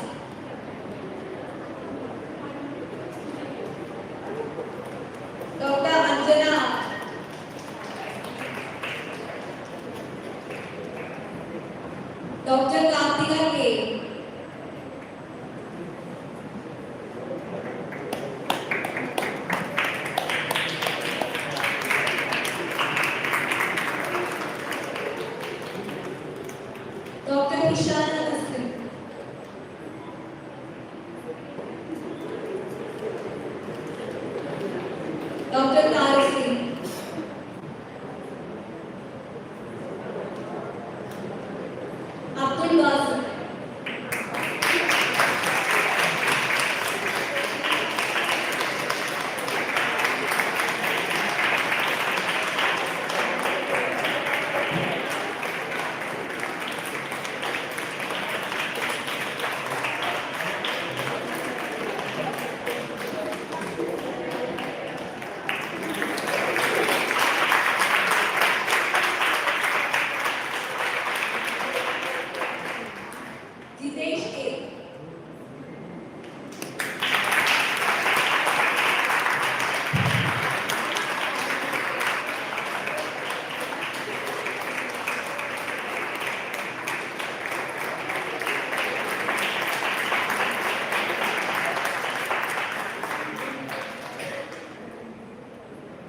Dr. Anjana. Dr. Kartika K. Dr. Ishana Nassim. Dr. Tara Singh. Abdul Basit. Dinesh A.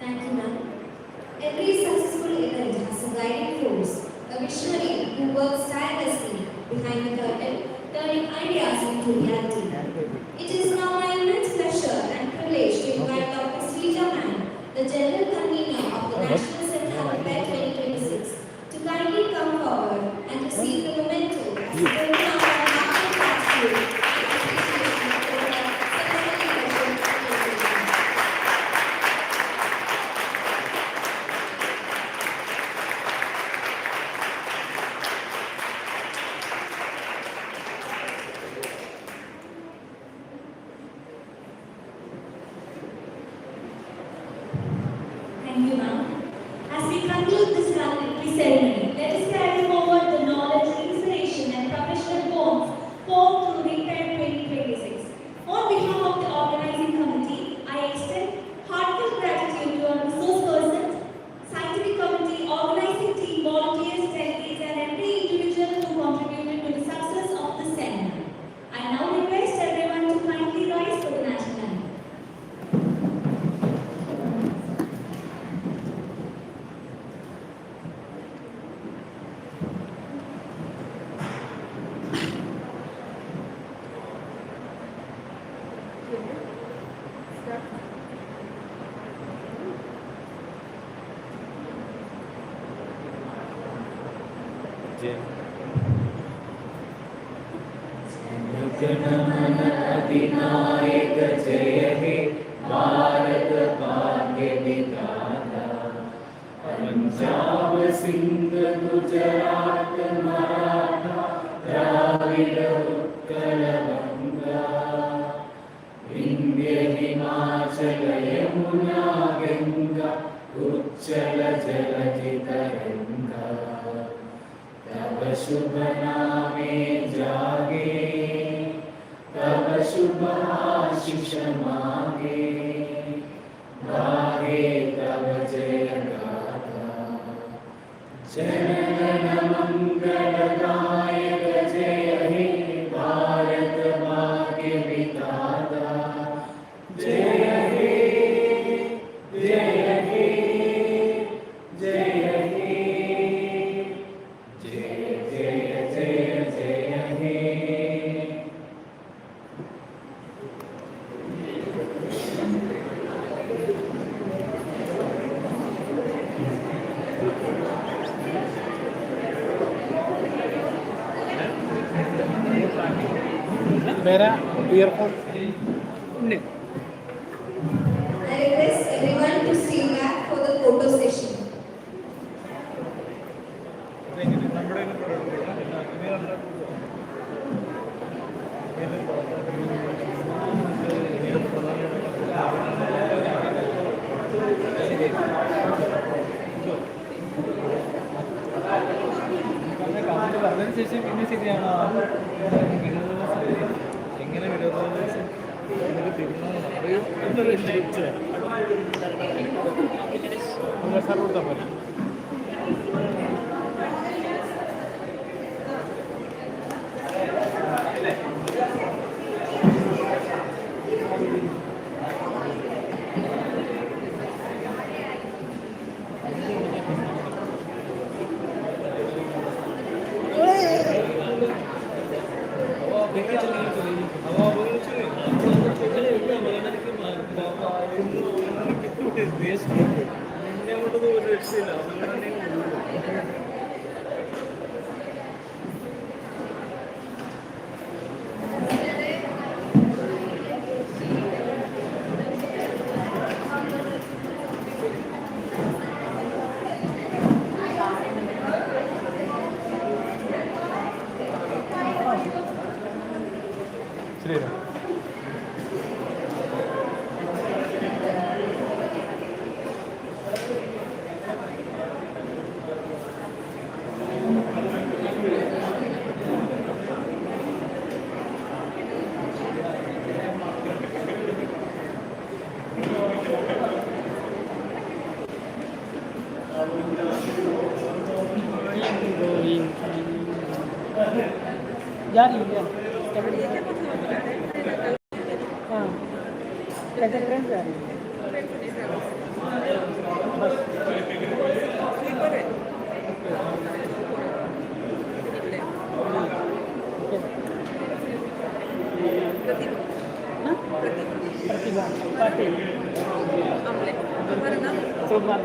Thank you, ma'am. Every successful event has a guiding force, a visionary who works tirelessly behind the curtain, turning ideas into reality. It is now my immense pleasure and privilege to invite Dr. Srija Man, the General Convener of the National Center for Pet 2026, to kindly come forward and receive the memento as the owner of our national capsule and appreciation for the ceremony of the Thank you, ma'am. As we conclude this ceremony, let us carry forward the knowledge, inspiration, and professional bonds formed through REPAIR 2026. On behalf of the organizing committee, I extend heartfelt gratitude to our resource persons, scientific committee, organizing team, volunteers, delegates, and every individual who contributed to the success of the seminar. I now request everyone to kindly rise for the national anthem. जनगण अधिनायक जय हे भारत भाग्य विधाता पंजाब सिंध गुजरात मराठा द्राविड उत्कल गंगा यमुना गंगा उच्चल जलधितरंगा तव शुभ नामे जागे तव शुभ आशीष मांगे गाहे तव जय गाथा जनगण मंगलदायक जय हे भारत भाग्य विधाता जय हे जय हे जय हे जय जय जय जय हे I request everyone to stay back for the photo session. എങ്ങനെ വിരോധാഭാസം സാർ കൊടുത്താൽ പോലെ ശ്രീരാം यारिല്ല ആ ഫ്രണ്ട്സ് प्रतिभा पाटील सोमवार